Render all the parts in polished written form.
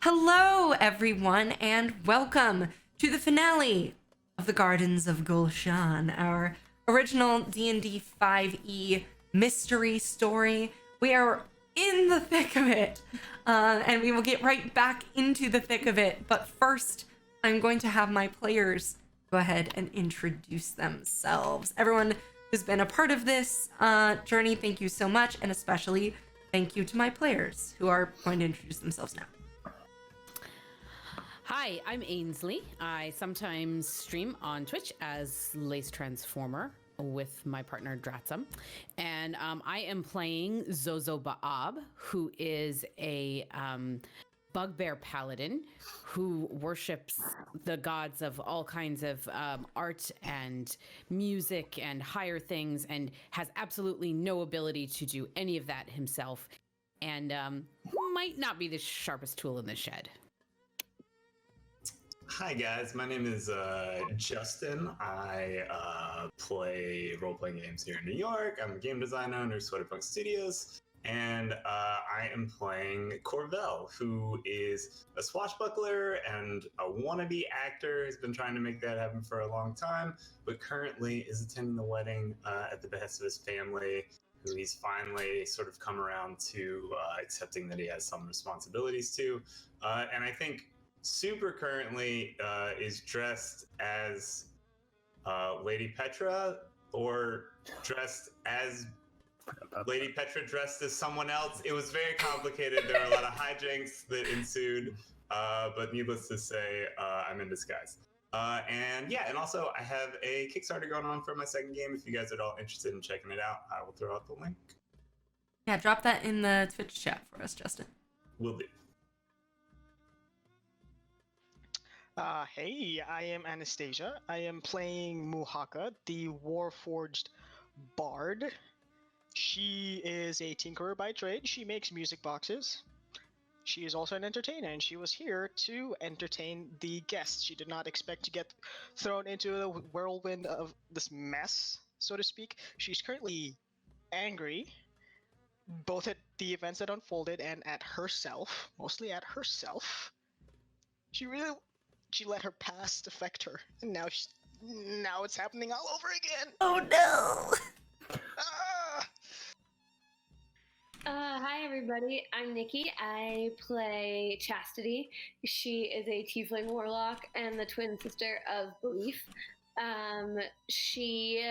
Hello, everyone, and welcome to the finale of the Gardens of Golshan, our original D&D 5e mystery story. We are in the thick of it, and we will get right back into the thick of it. But first, I'm going to have my players go ahead and introduce themselves. Everyone who's been a part of this journey, thank you so much, and especially thank you to my players who are going to introduce themselves now. Hi, I'm Ainsley. I sometimes stream on Twitch as Lace Transformer with my partner Dratsum. And I am playing Zozo Baab, who is a bugbear paladin who worships the gods of all kinds of art and music and higher things and has absolutely no ability to do any of that himself and might not be the sharpest tool in the shed. Hi guys, my name is Justin. I play role-playing games here in New York. I'm a game designer under Sweaterpunk Studios, and I am playing Corvell, who is a swashbuckler and a wannabe actor. He's been trying to make that happen for a long time, but currently is attending the wedding at the behest of his family, who he's finally sort of come around to accepting that he has some responsibilities to. And I think Super currently is dressed as Lady Petra, or dressed as Lady Petra dressed as someone else. It was very complicated. There were a lot of hijinks that ensued, but needless to say, I'm in disguise. And also I have a Kickstarter going on for my second game. If you guys are at all interested in checking it out, I will throw out the link. Yeah, drop that in the Twitch chat for us, Justin. Will do. Hey, I am Anastasia. I am playing Muhaka, the Warforged Bard. She is a tinkerer by trade. She makes music boxes. She is also an entertainer, and she was here to entertain the guests. She did not expect to get thrown into the whirlwind of this mess, so to speak. She's currently angry, both at the events that unfolded and at herself, mostly at herself. She let her past affect her, and now it's happening all over again. Oh no! Hi everybody, I'm Nikki. I play Chastity. She is a tiefling warlock and the twin sister of Belief. She's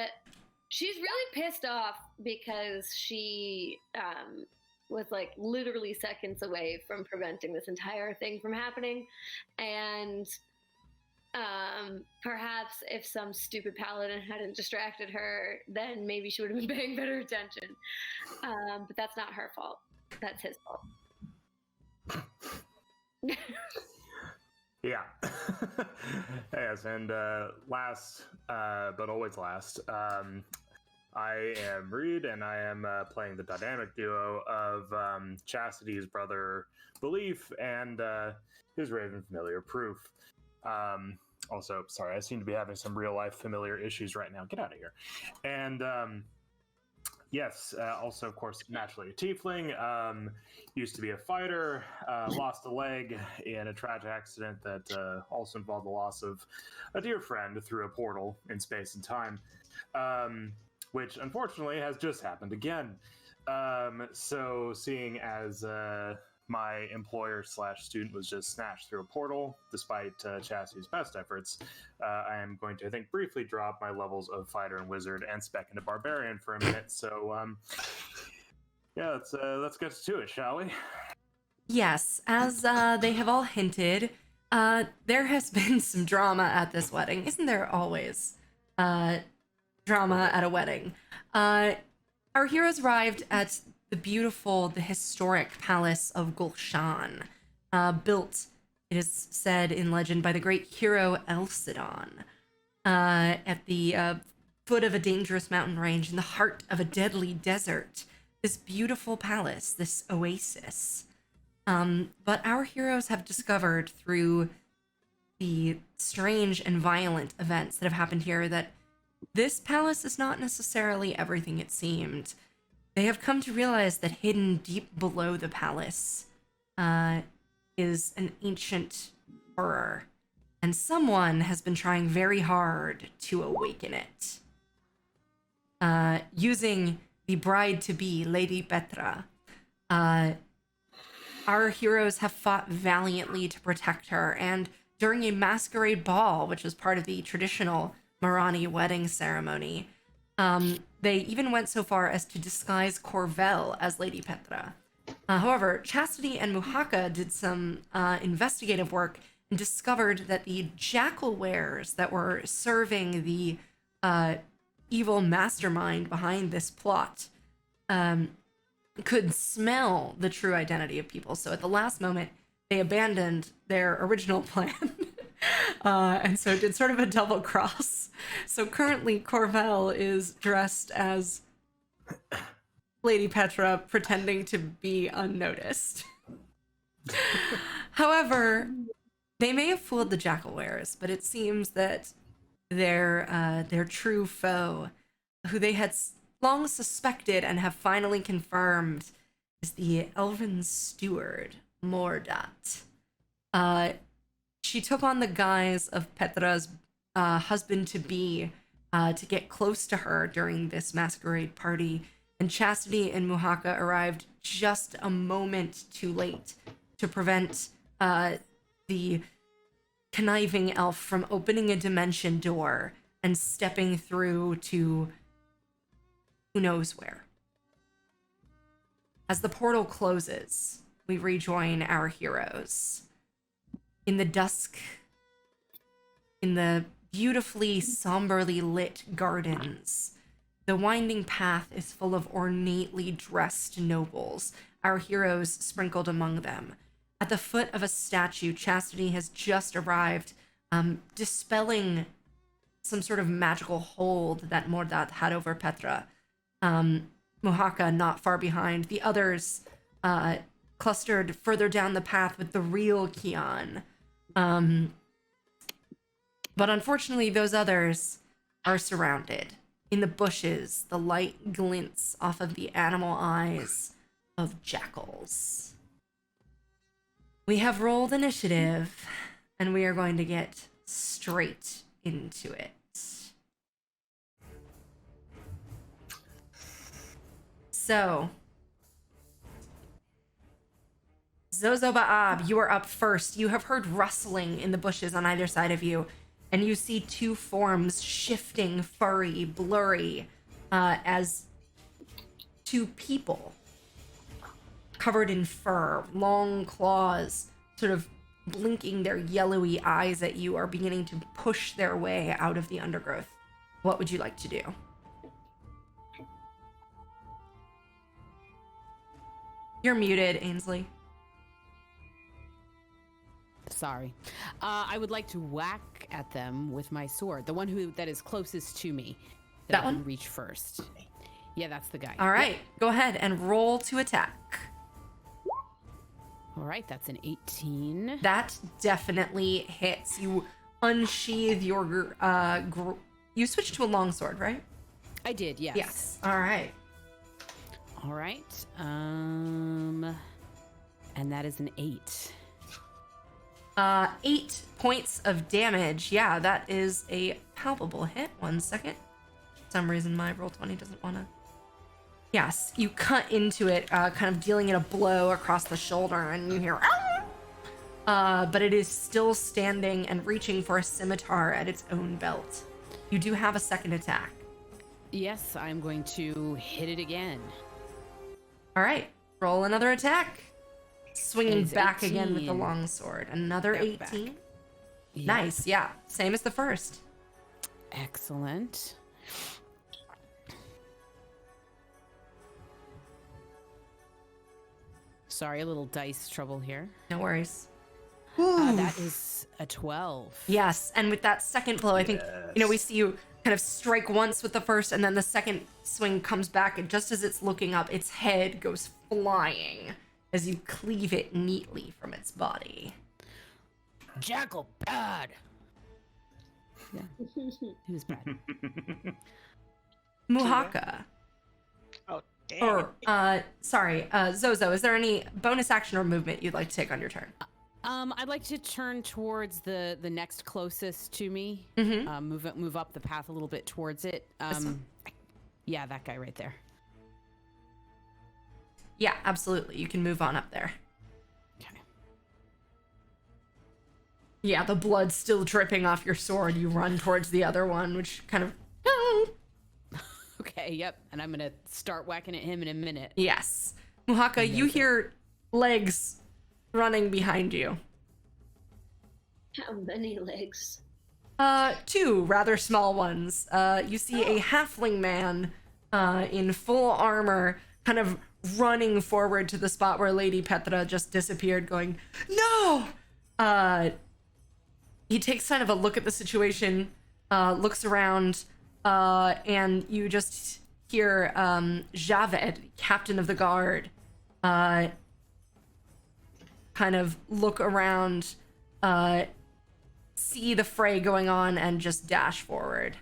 really pissed off because she was like literally seconds away from preventing this entire thing from happening, and perhaps if some stupid paladin hadn't distracted her, then maybe she would have been paying better attention. But that's not her fault. That's his fault. Yeah. Yes, and last, but always last, I am Reed, and I am playing the dynamic duo of Chastity's brother Belief and his Raven familiar Proof. Also, sorry, I seem to be having some real life familiar issues right now. Get out of here. And yes, also, of course, naturally a tiefling. Used to be a fighter, lost a leg in a tragic accident that also involved the loss of a dear friend through a portal in space and time, which unfortunately has just happened again. So seeing as my employer/student was just snatched through a portal, despite Chastity's best efforts, I am going to, I think, briefly drop my levels of fighter and wizard and spec into barbarian for a minute. So, yeah, let's get to it, shall we? Yes, as they have all hinted, there has been some drama at this wedding. Isn't there always drama at a wedding? Our heroes arrived at the historic palace of Golshan, built, it is said in legend, by the great hero Elsidon, at the foot of a dangerous mountain range in the heart of a deadly desert. This beautiful palace, this oasis. But our heroes have discovered through the strange and violent events that have happened here that this palace is not necessarily everything it seemed. They have come to realize that hidden deep below the palace is an ancient horror, and someone has been trying very hard to awaken it. Using the bride-to-be, Lady Petra, our heroes have fought valiantly to protect her, and during a masquerade ball, which was part of the traditional Marani wedding ceremony, they even went so far as to disguise Corvel as Lady Petra. However, Chastity and Muhaka did some investigative work and discovered that the jackal wares that were serving the evil mastermind behind this plot could smell the true identity of people. So at the last moment, they abandoned their original plan. And so did sort of a double cross. So currently, Corvel is dressed as Lady Petra, pretending to be unnoticed. However, they may have fooled the Jackalwares, but it seems that their true foe, who they had long suspected and have finally confirmed, is the elven steward, Mordat. She took on the guise of Petra's husband-to-be to get close to her during this masquerade party, and Chastity and Muhaka arrived just a moment too late to prevent the conniving elf from opening a dimension door and stepping through to who knows where. As the portal closes, we rejoin our heroes. In the dusk, in the beautifully somberly lit gardens, the winding path is full of ornately dressed nobles, our heroes sprinkled among them. At the foot of a statue, Chastity has just arrived, dispelling some sort of magical hold that Mordat had over Petra. Muhaka not far behind. The others clustered further down the path with the real Kian. But unfortunately, those others are surrounded. In the bushes, the light glints off of the animal eyes of jackals. We have rolled initiative, and we are going to get straight into it. So, Zozo Ba'ab, you are up first. You have heard rustling in the bushes on either side of you, and you see two forms shifting, furry, blurry, as two people covered in fur, long claws, sort of blinking their yellowy eyes at you, are beginning to push their way out of the undergrowth. What would you like to do? You're muted, Ainsley. Sorry. I would like to whack at them with my sword. The one that is closest to me. That I can one? reach first. Yeah, that's the guy. All right, go ahead and roll to attack. All right, that's an 18. That definitely hits. You unsheath your you switched to a longsword, right? I did, yes. Yes. All right. All right. And that is an 8. 8 points of damage. Yeah, that is a palpable hit. 1 second. For some reason my Roll20 doesn't want to. Yes, you cut into it, kind of dealing it a blow across the shoulder, and you hear, but it is still standing and reaching for a scimitar at its own belt. You do have a second attack. Yes, I'm going to hit it again. All right, roll another attack. Swinging It's back again with the 18. longsword. Another Go back. 18. Yep. Nice, yeah, same as the first. Excellent. Sorry, a little dice trouble here. No worries. That is a 12. Yes, and with that second blow, I think, we see you kind of strike once with the first, and then the second swing comes back, and just as it's looking up, its head goes flying as you cleave it neatly from its body. Jackal bad. Yeah, he was bad. Muhaka. Oh, damn. Or, sorry, Zozo, is there any bonus action or movement you'd like to take on your turn? I'd like to turn towards the next closest to me. Mm-hmm. Move up the path a little bit towards it. Yeah, that guy right there. Yeah, absolutely. You can move on up there. Okay. Yeah, the blood's still dripping off your sword. You run towards the other one, which kind of... Okay, yep. And I'm gonna start whacking at him in a minute. Yes. Muhaka, you hear legs running behind you. How many legs? 2 rather small ones. You see a halfling man in full armor kind of running forward to the spot where Lady Petra just disappeared, going, "No!" He takes kind of a look at the situation, looks around, and you just hear Javed, captain of the guard, kind of look around, see the fray going on, and just dash forward.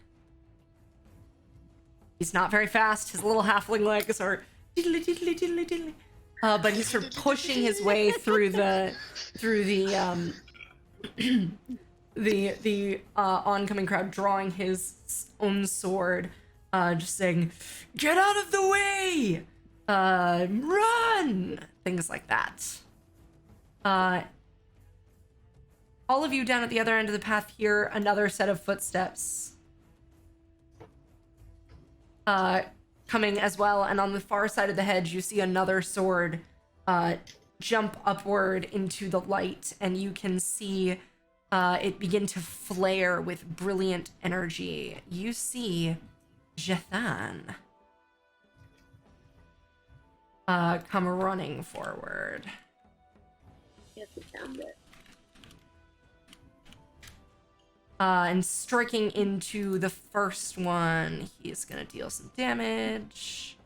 He's not very fast. His little halfling legs are diddly diddly diddly diddly. But he's sort of pushing his way through the oncoming crowd, drawing his own sword, just saying, "Get out of the way! Run!" Things like that. All of you down at the other end of the path hear another set of footsteps coming as well, and on the far side of the hedge you see another sword jump upward into the light, and you can see it begin to flare with brilliant energy. You see Jethan come running forward. Yes, we found it. And striking into the first one, he's gonna deal some damage.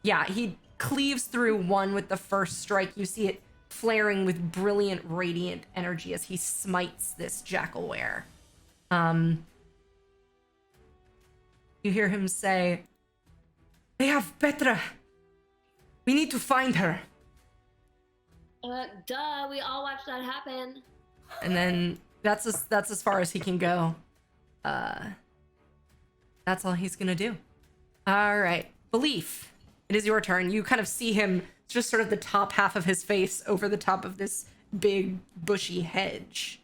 Yeah, he cleaves through one with the first strike. You see it flaring with brilliant, radiant energy as he smites this jackalware. You hear him say, "They have Petra. We need to find her." Duh, we all watched that happen. And then that's as far as he can go. That's all he's gonna do. All right, Belief. It is your turn. You kind of see him, just sort of the top half of his face over the top of this big bushy hedge.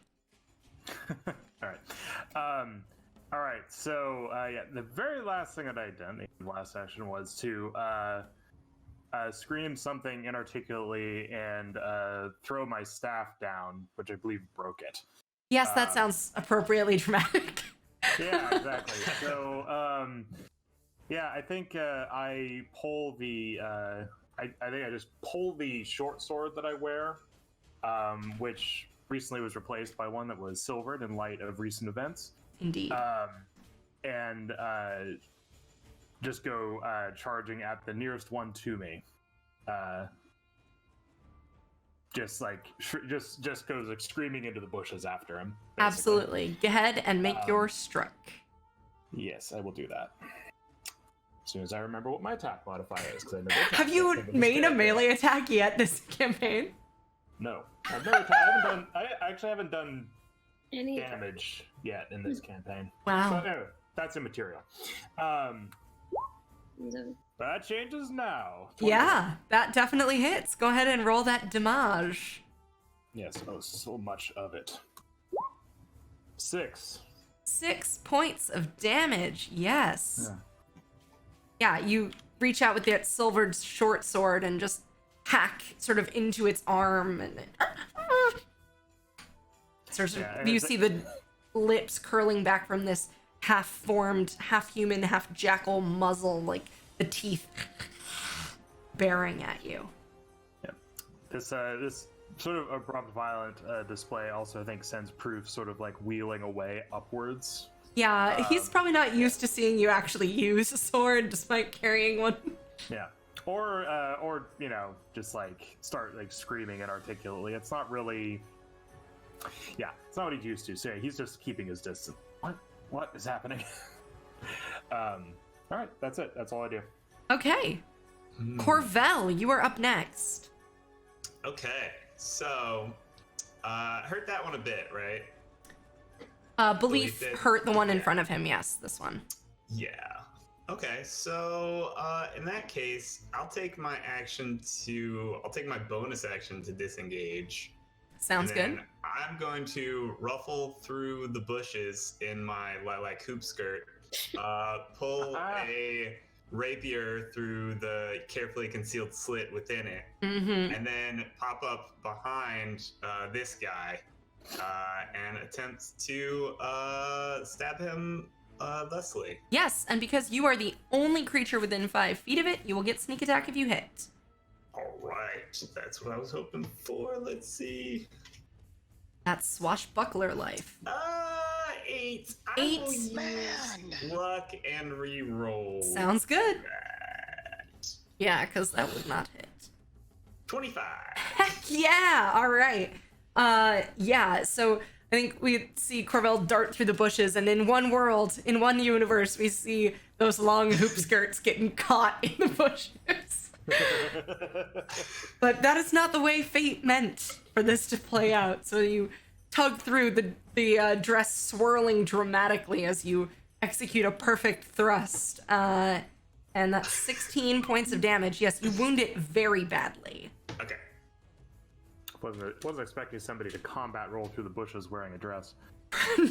All right. All right. So yeah, the very last thing that I'd done in the last session was to scream something inarticulately and throw my staff down, which I believe broke it. Yes, that sounds appropriately dramatic. Yeah, exactly. So yeah, I think I pull the I think I just pull the short sword that I wear, which recently was replaced by one that was silvered in light of recent events. Indeed. And just go charging at the nearest one to me. Just goes like screaming into the bushes after him. Basically. Absolutely. Go ahead and make your struck. Yes, I will do that. As soon as I remember what my attack modifier is, because I never attacked Have you it in this made a character. melee attack yet this campaign? No, I've never. I actually haven't done Any damage yet in this campaign. Wow. But anyway, that's immaterial. That changes now. 20. Yeah, that definitely hits. Go ahead and roll that damage. Yes. Oh, so much of it. 6. 6 points of damage. Yes. Yeah. Yeah, you reach out with that silvered short sword and just hack sort of into its arm, and you see the lips curling back from this half-formed, half-human, half-jackal muzzle, like the teeth bearing at you. Yeah. This sort of abrupt, violent display also, I think, sends proof sort of like wheeling away upwards. Yeah, he's probably not used to seeing you actually use a sword despite carrying one. Yeah. Or you know, just like start like screaming inarticulately. It's not really. Yeah, it's not what he's used to. So yeah, he's just keeping his distance. What is happening? All right, that's it. That's all I do. Okay. Corvell, you are up next. Okay, so hurt that one a bit, right? Belief did? hurt the one in Yeah. front of him. Yes, this one. Yeah. Okay, so in that case, I'll take my bonus action to disengage. Sounds and then good. I'm going to ruffle through the bushes in my lilac hoop skirt, pull a rapier through the carefully concealed slit within it, Mm-hmm. and then pop up behind this guy and attempt to stab him thusly. Yes, and because you are the only creature within 5 feet of it, you will get sneak attack if you hit. All right, that's what I was hoping for. Let's see. That's swashbuckler life. 8. Eight. I will use Man. luck and re-roll. Sounds good. that. Yeah, because that would not hit. 25. Heck yeah! All right. Yeah, so I think we see Corvell dart through the bushes, and in one world, in one universe, we see those long hoop skirts getting caught in the bushes. But that is not the way fate meant for this to play out. So you tug through the dress swirling dramatically as you execute a perfect thrust. And that's 16 points of damage. Yes, you wound it very badly. Okay. Wasn't expecting somebody to combat roll through the bushes wearing a dress.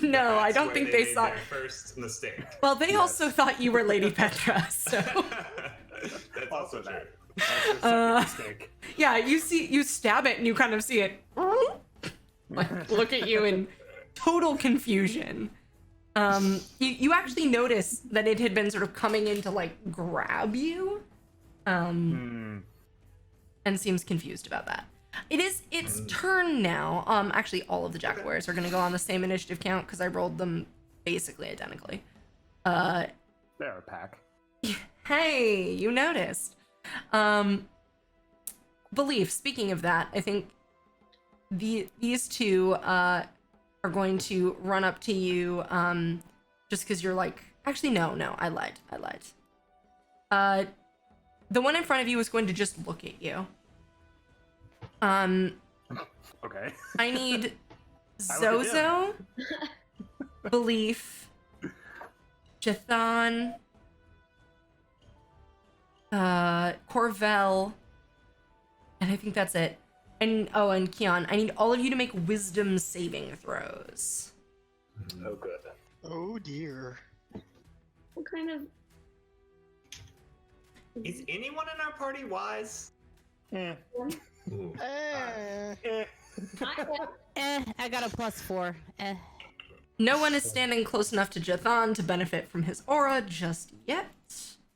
No, I That's don't where think they they made saw. their first mistake. Well, they also thought you were Lady Petra, so That's also true. That's a mistake. yeah, you stab it and you kind of see it like look at you in total confusion. You actually notice that it had been sort of coming in to like grab you, and seems confused about that. It is its turn now. Actually, all of the Jaguars are going to go on the same initiative count because I rolled them basically identically. They're a pack. Hey, you noticed. Belief, speaking of that, I think these two are going to run up to you just because you're like, actually, no, I lied. The one in front of you is going to just look at you. Okay. I need I look at Zozo, Belief, Jathan, Corvell, and I think that's it. And Kian, I need all of you to make wisdom saving throws. Oh, good. Oh dear. What kind of? Is anyone in our party wise? Ooh. I got a +4. No one is standing close enough to Jathan to benefit from his aura just yet.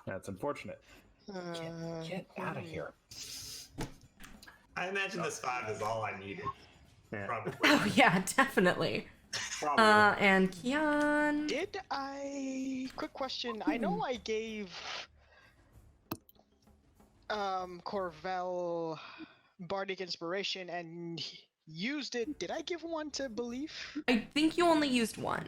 That's unfortunate. Get out of here. I imagine this 5 is all I needed. Yeah. Probably. Oh yeah, definitely. Probably. And Kian. Did I? Quick question. I know I gave Corvell Bardic Inspiration and used it. Did I give one to Belief? I think you only used one.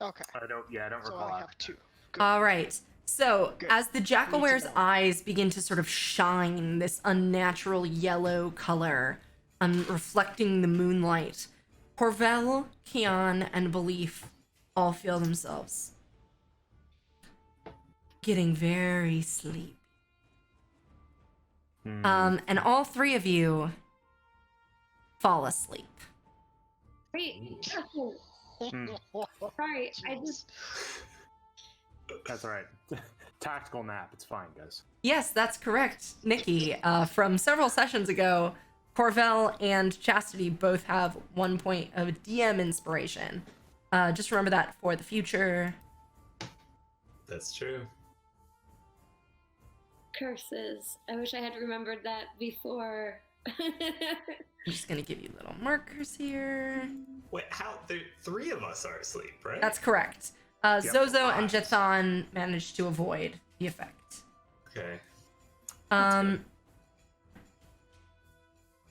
Okay. I don't So recall. I have 2. Good. All right. So, Good. as the Jackalware's know. eyes begin to sort of shine this unnatural yellow color, reflecting the moonlight, Corvell, Kian, and Belief all feel themselves getting very sleepy. And all 3 of you fall asleep. Wait. Oh, sorry. I just. That's all right. Tactical nap. It's fine, guys. Yes, that's correct, Nikki. From several sessions ago, Corvell and Chastity both have 1 point of DM inspiration. Just remember that for the future. That's true. Curses. I wish I had remembered that before. I'm just gonna give you little markers here. Wait, how? 3 of us are asleep, right? That's correct. Zozo and Jathan managed to avoid the effect. Okay. Um,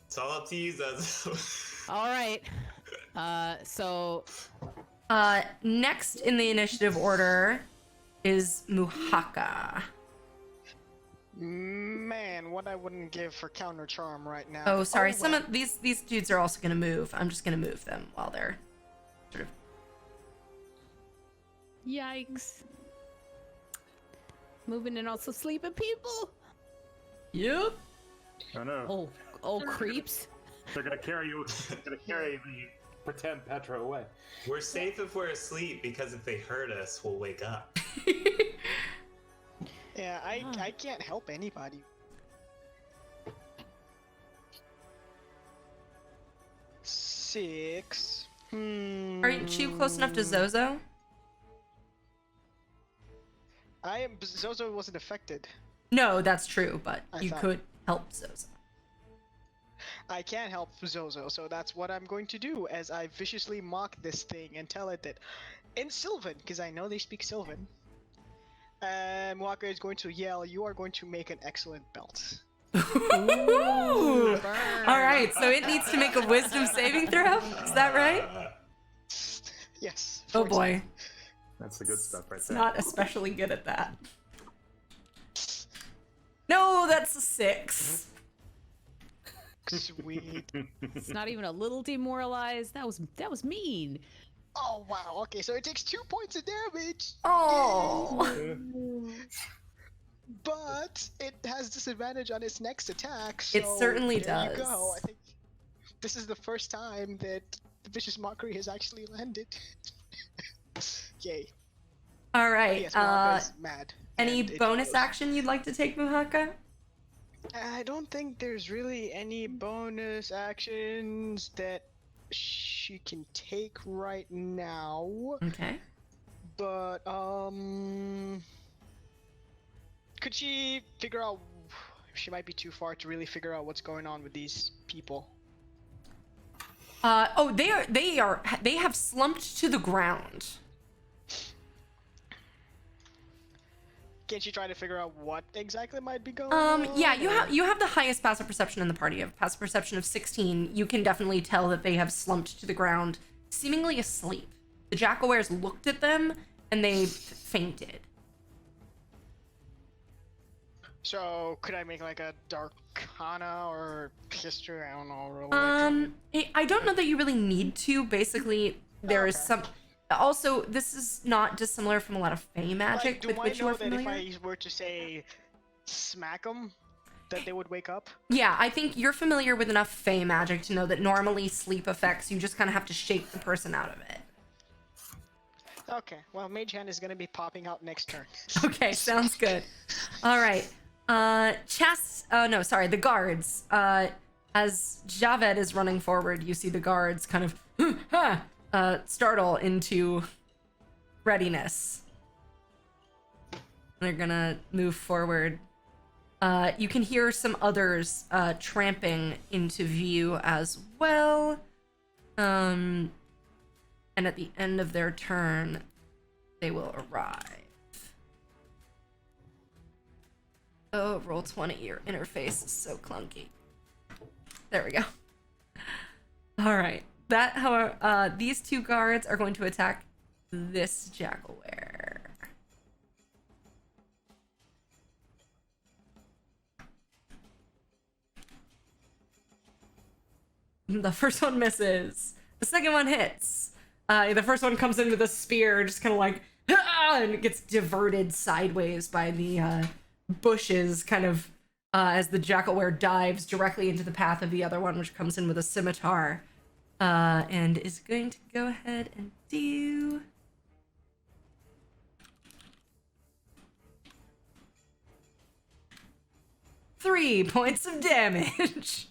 It's all up to you, Zazu. All right. So next in the initiative order is Muhaka. Man, what I wouldn't give for counter charm right now. Oh, sorry. well. Some of these dudes are also gonna move. I'm just gonna move them while they're sort of. Yikes. Moving and also sleeping people. Yep. Oh no. Oh, creeps. They're gonna carry you. They're gonna carry the pretend Petra away. We're safe if we're asleep because if they hurt us, we'll wake up. Yeah, I can't help anybody. Six. Aren't you close enough to Zozo? Zozo wasn't affected. No, that's true, but I you thought- could help Zozo. I can't help Zozo, so that's what I'm going to do as I viciously mock this thing and tell it that in Sylvan, because I know they speak Sylvan. Walker is going to yell, "You are going to make an excellent belt." Ooh. All right, so it needs to make a wisdom saving throw. Is that right? Yes. Oh 14. boy, That's the good stuff right it's there. not especially good at that. No, that's a 6. Sweet. It's not even a little demoralized. That was mean. Oh wow. Okay, so it takes 2 points of damage. Oh, But it has disadvantage on its next attack. So It certainly there You does. go. I think this is the first time that the vicious mockery has actually landed. Yay! all right. Yes, Mohaka's mad. Any and it bonus knows. action you'd like to take, Muhaka? I don't think there's really any bonus actions that she can take right now. Okay. But could she figure out? She might be too far to really figure out what's going on with these people. Oh, they have slumped to the ground. Can she try to figure out what exactly might be going on? Yeah, or- you have the highest passive perception in the party. You have passive perception of 16. You can definitely tell that they have slumped to the ground, seemingly asleep. The Jackalwares looked at them and they fainted. So could I make like a Darkana or history? I don't know. Really I don't know that you really need to. Basically, there is Okay. some. Also, this is not dissimilar from a lot of Fey magic Like, do with I which you know are that if familiar. I were to say smack them, that they would wake up? Yeah, I think you're familiar with enough Fey magic to know that normally sleep effects, you just kind of have to shake the person out of it. Okay, well, Mage Hand is gonna be popping out next turn. Okay, sounds good. All right. The guards. As Javed is running forward, you see the guards kind of startle into readiness. They're gonna move forward. You can hear some others tramping into view as well. And at the end of their turn, they will arrive. Oh, roll 20. Your interface is so clunky. There we go. All right. These two guards are going to attack this Jackalware. The first one misses. The second one hits. The first one comes in with a spear, just kind of like, and it gets diverted sideways by the bushes, kind of as the Jackalware dives directly into the path of the other one, which comes in with a scimitar, and is going to go ahead and do 3 points of damage.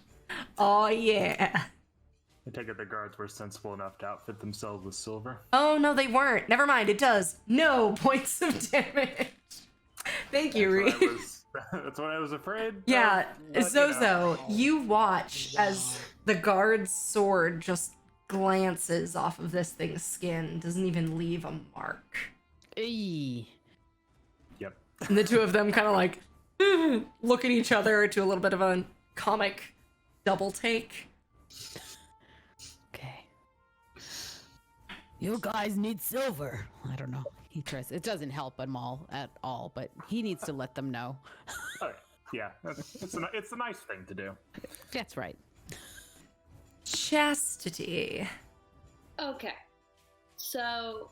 Oh yeah. I take it the guards were sensible enough to outfit themselves with silver. Oh no, they weren't. Never mind. It does. No points of damage. Thank you, Reed. That's what I was afraid. Yeah, but, Zozo, you watch as the guard's sword just glances off of this thing's skin, doesn't even leave a mark. Eee. Yep. And the two of them kind of like look at each other to a little bit of a comic double take. Okay. You guys need silver. I don't know. He tries. It doesn't help him all at all, but he needs to let them know. Okay. Yeah, it's a nice thing to do. That's right. Chastity. Okay. So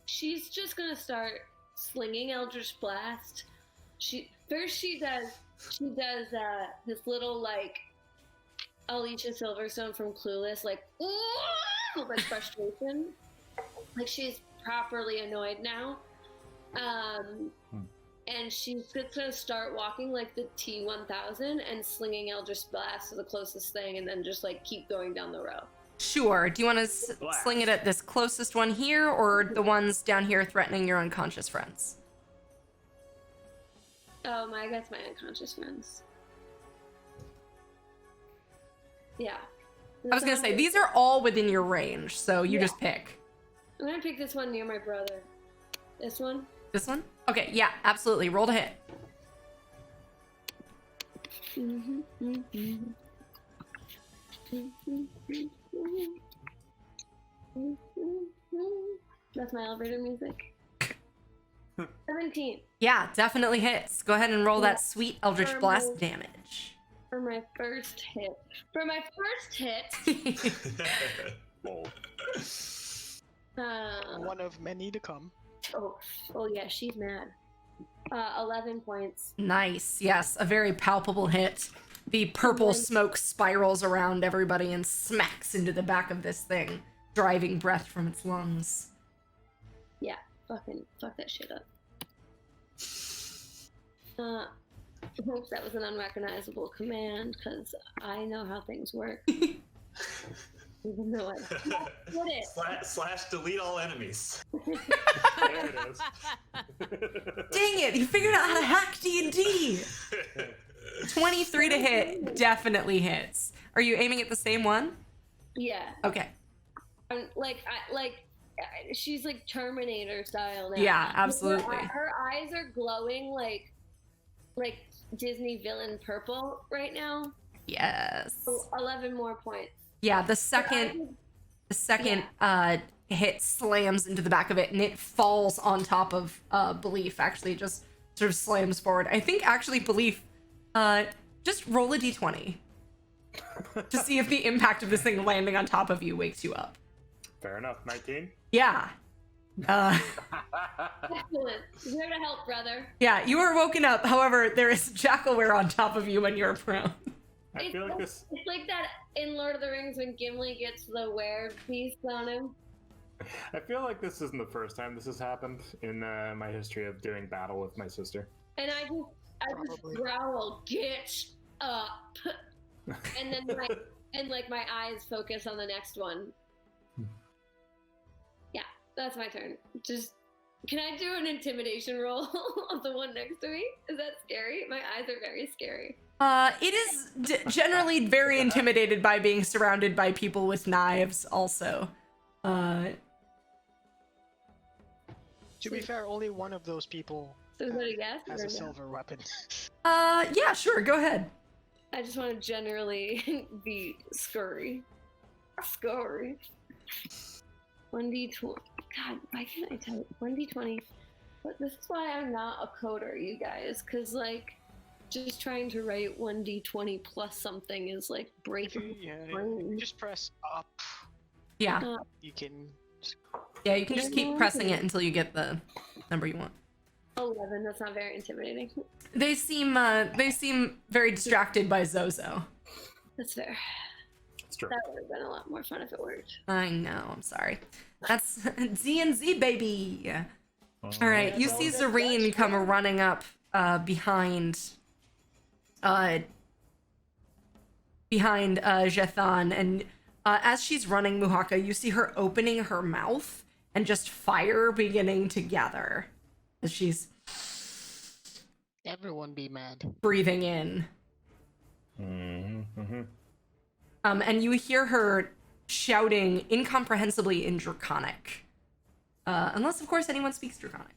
she's just gonna start slinging Eldritch Blast. She does this little like Alicia Silverstone from Clueless, like ooh, like frustration. Like she's properly annoyed now. And she's just gonna start walking like the T-1000 and slinging Eldritch Blast to the closest thing, and then just like keep going down the row. Sure. Do you want to sling it at this closest one here, or the ones down here threatening your unconscious friends? Oh, I guess my unconscious friends. Yeah. I was gonna say these are all within your range, so you just pick. I'm gonna pick this one near my brother. This one? This one? Okay, yeah, absolutely. Roll to hit. That's my elevator music. 17 Yeah, definitely hits. Go ahead and roll that sweet Eldritch Blast damage. for my first hit. For my first hit, One of many to come. oh yeah, she's mad. 11 points. Nice. Yes, a very palpable hit. The purple smoke spirals around everybody and smacks into the back of this thing, driving breath from its lungs. Yeah, fuck that shit up. Oops, that was an unrecognizable command, because I know how things work. Even though I did it. Slash delete all enemies. There it is. Dang it, you figured out how to hack D&D! 23 to hit definitely hits. Are you aiming at the same one? Yeah. Okay. She's like Terminator style now. Yeah, absolutely. Her eyes are glowing like Disney villain purple right now. Yes. So 11 more points. Yeah, the second hit slams into the back of it and it falls on top of Belief. Actually, just sort of slams forward. I think actually Belief, just roll a d20 to see if the impact of this thing landing on top of you wakes you up. Fair enough. 19. Yeah. Excellent. Here to help, brother. Yeah, you are woken up. However, there is jackalware on top of you when you're prone. I feel like this. It's like that in Lord of the Rings when Gimli gets the were piece on him. I feel like this isn't the first time this has happened in my history of doing battle with my sister. And I just growl, "Get up!" And then my eyes focus on the next one. Yeah, that's my turn. Just can I do an intimidation roll of the one next to me? Is that scary? My eyes are very scary. It is generally very intimidated by being surrounded by people with knives also. To be fair, only one of those people So is that a guess? has or a no? silver weapon. Yeah, sure, go ahead. I just want to generally be scurry. Scurry. 1d20. God, why can't I tell you? 1d20. But this is why I'm not a coder, you guys. Because, like, just trying to write 1d20 plus something is, like, breaking my brain. Just press up. Yeah. You can. Yeah, you can just keep pressing it until you get the number you want. 11, that's not very intimidating. They seem very distracted by Zozo. That's fair. It's true. That would have been a lot more fun if it worked. I know, I'm sorry. That's Z&Z, baby! Alright, you see Zareen come running up behind Jethan, and as she's running, Muhaka, you see her opening her mouth and just fire beginning to gather as she's Everyone be mad. breathing in. Mm-hmm. And you hear her shouting incomprehensibly in Draconic. Unless, of course, anyone speaks Draconic.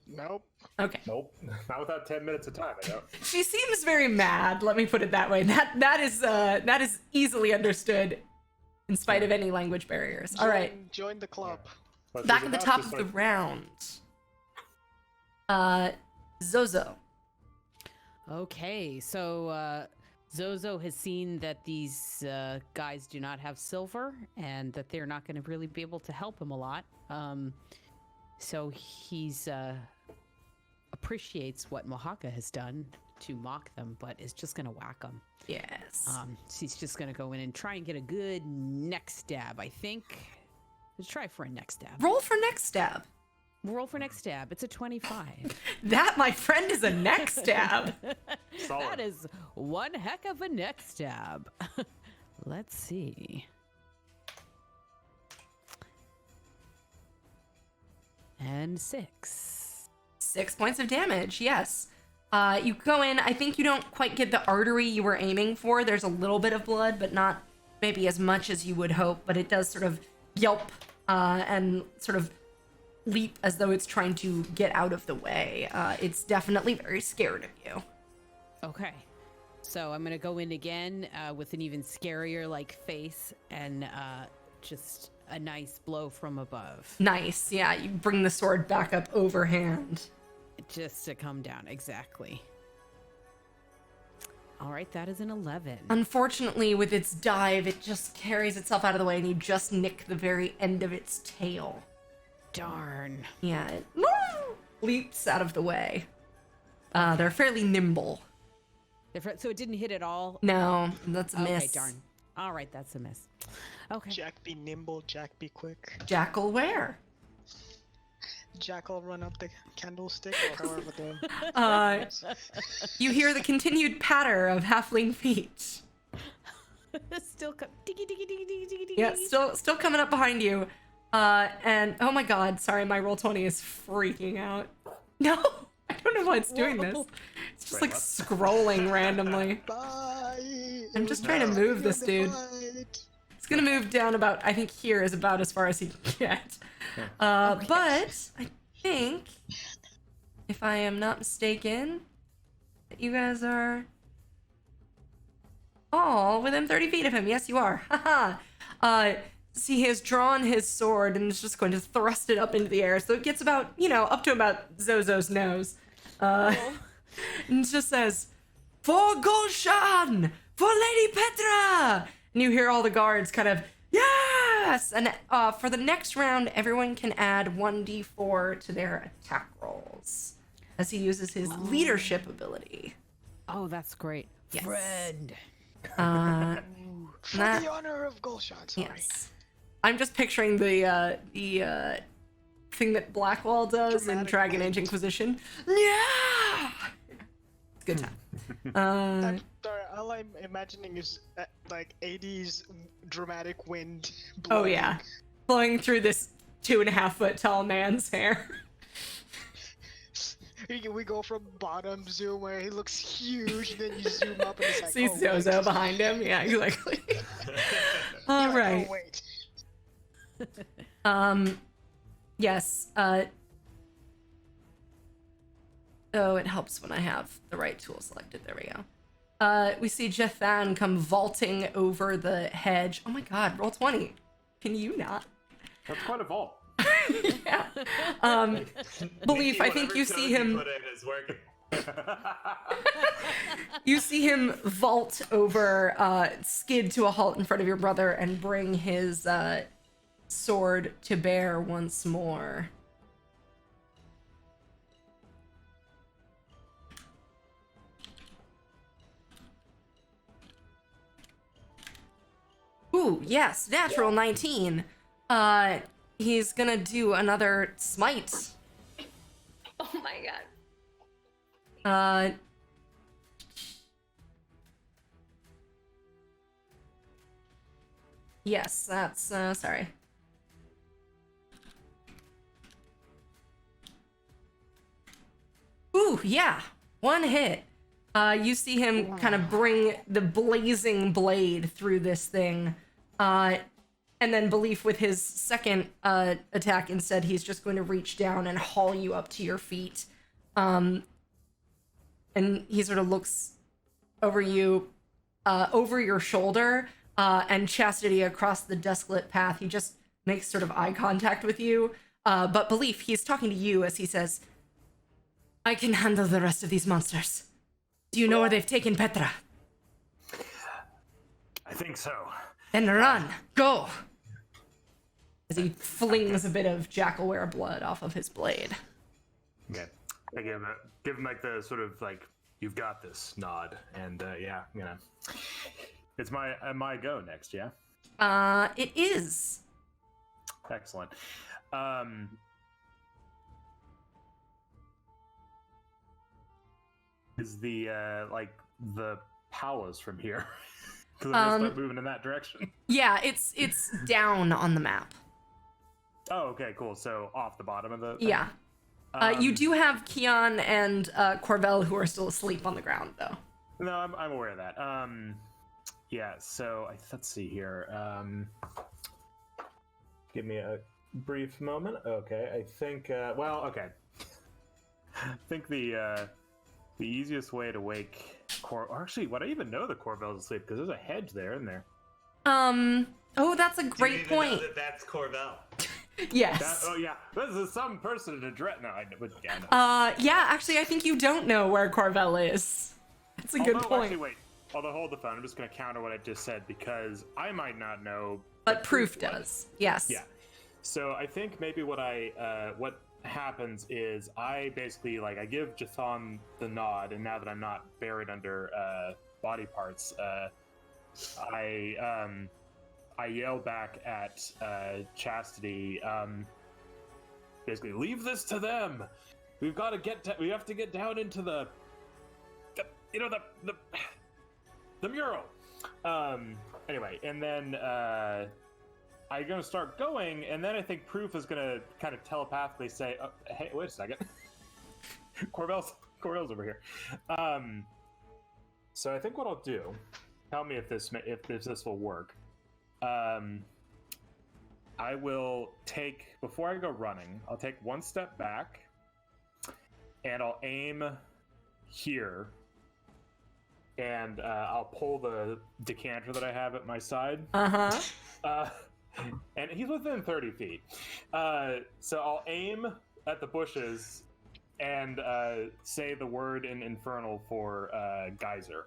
Nope. Okay. Nope. Not without 10 minutes of time, I know. She seems very mad, let me put it that way. That is easily understood in spite of any language barriers. All right. Join the club. Let's Back use at the it top up, of just the like- round. Zozo. Okay, so Zozo has seen that these guys do not have silver and that they're not going to really be able to help him a lot. So he's appreciates what Mohaka has done to mock them, but is just going to whack them. Yes. So he's just going to go in and try and get a good neck stab, I think. Let's try for a neck stab. Roll for next stab. Roll for neck stab. It's a 25. That, my friend, is a neck stab. Solid. That is one heck of a neck stab. Let's see. And 6. 6 points of damage, yes. You go in, I think you don't quite get the artery you were aiming for. There's a little bit of blood, but not maybe as much as you would hope, but it does sort of yelp and sort of leap as though it's trying to get out of the way. It's definitely very scared of you. Okay. So I'm going to go in again with an even scarier like face and just a nice blow from above. Nice, yeah, you bring the sword back up overhand. Just to come down, exactly. All right, that is an 11. Unfortunately, with its dive, it just carries itself out of the way and you just nick the very end of its tail. Darn. Yeah, it leaps out of the way. They're fairly nimble. So it didn't hit at all? No, that's a miss. Okay, darn. All right, that's a miss. Okay. Jack be nimble, Jack be quick. Jackal where? Jack will run up the candlestick or however the... You hear the continued patter of halfling feet. Still diggy diggy diggy diggy diggy diggy. Yeah, still coming up behind you. And oh my god, sorry, my roll 20 is freaking out. No, I don't know why it's doing this. It's just like scrolling randomly. Bye! I'm just trying to move this dude. It's gonna move down about, I think here is about as far as he can get. But I think, if I am not mistaken, that you guys are all within 30 feet of him. Yes, you are. Haha. See, he has drawn his sword and is just going to thrust it up into the air. So it gets about, up to about Zozo's nose. And it just says, "For Golshan! For Lady Petra!" And you hear all the guards kind of, yes! And for the next round, everyone can add 1d4 to their attack rolls as he uses his leadership ability. Oh, that's great. Yes. Friend. For the honor of Golshan, sorry. Yes. I'm just picturing the thing that Blackwall does in Dragon Age Inquisition. Yeah! It's a good time. I'm sorry, all I'm imagining is like 80s dramatic wind blowing. Oh yeah. Blowing through this 2.5 foot tall man's hair. We go from bottom zoom where he looks huge, then you zoom up and it's like, See oh, Zozo wait. behind him. Yeah, exactly. You're All like, right. oh, wait. Yes. Oh, it helps when I have the right tool selected. There we go. We see Jethan come vaulting over the hedge. Oh my god, roll 20. Can you not? That's quite a vault. Yeah. Belief, I think you see him. Put in is working. You see him vault over, skid to a halt in front of your brother and bring his sword to bear once more. Ooh, yes, natural 19. He's gonna do another smite. Oh my god. Yes, that's, sorry. Ooh, yeah, one hit. You see him kind of bring the blazing blade through this thing. And then Belief with his second attack, instead, he's just going to reach down and haul you up to your feet. And he sort of looks over you, over your shoulder, and Chastity across the dusklit path. He just makes sort of eye contact with you. But Belief, he's talking to you as he says, I can handle the rest of these monsters. Do you know where they've taken Petra? I think so. Then run! Go! As he flings a bit of Jackalware blood off of his blade. Okay. I give him like the sort of like, you've got this nod. And yeah, it's my go next, yeah? It is. Excellent. Is the the palace from here? Because I'm gonna start moving in that direction. Yeah, it's down on the map. Oh, okay, cool. So off the bottom of the thing? Yeah. You do have Keon and Corvell who are still asleep on the ground, though. No, I'm aware of that. Yeah. So let's see here. Give me a brief moment. Okay, I think. Well, okay. I think the easiest way to wake actually, would I even know the Corvell's asleep? Because there's a hedge there, isn't there? Oh, that's a great Do you even point. know that's Corvell? Yes. Oh yeah, this is some person in a dress. No, I know. But, yeah, no. Yeah, actually, I think you don't know where Corvell is. That's a good point. Actually, wait. Although, hold the phone. I'm just going to counter what I just said because I might not know. But Proof does. Yes. Yeah. So I think maybe what happens is I basically I give Jathan the nod, and now that I'm not buried under body parts, I yell back at Chastity, basically, leave this to them. We've got to we have to get down into the mural. Anyway, and then I'm gonna start going, and then I think Proof is gonna kind of telepathically say, oh, "Hey, wait a second, Corvell's over here." So I think what I'll do, tell me if this will work. I will take, before I go running, I'll take one step back, and I'll aim here, and I'll pull the decanter that I have at my side. And he's within 30 feet. So I'll aim at the bushes and say the word in Infernal for geyser.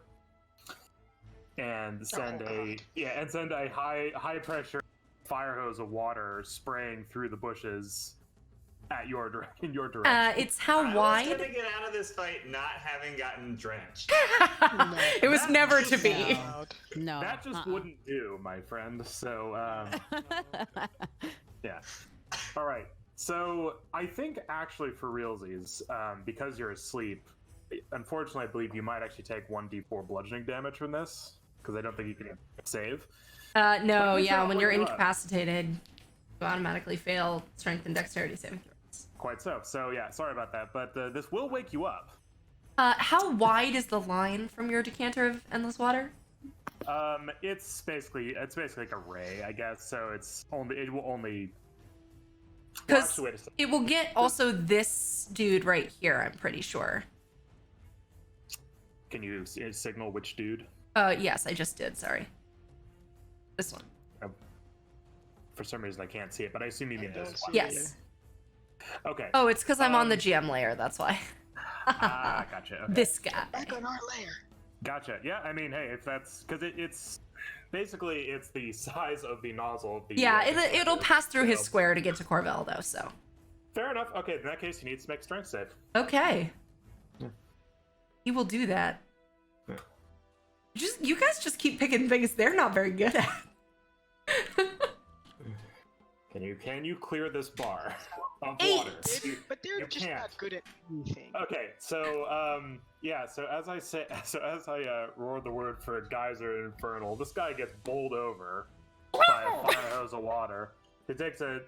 And send a high pressure fire hose of water spraying through the bushes at in your direction. It's how I wide? was gonna get out of this fight not having gotten drenched. It was never to be. No. That just wouldn't do, my friend. So yeah. All right. So I think actually for realsies, because you're asleep, unfortunately, I believe you might actually take 1d4 bludgeoning damage from this. Because I don't think you can save. No, yeah, when you're incapacitated, you automatically fail strength and dexterity saving throws. Quite so. So yeah, sorry about that, but this will wake you up. How wide is the line from your decanter of endless water? It's basically like a ray, I guess. So it will only. Because it will get also this dude right here. I'm pretty sure. Can you signal which dude? Yes, I just did. Sorry. This one. For some reason, I can't see it, but I assume you mean this one. Yes. Okay. Oh, it's because I'm on the GM layer. That's why. Gotcha. Okay. This guy. Back on our layer. Gotcha. Yeah, I mean, hey, if that's because it's basically it's the size of the nozzle. Yeah, it'll pass through his square to get to Corvell, though. So. Fair enough. Okay, in that case, you need to make a strength save. Okay. Yeah. He will do that. Yeah. You guys just keep picking things they're not very good at. Can you clear this bar of 8. water? But they're You just can't. not good at anything. Okay, so yeah, so as I roar the word for geyser and infernal, this guy gets bowled over by a fire hose of water. He takes I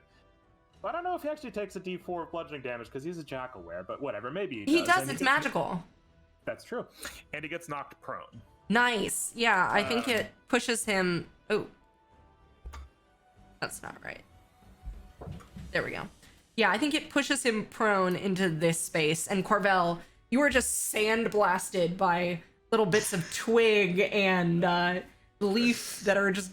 don't know if he actually takes a D4 of bludgeoning damage because he's a Jackalware, but whatever, maybe he does. It's magical. That's true, and he gets knocked prone. Nice. Yeah, I think it pushes him. Oh, that's not right. There we go. Yeah, I think it pushes him prone into this space. And Corvell, you are just sandblasted by little bits of twig and leaf that are just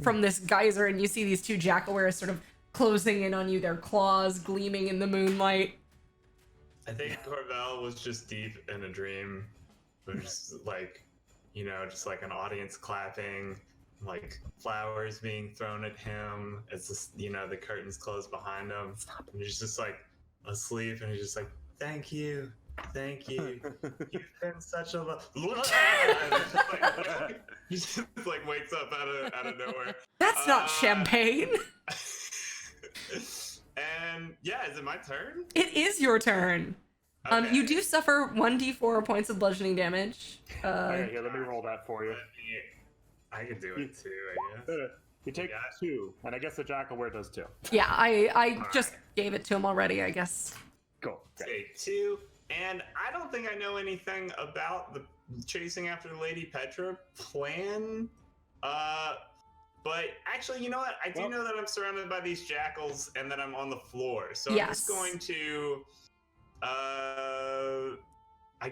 from this geyser. And you see these two Jackalwares sort of closing in on you, their claws gleaming in the moonlight. I think Corvell was just deep in a dream. It was like, just like an audience clapping, like flowers being thrown at him. It's just, the curtains closed behind him. And he's just like asleep, and he's just like, "Thank you, thank you. You've been such a he just like wakes up out of nowhere. That's not champagne. And yeah, is it my turn? It is your turn. Okay. You do suffer 1d4 points of bludgeoning damage. Okay, here, let me roll that for you. I could do it too, I guess. You take 2, and I guess the Jackalware does too. Yeah, I just gave it to him already, I guess. Cool. Take 2, and I don't think I know anything about the chasing after Lady Petra plan. But actually, you know what? I do know that I'm surrounded by these jackals and that I'm on the floor. So I'm just going to, I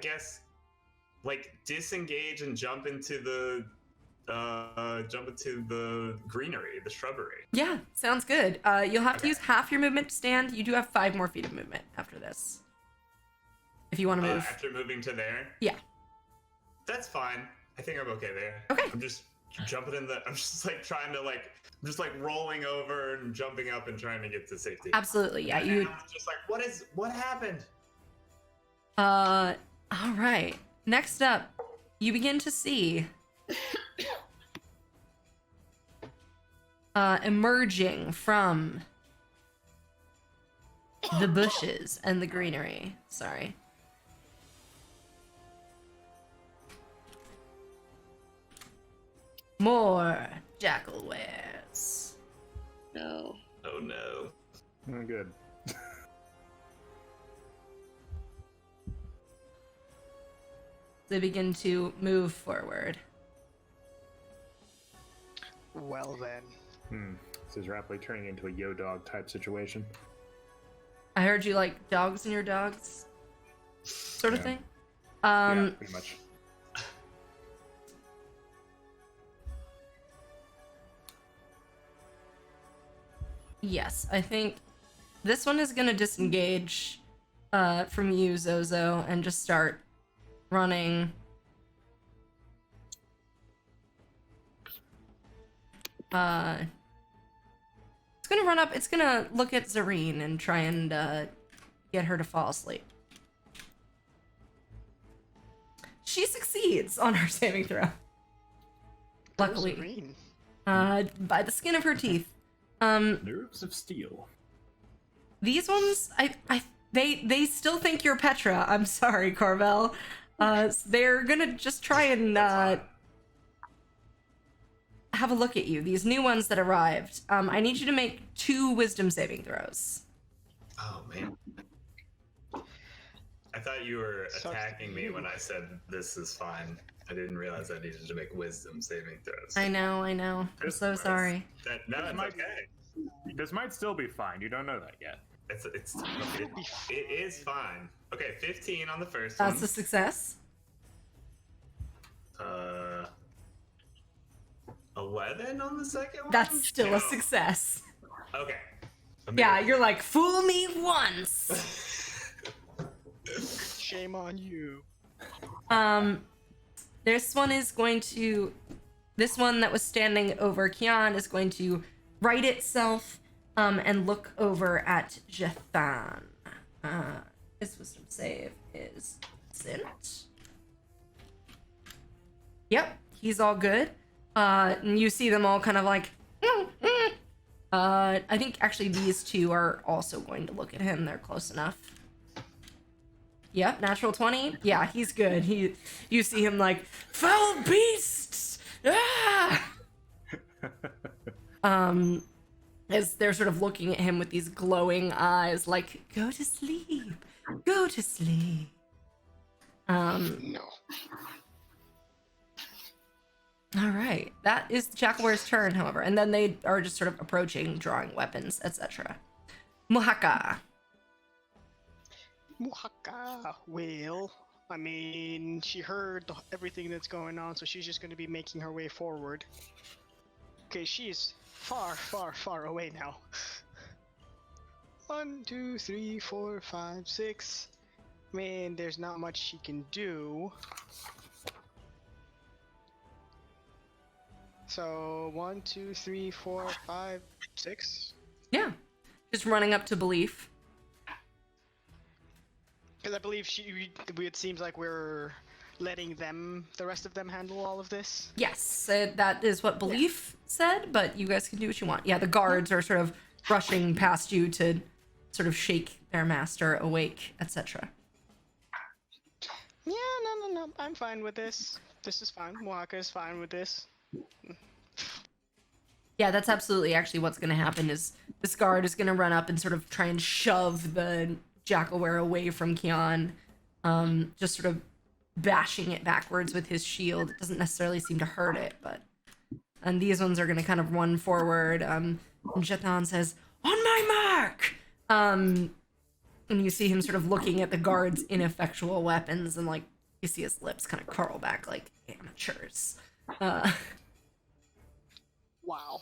guess, like disengage and jump into the greenery, the shrubbery. Yeah, sounds good. You'll have to use half your movement to stand. You do have 5 more feet of movement after this. If you want to move. After moving to there? Yeah. That's fine. I think I'm okay there. Okay. I'm just jumping I'm just like trying to I'm just like rolling over and jumping up and trying to get to safety. Absolutely, yeah. And I'm just like, what happened? All right. Next up, you begin to see emerging from the bushes and the greenery. Sorry. More jackalwares. No. Oh no. Oh, good. They begin to move forward. Well then. This is rapidly turning into a yo-dog type situation. I heard you like dogs and your dogs, sort of Yeah. thing. Yeah, pretty much. Yes, I think this one is gonna disengage from you, Zozo, and just start running. It's gonna run up. It's gonna look at Zareen and try and get her to fall asleep. She succeeds on her saving throw. Luckily, by the skin of her teeth. Nerves of steel. These ones, they still think you're Petra. I'm sorry, Corvell. They're gonna just try and have a look at you. These new ones that arrived. I need you to make 2 wisdom saving throws. Oh man. I thought you were attacking me when I said this is fine. I didn't realize I needed to make wisdom saving throws. I know. I'm so sorry. No, it's okay. This might still be fine. You don't know that yet. It is fine. Okay, 15 on the first That's one. a success. 11 on the second one? That's still No. a success. Okay. Yeah, you're like, fool me once. Shame on you. This one that was standing over Kian is going to right itself, and look over at Jethan. His wisdom save is sent. Yep, he's all good. And you see them all kind of like, I think actually these 2 are also going to look at him. They're close enough. Yep, natural 20. Yeah, he's good. You see him like, foul beasts! Ah! As they're sort of looking at him with these glowing eyes, like, go to sleep. Go to sleep. No. All right. That is Jackalware's turn, however. And then they are just sort of approaching, drawing weapons, etc. Muhaka. Muhaka. Well, I mean, she heard everything that's going on, so she's just going to be making her way forward. Okay, she's far, far, far away now. 1, 2, 3, 4, 5, 6. I mean, there's not much she can do. So 1, 2, 3, 4, 5, 6. Yeah. Just running up to Belief. Because I believe it seems like we're letting the rest of them handle all of this. Yes, that is what Belief said, but you guys can do what you want. Yeah, the guards are sort of rushing past you to sort of shake their master awake, etc. Yeah, no. I'm fine with this. This is fine. Mohaka is fine with this. Yeah, that's absolutely actually what's going to happen is this guard is going to run up and sort of try and shove the Jackalware away from Kian, just sort of bashing it backwards with his shield. It doesn't necessarily seem to hurt it, but... And these ones are going to kind of run forward. And Jatan says, "On my mark!" And you see him sort of looking at the guard's ineffectual weapons, and, like, you see his lips kind of curl back like amateurs. Wow.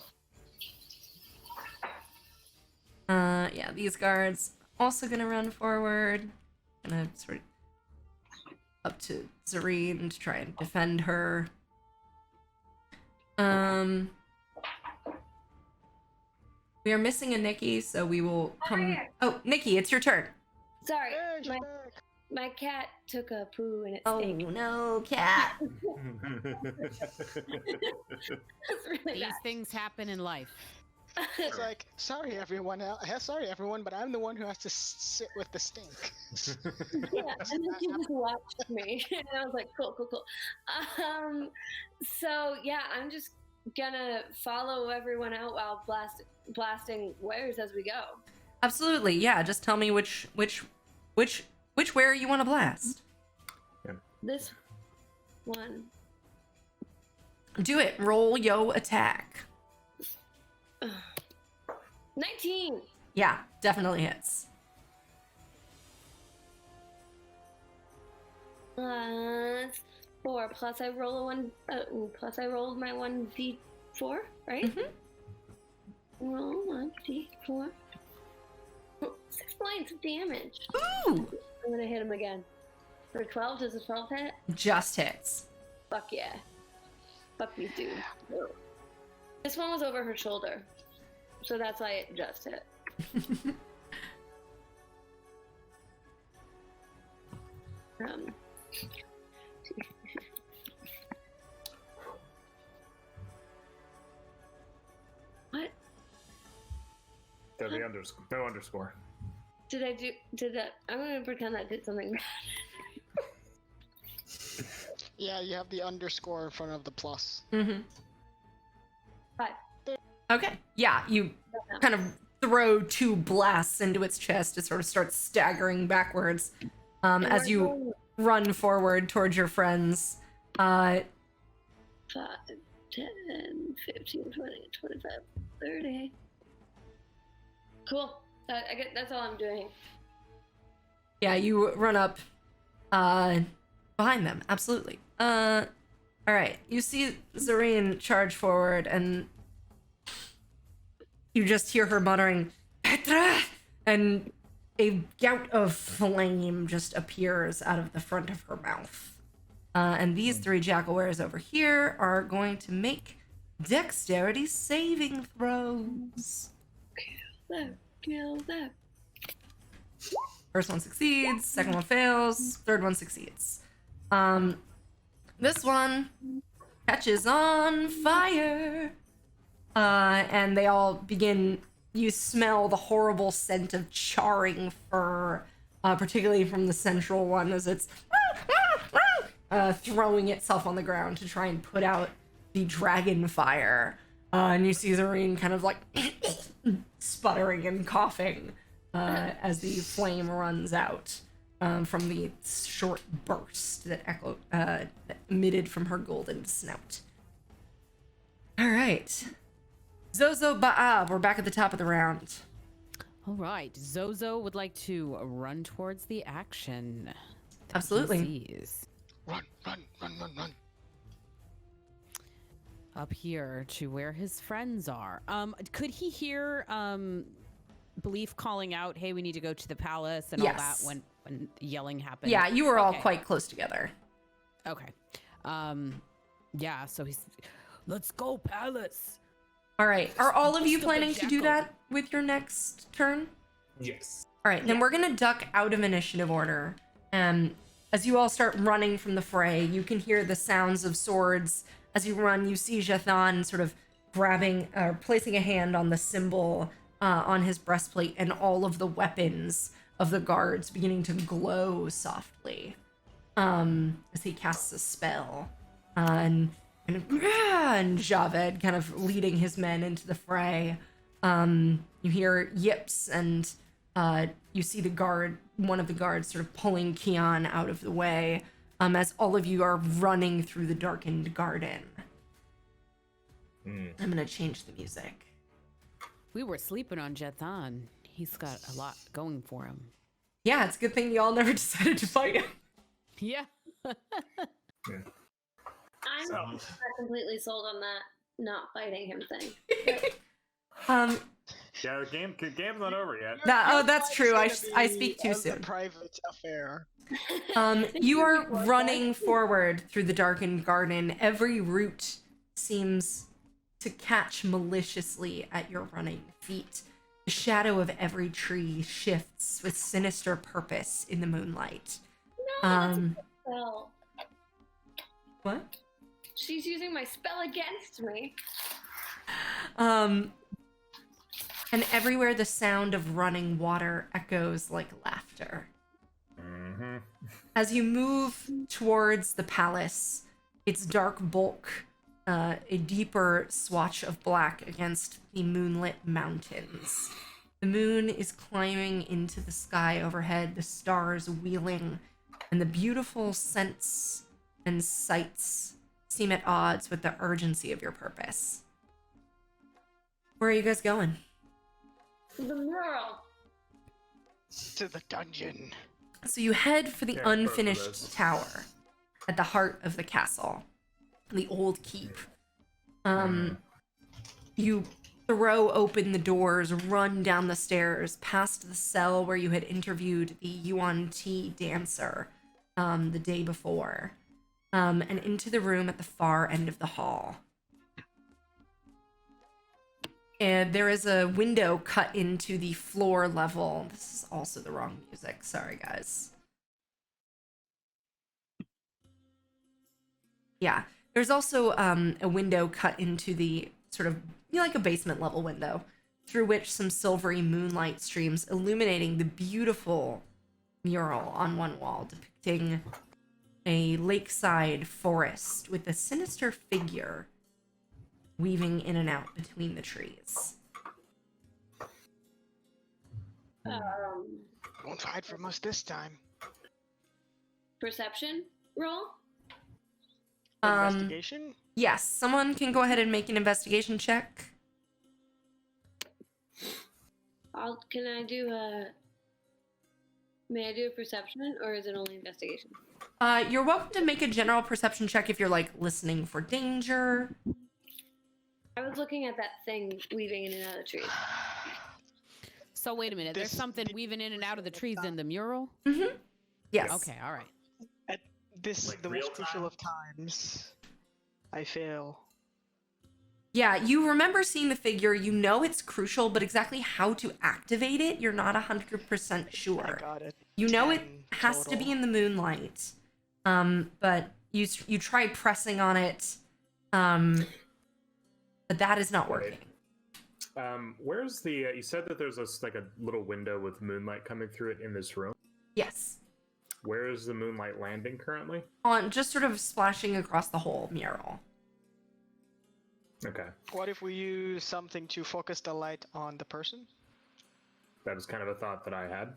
Yeah, these guards also gonna run forward. Gonna sort of up to Zareen to try and defend her. We are missing a Nikki, so we will come... Oh, Nikki, it's your turn. Sorry, Hey, she's my, back. my cat took a poo and it Oh, stank. no, cat. It's really These bad. things happen in life. It's like, sorry everyone, but I'm the one who has to sit with the stink. Yeah, and then she just watched me, and I was like, cool. So yeah, I'm just gonna follow everyone out while blasting wares as we go. Absolutely, yeah. Just tell me which where you want to blast. This one. Do it. Roll yo attack. 19. Yeah, definitely hits. Plus 4. Plus I roll a one. Plus I rolled my 1d4, right? Roll 1d4. 6 points of damage. Ooh! I'm gonna hit him again. For 12, does a 12 hit? Just hits. Fuck yeah. Fuck these dudes. This one was over her shoulder. So that's why it just hit. What? No underscore. Did I do? Did that? I'm gonna pretend I did something bad. Yeah, you have the underscore in front of the plus. Mm-hmm. 5. Okay. Yeah, you kind of throw 2 blasts into its chest. It sort of starts staggering backwards as you run forward towards your friends. 5, 10, 15, 20, 25, 30. Cool. I get. That's all I'm doing. Yeah, you run up behind them. Absolutely. All right. You see Zareen charge forward, and you just hear her muttering, "Petra!" And a gout of flame just appears out of the front of her mouth. And these 3 Jackalwares over here are going to make dexterity saving throws. Kill that. First one succeeds, second one fails, third one succeeds. This one catches on fire. And they all begin, you smell the horrible scent of charring fur, particularly from the central one as it's throwing itself on the ground to try and put out the dragon fire. And you see Zareen kind of like sputtering and coughing as the flame runs out from the short burst that that emitted from her golden snout. All right. Zozo Baab, we're back at the top of the round. All right. Zozo would like to run towards the action. that he Absolutely. sees. Run. Up here to where his friends are. Could he hear Belief calling out, "Hey, we need to go to the palace," and all that when yelling happened? Yeah, you were all quite close together. Okay. Yeah. So he's, let's go palace. All right. Are all of you Mr. planning to do Bajako. that with your next turn? Yes. All right, then we're gonna duck out of initiative order. As you all start running from the fray, you can hear the sounds of swords. As you run, you see Jathan sort of grabbing or placing a hand on the symbol on his breastplate, and all of the weapons of the guards beginning to glow softly as he casts a spell. And Javed kind of leading his men into the fray. You hear yips, and you see one of the guards sort of pulling Kian out of the way as all of you are running through the darkened garden. I'm gonna change the music. We were sleeping on Jethan. He's got a lot going for him. Yeah, it's a good thing y'all never decided to fight him. Yeah. I'm not completely sold on that not fighting him thing. Yeah, the game's not over yet. That's true. I speak too A soon. private affair. You are running forward through the darkened garden. Every root seems to catch maliciously at your running feet. The shadow of every tree shifts with sinister purpose in the moonlight. No, that's a spell. What? She's using my spell against me. And everywhere the sound of running water echoes like laughter. Mm-hmm. As you move towards the palace, its dark bulk, a deeper swatch of black against the moonlit mountains. The moon is climbing into the sky overhead, the stars wheeling, and the beautiful scents and sights seem at odds with the urgency of your purpose. Where are you guys going? The mural. To the dungeon. So you head for the Yeah, both of unfinished those. tower at the heart of the castle, the old keep. You throw open the doors, run down the stairs, past the cell where you had interviewed the Yuan Ti dancer the day before, and into the room at the far end of the hall. And there is a window cut into the floor level. This is also the wrong music. Sorry, guys. Yeah. There's also a window cut into the sort of, like a basement level window, through which some silvery moonlight streams, illuminating the beautiful mural on one wall depicting a lakeside forest with a sinister figure weaving in and out between the trees. Won't hide from us this time. Perception roll? Investigation? Yes, someone can go ahead and make an investigation check. Can I do a... May I do a perception, or is it only investigation? You're welcome to make a general perception check if you're, like, listening for danger. I was looking at that thing weaving in and out of the trees. So wait a minute. There's something weaving in and out of the trees in the mural? Mm-hmm. Yes. Okay, all right. At this, Like the real most crucial time? of times, I fail. Yeah, you remember seeing the figure, you know it's crucial, but exactly how to activate it, you're not 100% sure. I got it. You know it 10 has to be total. in the moonlight, but you try pressing on it, but that is not working. Where's the? You said that there's like a little window with moonlight coming through it in this room. Yes, Where is the moonlight landing currently? on just sort of splashing across the whole mural. Okay, What if we use something to focus the light on the person? that was kind of a thought that I had.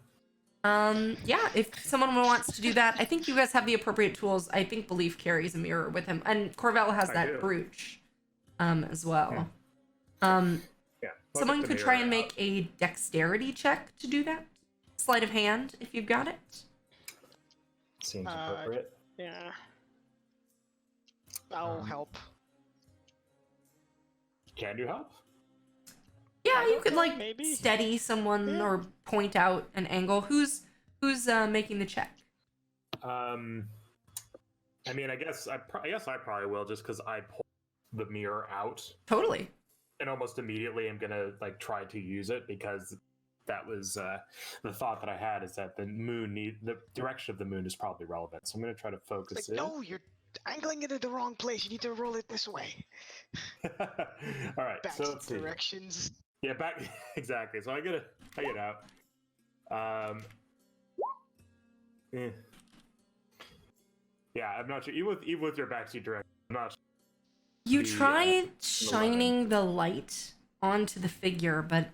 Yeah, if someone wants to do that, I think you guys have the appropriate tools. I think Belief carries a mirror with him, and Corvell has I that do. brooch, as well. Yeah. Someone could try and make a dexterity check to do that. Sleight of hand, if you've got it. Seems appropriate. Yeah. I'll help. Can you help? Yeah, I you don't could know, like maybe. steady someone Yeah. or point out an angle. Who's making the check? I mean, I guess I probably will, just because I pulled the mirror out Totally. and almost immediately I'm gonna like try to use it, because that was the thought that I had, is that the direction of the moon is probably relevant. So I'm gonna try to focus It's it. like, no, you're angling it at the wrong place. You need to roll it this way. All right, Back so to let's see. directions. Yeah, back exactly. So I get out. Eh. Yeah, I'm not sure. Even with your backseat direction, I'm not sure. You The, try shining the light onto the figure, but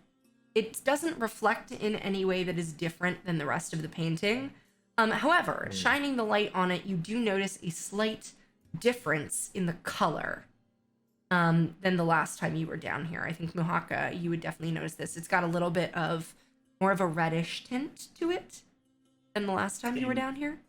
it doesn't reflect in any way that is different than the rest of the painting. However, shining the light on it, you do notice a slight difference in the color than the last time you were down here. I think Muhaka, you would definitely notice this. It's got a little bit of more of a reddish tint to it than the last time you were down here.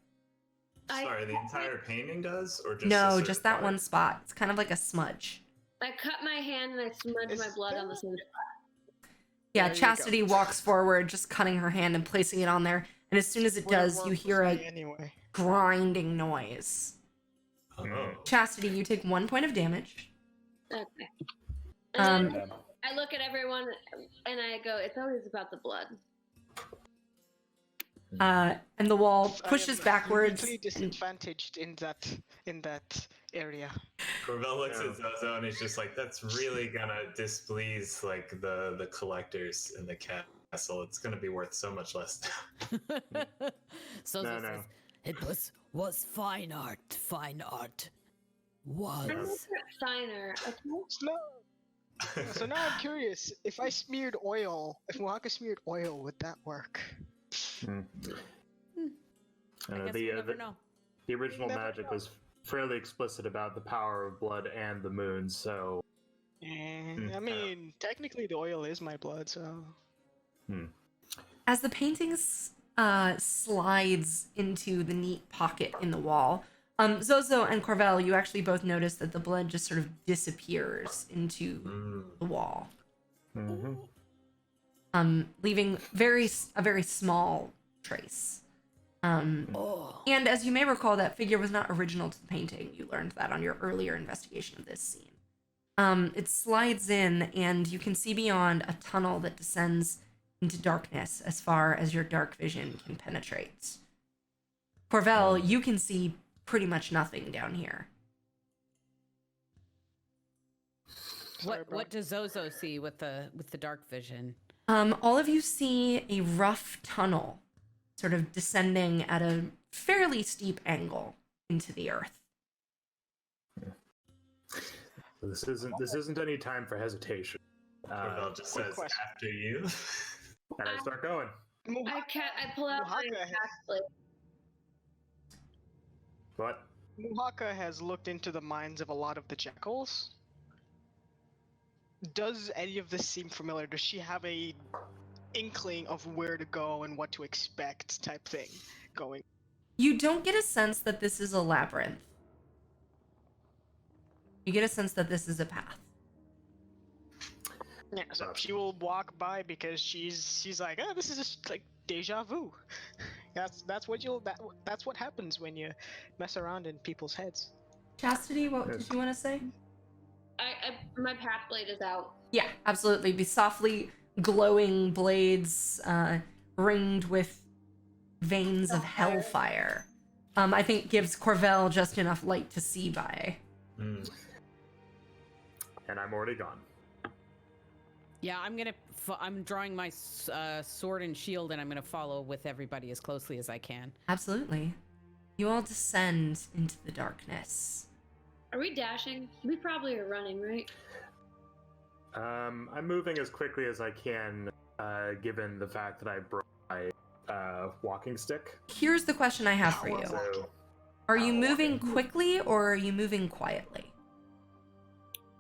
Sorry, the entire painting does, or just a No, certain just that part? one spot. It's kind of like a smudge. I cut my hand and I smudged my Is blood on the that- same spot. Yeah, There you Chastity go. walks forward, just cutting her hand and placing it on there. And as soon as it Would've does, you worked hear with a me anyway. grinding noise. Oh. Chastity, you take 1 point of damage. Okay. Um, And then I look at everyone and I go, it's always about the blood. And the wall I pushes am backwards. uniquely and- disadvantaged in that area. Corvel looks at Zozo and he's just like, that's really gonna displease like the collectors in the castle. It's gonna be worth so much less. So No, this no. is, it was fine art. Fine art I'm was. a signer. Okay. So now I'm curious, if I smeared oil, if Muhaka smeared oil, would that work? I guess we'll never know. The original Never magic know. was fairly explicit about the power of blood and the moon, so I mean, technically the oil is my blood, so... As the painting slides into the neat pocket in the wall, Zozo and Corvel, you actually both notice that the blood just sort of disappears into the wall, leaving a very small trace. Oh. And as you may recall, that figure was not original to the painting. You learned that on your earlier investigation of this scene. It slides in, and you can see beyond a tunnel that descends into darkness as far as your dark vision can penetrate. Corvel, you can see pretty much nothing down here. Sorry, bro. What does Zozo see with the dark vision? All of you see a rough tunnel sort of descending at a fairly steep angle into the earth. this isn't any time for hesitation. Corvel just quick says, question. after you. And I start going. I pull out my Muhaka has- backplate. What? Muhaka has looked into the minds of a lot of the jackals. Does any of this seem familiar? Does she have a inkling of where to go and what to expect type thing going? You don't get a sense that this is a labyrinth. You get a sense that this is a path. Yeah, so she will walk by because she's like, oh, this is just like deja vu. That's what happens when you mess around in people's heads. Chastity, what did you want to say? My path blade is out. Yeah, absolutely. The softly glowing blades ringed with veins of hellfire. I think gives Corvel just enough light to see by. Mm. And I'm already gone. Yeah, I'm drawing my sword and shield, and I'm gonna follow with everybody as closely as I can. Absolutely. You all descend into the darkness. Are we dashing? We probably are running, right? I'm moving as quickly as I can, given the fact that I broke my walking stick. Here's the question I have for you. So, Are you moving quickly or are you moving quietly?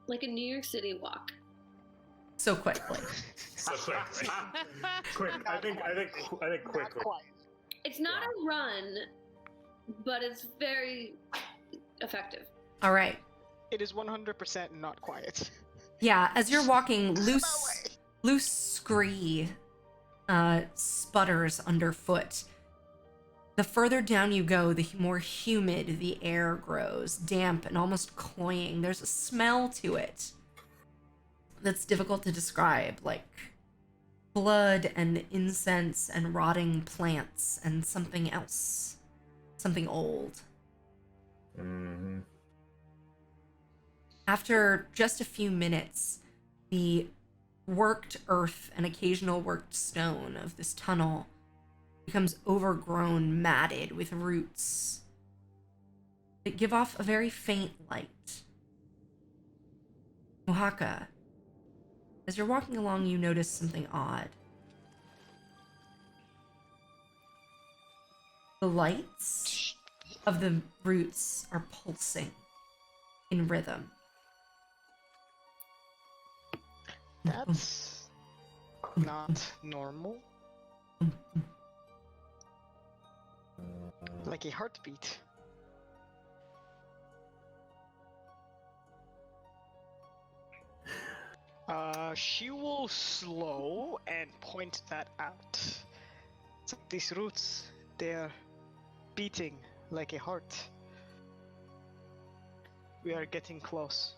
Like a New York City walk. So quickly. So quickly. quick. I think Not quickly. quite. It's not a run, but it's very effective. All right. It is 100% not quiet. Yeah, as you're walking, loose scree sputters underfoot. The further down you go, the more humid the air grows, damp and almost cloying. There's a smell to it that's difficult to describe, like blood and incense and rotting plants and something else. Something old. Mm-hmm. After just a few minutes, the worked earth and occasional worked stone of this tunnel becomes overgrown, matted with roots that give off a very faint light. Muhaka, as you're walking along, you notice something odd. The lights of the roots are pulsing in rhythm. That's not normal. Like a heartbeat. She will slow and point that out. It's like these roots, they're beating like a heart. We are getting close.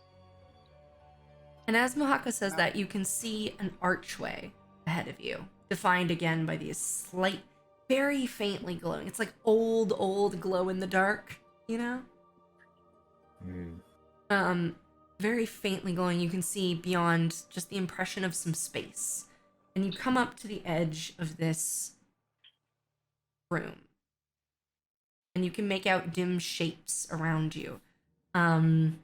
And as Muhaka says that, you can see an archway ahead of you, defined again by these slight, very faintly glowing. It's like old glow in the dark, you know? Very faintly glowing. You can see beyond just the impression of some space. And you come up to the edge of this room. And you can make out dim shapes around you. I'd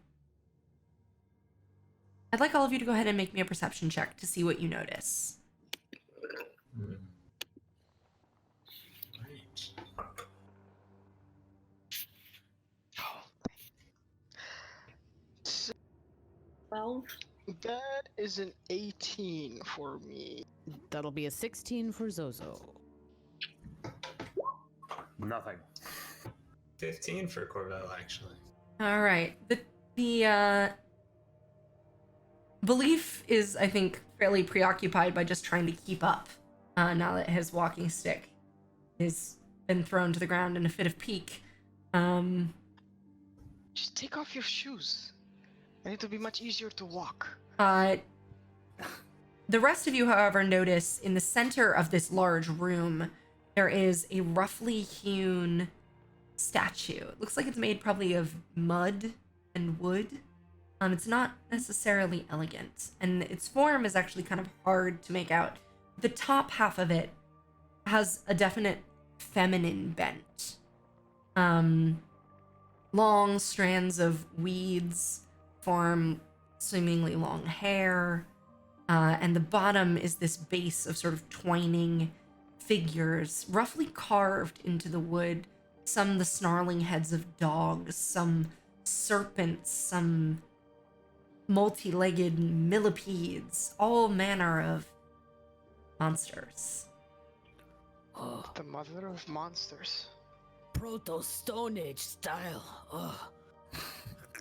like all of you to go ahead and make me a perception check to see what you notice. Right. 12. That is an 18 for me. That'll be a 16 for Zozo. Nothing. 15 for Corvell, actually. All right. The belief is, I think, fairly preoccupied by just trying to keep up now that his walking stick has been thrown to the ground in a fit of pique. Just take off your shoes. And it'll be much easier to walk. The rest of you, however, notice in the center of this large room, there is a roughly hewn statue. It looks like it's made probably of mud and wood. It's not necessarily elegant, and its form is actually kind of hard to make out. The top half of it has a definite feminine bent. Long strands of weeds form seemingly long hair, and the bottom is this base of sort of twining figures, roughly carved into the wood. Some the snarling heads of dogs, some serpents, some multi-legged millipedes, all manner of monsters. Oh, The mother of monsters. proto Stone Age style. Oh,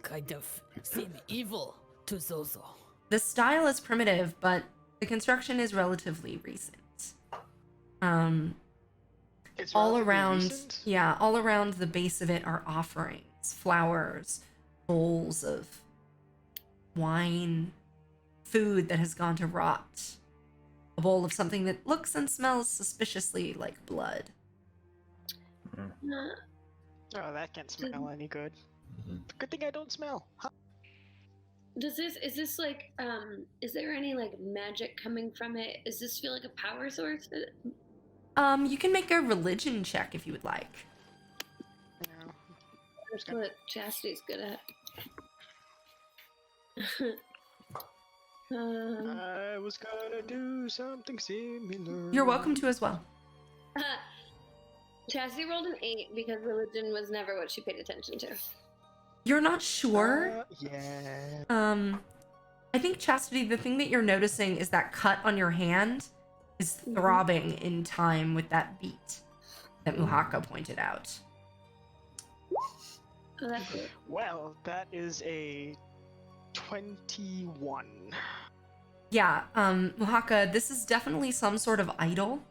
kind of seem evil to Zozo. The style is primitive, but the construction is relatively recent. It's All relatively around, recent. yeah, all around the base of it are offerings, flowers, bowls of wine, food that has gone to rot, a bowl of something that looks and smells suspiciously like blood. Uh, Oh, that can't smell any good. Mhm. Good thing I don't smell. Huh. is this like, is there any like magic coming from it? Does this feel like a power source? You can make a religion check if you would like. Yeah. That's what Chastity's good at. I was gonna do something similar. You're welcome to as well. Chastity rolled an 8 because religion was never what she paid attention to. You're not sure? Yeah. I think, Chastity, the thing that you're noticing is that cut on your hand is throbbing in time with that beat that Muhaka pointed out. Oh, that's good. Well, that is a 21. yeah, Muhaka, this is definitely some sort of idol.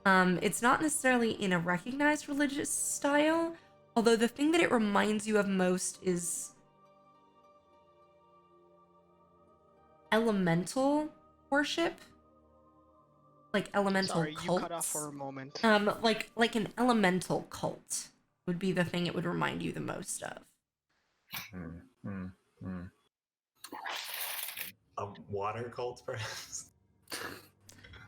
It's not necessarily in a recognized religious style, although the thing that it reminds you of most is elemental worship, like elemental Sorry, cults. you cut off for a moment. Like an elemental cult would be the thing it would remind you the most of. A water cult, perhaps.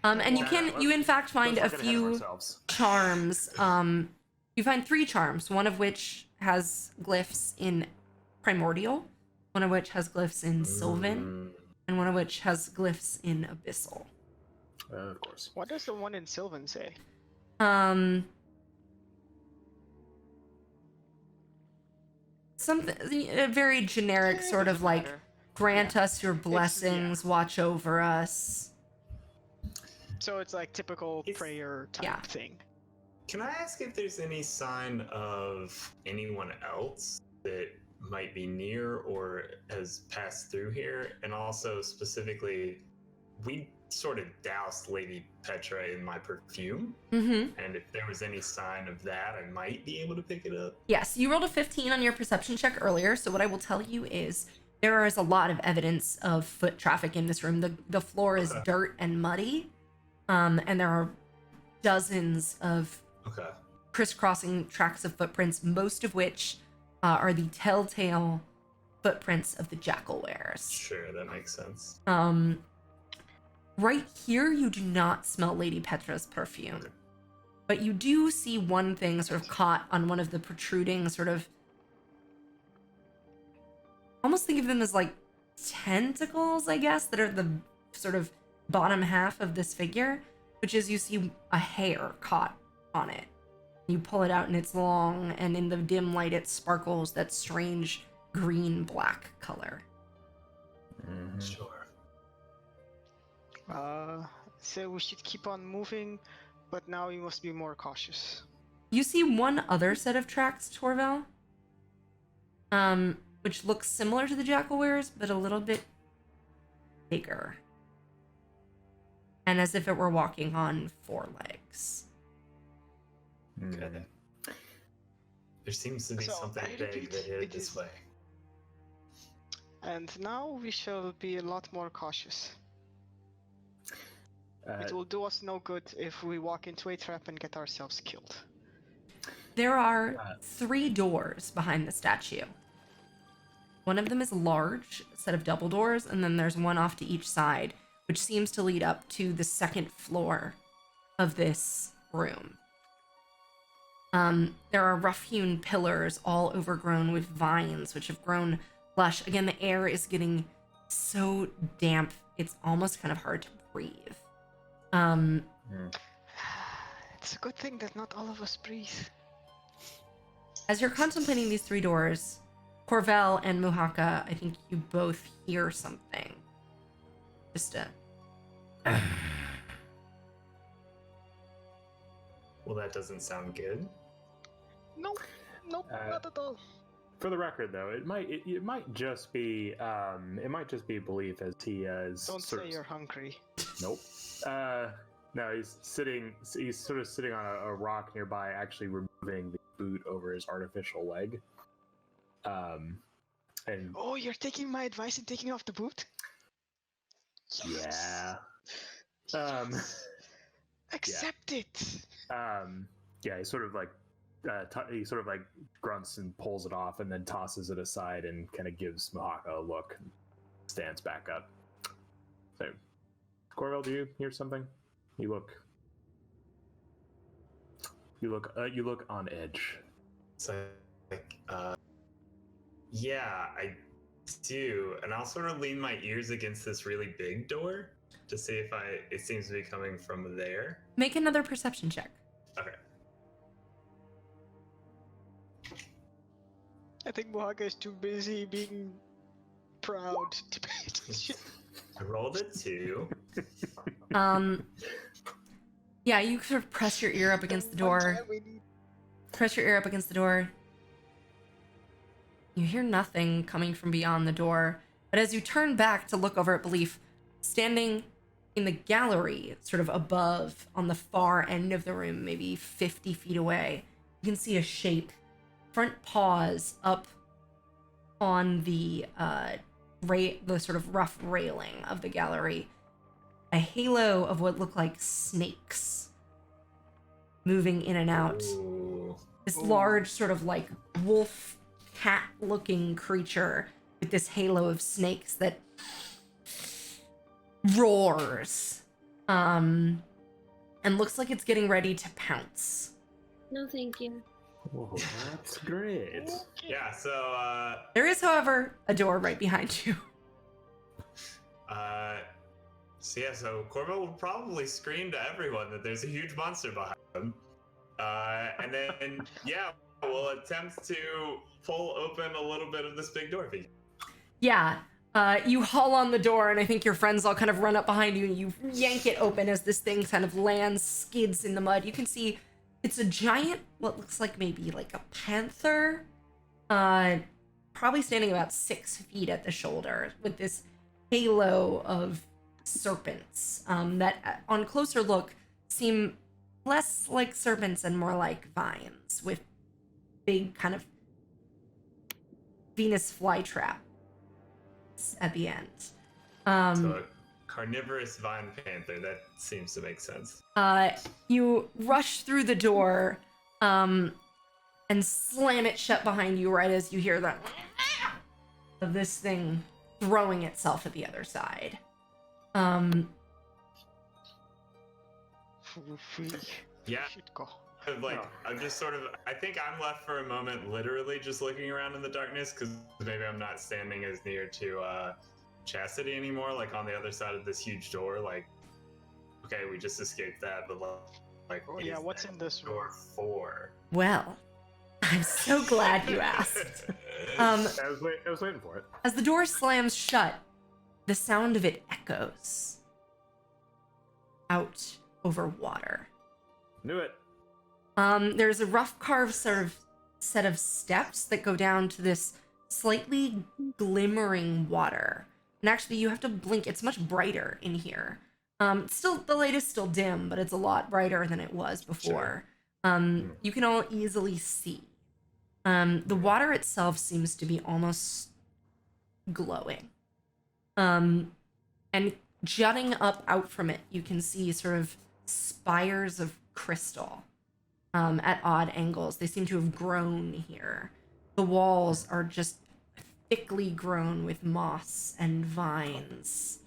And you in fact find a let's not get ahead of few ourselves. charms. You find 3 charms, one of which has glyphs in Primordial, one of which has glyphs in Sylvan, and one of which has glyphs in Abyssal. Of course. What does the one in Sylvan say? Something a very generic sort of like Matter. grant us your blessings, watch over us. So it's like typical It's- prayer type yeah. thing. Can I ask if there's any sign of anyone else that might be near or has passed through here? And also, specifically, we sort of doused Lady Petra in my perfume. Mm-hmm. And if there was any sign of that, I might be able to pick it up. Yes, you rolled a 15 on your perception check earlier, so what I will tell you is there is a lot of evidence of foot traffic in this room. The floor is dirt and muddy, and there are dozens of Okay. crisscrossing tracks of footprints, most of which are the telltale footprints of the jackal wares. Sure, that makes sense. Right here, you do not smell Lady Petra's perfume, Okay. but you do see one thing sort of caught on one of the protruding sort of, almost think of them as like tentacles, I guess, that are the sort of bottom half of this figure, which is you see a hair caught on it. You pull it out and it's long, and in the dim light it sparkles that strange green-black color. Sure. So we should keep on moving, but now we must be more cautious. You see one other set of tracks, Torval, which looks similar to the jackal wares, but a little bit bigger. And as if it were walking on 4 legs. Okay. There seems to be So, something I big repeat, that headed it this is- way. And now we shall be a lot more cautious. It will do us no good if we walk into a trap and get ourselves killed. There are 3 doors behind the statue. One of them is a large set of double doors, and then there's one off to each side, which seems to lead up to the second floor of this room. There are rough-hewn pillars all overgrown with vines, which have grown lush. Again, the air is getting so damp, it's almost kind of hard to breathe. It's a good thing that not all of us breathe. As you're contemplating these 3 doors, Corvel and Muhaka, I think you both hear something. Just a... Well, that doesn't sound good. Nope, not at all. For the record, though, it might just be belief, as he is. Don't say you're hungry. Nope. No, he's sort of sitting on a rock nearby, actually removing the boot over his artificial leg. And Oh, you're taking my advice and taking off the boot? yeah. Accept it. Yeah, he sort of like grunts and pulls it off, and then tosses it aside and kind of gives Muhaka a look and stands back up. So, Corvel, do you hear something? You look on edge. So, yeah, I do, and I'll sort of lean my ears against this really big door to see if it seems to be coming from there. Make another perception check. Okay. I think Muhaka is too busy being proud to pay attention. I rolled a 2. Yeah, you sort of press your ear up against the door. Press your ear up against the door. You hear nothing coming from beyond the door, but as you turn back to look over at Belief, standing in the gallery, sort of above on the far end of the room, maybe 50 feet away, you can see a shape, front paws up on the sort of rough railing of the gallery, a halo of what look like snakes moving in and out. Ooh. This large sort of like wolf cat looking creature with this halo of snakes that roars and looks like it's getting ready to pounce. No, thank you. Oh, that's great. Yeah, so There is, however, a door right behind you. so Corvo will probably scream to everyone that there's a huge monster behind him. And then, yeah, we'll attempt to pull open a little bit of this big door for you. Yeah, you haul on the door, and I think your friends all kind of run up behind you, and you yank it open as this thing kind of lands, skids in the mud. You can see it's a giant, what looks like maybe like a panther, probably standing about 6 feet at the shoulder, with this halo of serpents that, on closer look, seem less like serpents and more like vines, with big kind of Venus flytrap at the end. So a carnivorous vine panther, that seems to make sense. You rush through the door and slam it shut behind you right as you hear the of this thing throwing itself at the other side. Yeah. Should go. I'm just sort of, I think I'm left for a moment literally just looking around in the darkness, because maybe I'm not standing as near to Chastity anymore, like on the other side of this huge door. Like, okay, we just escaped that, but like, Oh what yeah, is what's that in this room? door for? Well, I'm so glad you asked. I was waiting for it. As the door slams shut, the sound of it echoes out over water. Knew it. There's a rough carved sort of set of steps that go down to this slightly glimmering water. And actually, you have to blink. It's much brighter in here. Still, the light is still dim, but it's a lot brighter than it was before. You can all easily see. The water itself seems to be almost glowing. And jutting up out from it, you can see sort of spires of crystal at odd angles. They seem to have grown here. The walls are just thickly grown with moss and vines.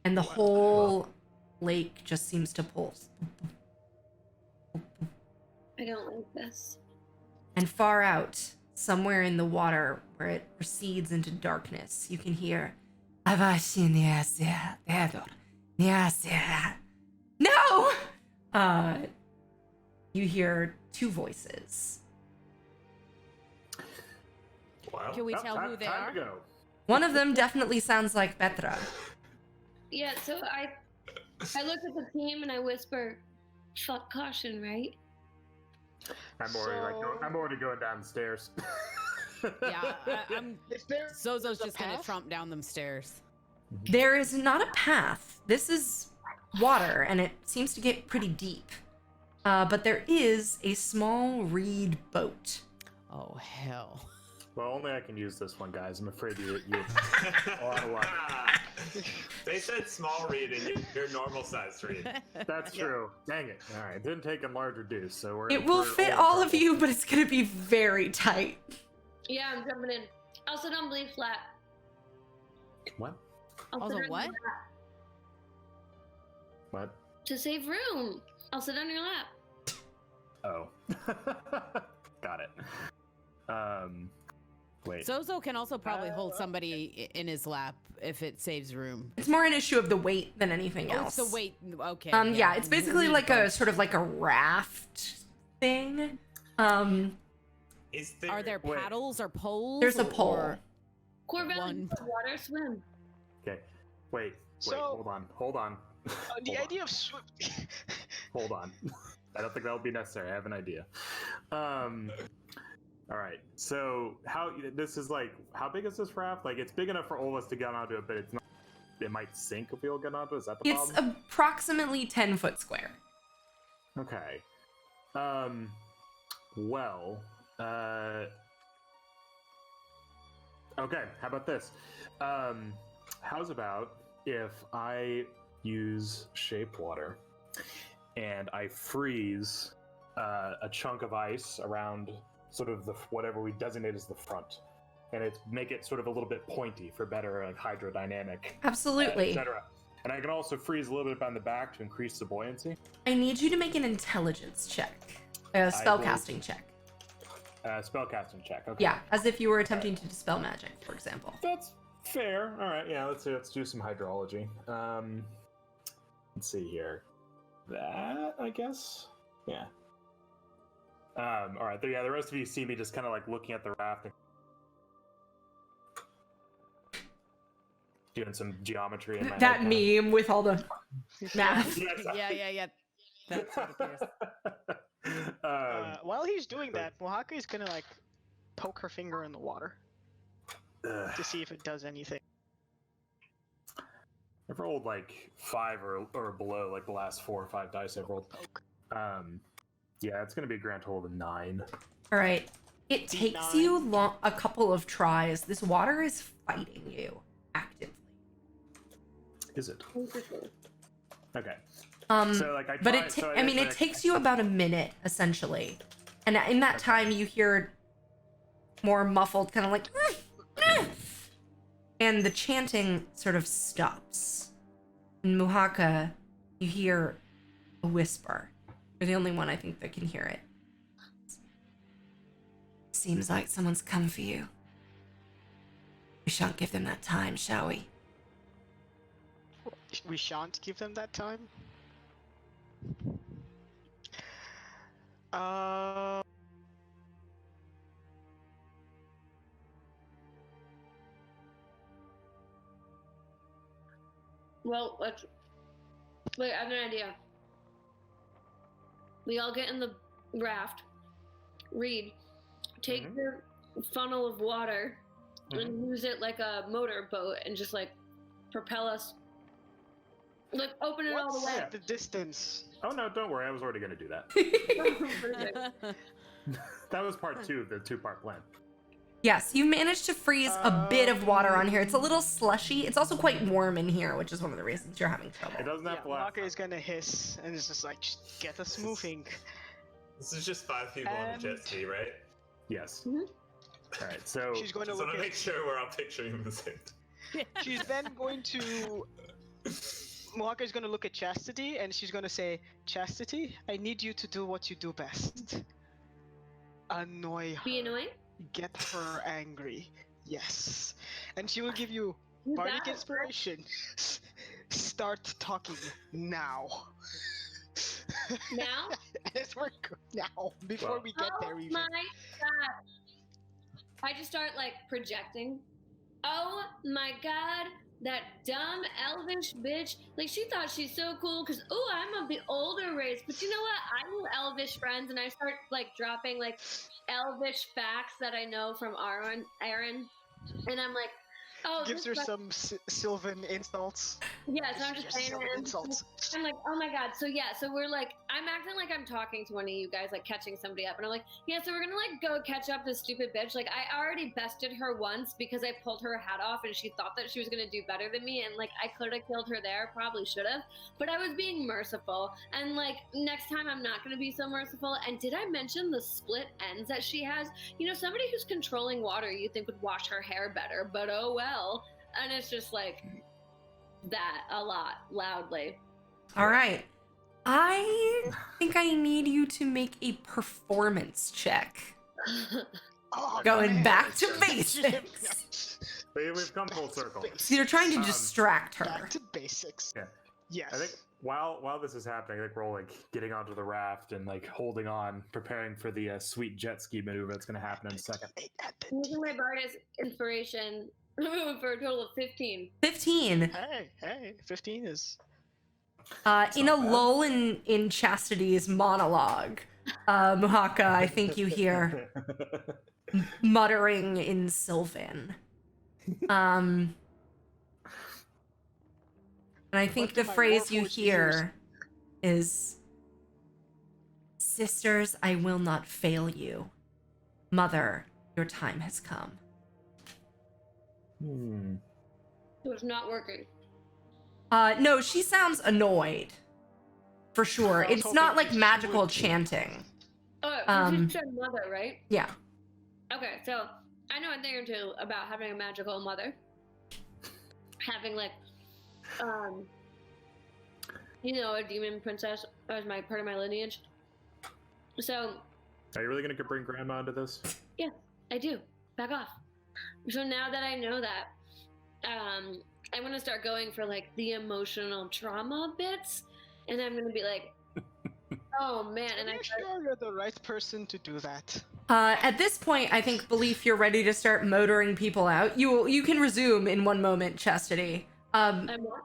And the whole lake just seems to pulse. I don't like this. And far out, somewhere in the water where it recedes into darkness, you can hear, no! You hear two voices. Wow. Can we tell who they time are? to go. One of them definitely sounds like Petra. Yeah, so I look at the team and I whisper, "Fuck caution, right?" I'm already going downstairs. Yeah, I'm. Is there Zozo's a just gonna path? tromp down them stairs. There is not a path. This is water, and it seems to get pretty deep. But there is a small reed boat. Oh hell! Well, only I can use this one, guys. I'm afraid you a lot of luck. They said small read and you're normal sized read. That's true. Dang it. All right. Didn't take in larger deuce, so we're. It will we're fit in all of trouble. you, but it's gonna be very tight. Yeah, I'm jumping in. I'll sit on Blee flat. What? I'll Also, sit on what? your lap. What? To save room. I'll sit on your lap. Oh. Got it. Wait. Zozo can also probably hold somebody in his lap if it saves room. It's more an issue of the weight than anything Oh, else. it's the weight. Okay. Yeah, it's basically we like both. a sort of like a raft thing. Is there? Are there Wait. paddles or poles? There's a or- pole. Corvette, One. water, swim. Okay. Wait. So- Hold on. The Hold idea of swim. Hold on. I don't think that will be necessary. I have an idea. All right. So this is like, how big is this raft? Like, it's big enough for all of us to get onto it, but it's not. It might sink if we all get onto it. Is that the It's problem? approximately 10 foot square. Okay. Well. Okay. How about this? How's about if I use shape water and I freeze a chunk of ice around sort of the whatever we designate as the front, and make it sort of a little bit pointy for better hydrodynamic, Absolutely. etc. And I can also freeze a little bit on the back to increase the buoyancy. I need you to make an intelligence check, a spellcasting check. Spellcasting check. Okay. Yeah, as if you were attempting to dispel magic, for example. That's fair. All right. Yeah. Let's do some hydrology. Let's see here. That, I guess. Yeah. All right. Yeah. The rest of you see me just kind of like looking at the raft and doing some geometry in my That head. meme with all the math. Yes. Yeah. That's what it appears. While he's doing that, Mohaka is gonna like poke her finger in the water to see if it does anything. I've rolled like 5 or below, like the last 4 or 5 dice I've rolled. Poke. Yeah, it's gonna be a grand total of 9. All right. It takes you a couple of tries. This water is fighting you actively. Is it? Okay. So like I But try, it takes you about a minute essentially, and in that time you hear more muffled, kind of like, and the chanting sort of stops. In Muhaka, you hear a whisper. You're the only one, I think, that can hear it. Seems like someone's come for you. We shan't give them that time, shall we? We shan't give them that time. Well, wait, I have an idea. We all get in the raft. Reed, take your funnel of water and use it like a motorboat and just like propel us. Like open it all the way. What's the distance? Oh no, don't worry. I was already gonna do that. That was part 2 of the 2-part plan. Yes, you managed to freeze a bit of water on here. It's a little slushy. It's also quite warm in here, which is one of the reasons you're having trouble. It doesn't have to last. Mohaka is gonna hiss and it's just like, just get us moving. This is just 5 people on a jet ski, right? Yes. Mhm. All right. So She's going to Just look want to at. make sure we're all picturing the same. She's then going to. Mohaka is going to look at Chastity and she's going to say, Chastity, I need you to do what you do best. Annoy her. Be annoying? Get her angry. Yes. And she will give you You bardic got it. inspiration. Start talking now. Now? Yes, we're good now. Before Well- we get there, even. Oh my god. I just start like projecting. Oh my god, that dumb elvish bitch. Like she thought she's so cool because I'm of the older race. But you know what? I know elvish friends and I start like dropping like elvish facts that I know from Aaron. And I'm like, oh, Gives her this some Sylvan insults. yeah, so I'm just Just saying Sylvan it. insults. I'm like, oh my god. So yeah, so we're like, I'm acting like I'm talking to one of you guys, like catching somebody up, and I'm like, yeah, so we're gonna like go catch up this stupid bitch. Like I already bested her once because I pulled her hat off and she thought that she was gonna do better than me, and like I could have killed her there, probably should have, but I was being merciful. And like next time I'm not gonna be so merciful. And did I mention the split ends that she has? You know, somebody who's controlling water you think would wash her hair better, but oh well. And it's just like that a lot loudly. All right. I think I need you to make a performance check. Oh, Going man. back to basics. We've come full circle. So you're trying to distract her. Back to basics. Yeah. Yes. I think while this is happening, I think we're all like getting onto the raft and like holding on, preparing for the sweet jet ski maneuver that's going to happen in a second. Using my Bard's inspiration for a total of 15. 15. Hey, 15 is. In a bad. lull in Chastity's monologue, Muhaka, I think you hear, muttering in Sylvan. And I think What the do my phrase you Warforged hear is, "Sisters, I will not fail you. Mother, your time has come." So it's not working. No, she sounds annoyed. For sure. I was It's not hoping like she magical would- chanting. Okay, Um, she said mother, right? Yeah. Okay, so I know a thing or two about having a magical mother. Having like, a demon princess as my part of my lineage. So Are you really gonna bring Grandma into this? yeah, I do. Back off. So now that I know that, I'm gonna start going for like the emotional trauma bits, and I'm gonna be like, oh man, and Are I you sure you're the right person to do that? At this point, I think, Belief, you're ready to start motoring people out. You can resume in one moment, Chastity. I'm what?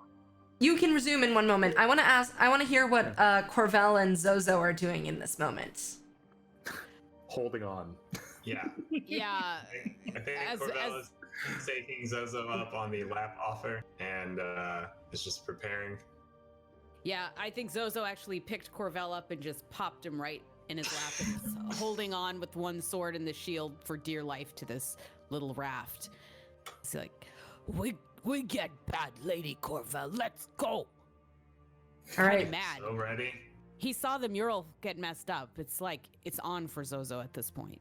You can resume in one moment. I want to hear what Corvell and Zozo are doing in this moment. Holding on. Yeah. Yeah. I think As- Corvell as- is taking Zozo up on the lap offer and is just preparing. Yeah, I think Zozo actually picked Corvell up and just popped him right in his lap and is holding on with one sword and the shield for dear life to this little raft. He's like, we get bad, Lady Corvell. Let's go. All Kinda right. mad. So ready. He saw the mural get messed up. It's like it's on for Zozo at this point.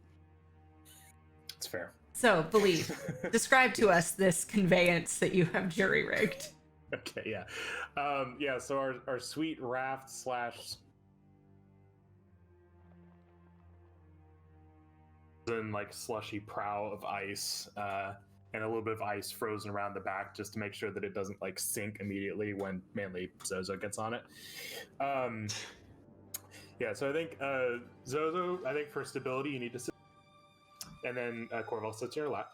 It's fair. So, Belief, describe to us this conveyance that you have jury rigged. Okay, yeah. Yeah, so our sweet raft slash and like slushy prow of ice, and a little bit of ice frozen around the back just to make sure that it doesn't like sink immediately when mainly Zozo gets on it. Yeah, so I think Zozo, I think for stability you need to sit, and then Corvell sits in your lap.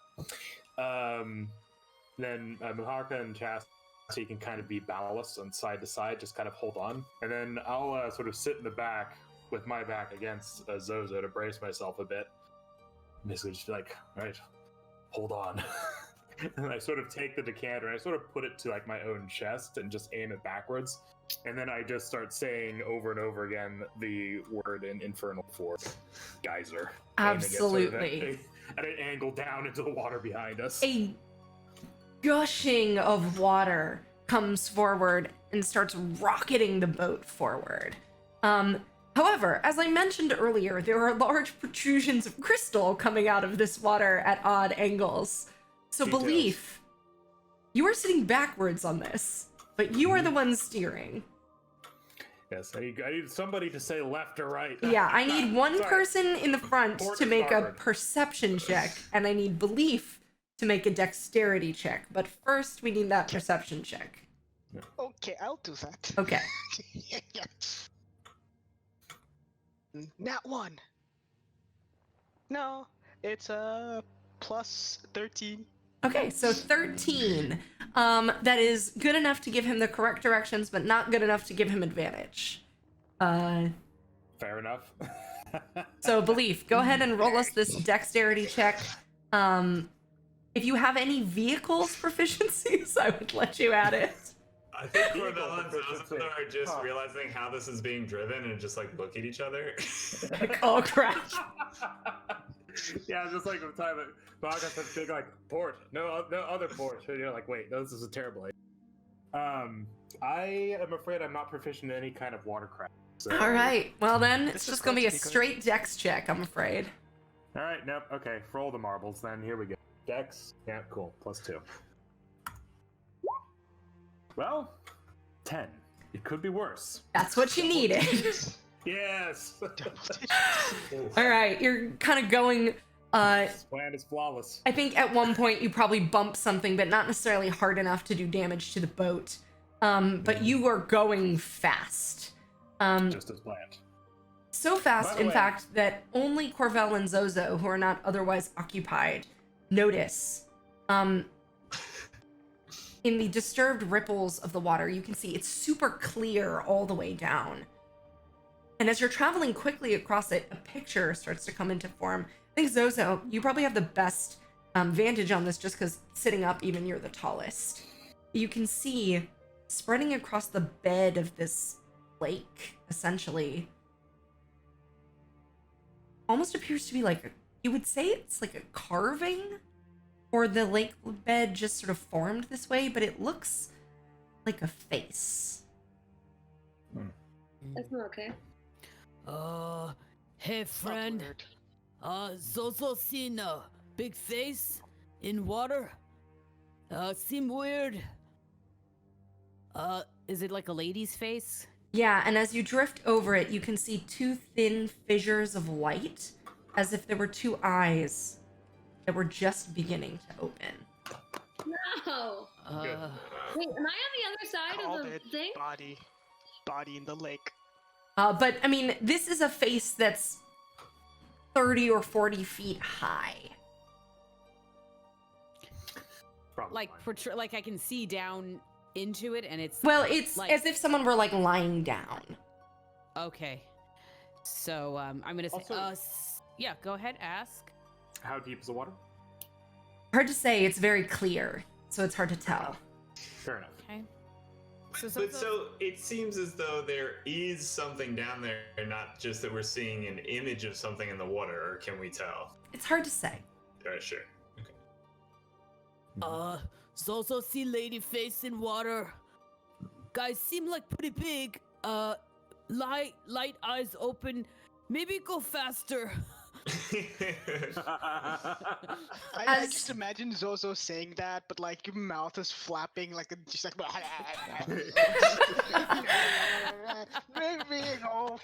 Then Muhaka and Chastity, so you can kind of be balanced on side to side, just kind of hold on. And then I'll sort of sit in the back with my back against Zozo to brace myself a bit. Basically just be like, all right, hold on. And I sort of take the decanter and I sort of put it to like my own chest and just aim it backwards. And then I just start saying over and over again the word in Infernal 4, geyser. aiming it sort of Absolutely. at an angle down into the water behind us. A gushing of water comes forward and starts rocketing the boat forward. However, as I mentioned earlier, there are large protrusions of crystal coming out of this water at odd angles. So, Details. Belief, you are sitting backwards on this, but you are the one steering. Yes, I need somebody to say left or right. Yeah, I need one Sorry. person in the front Port to and make a starboard. perception check, and I need Belief to make a dexterity check. But first, we need that perception check. Okay, I'll do that. Okay. Nat 1. No, it's a plus 13. Okay, so 13. That is good enough to give him the correct directions, but not good enough to give him advantage. Fair enough. So Belief, go ahead and roll us this dexterity check. If you have any vehicles proficiencies, I would let you add it. I think Vehicle Corvell and proficiency. Zozo are just Huh. realizing how this is being driven and just like look at each other. Like, oh crap. Yeah, just like the time that Baga said big like port, no other port. And you're like, wait, no, this is a terrible idea. I am afraid I'm not proficient in any kind of watercraft. So... All right, well then, it's This is just gonna be a going to be good. straight dex check, I'm afraid. All right, nope. Okay, roll the marbles then. Here we go. Dex. Yeah, cool. +2. Well, 10. It could be worse. That's what you needed. Yes. All right, you're kind of going. This plan is flawless. I think at one point you probably bumped something, but not necessarily hard enough to do damage to the boat. But you are going fast. Just as planned. So fast, By the in way- fact, that only Corvell and Zozo, who are not otherwise occupied, notice. In the disturbed ripples of the water, you can see it's super clear all the way down. And as you're traveling quickly across it, a picture starts to come into form think Zozo, you probably have the best vantage on this just because sitting up, even you're the tallest. You can see spreading across the bed of this lake, essentially, almost appears to be like, you would say it's like a carving, or the lake bed just sort of formed this way, but it looks like a face. That's not okay. Hey friend. Zozo seen a big face in water? Seem weird. Is it like a lady's face? Yeah, and as you drift over it, you can see two thin fissures of light, as if there were two eyes that were just beginning to open. No. Good. Wait, am I on the other side Called of the it thing? body in the lake. But, I mean, this is a face that's 30 or 40 feet high. Probably Like fine. like I can see down into it, and it's Well, it's like, as if someone were, like, lying down. okay. So I'm gonna say, Also- yeah, go ahead, ask. How deep is the water? Hard to say, it's very clear, so it's hard to tell. Fair enough. Okay. But so it seems as though there is something down there, not just that we're seeing an image of something in the water, or can we tell? It's hard to say. Alright, sure. Zozo see lady face in water. Guys seem like pretty big. Light eyes open. Maybe go faster. I just imagine Zozo saying that, but like your mouth is flapping, like just like.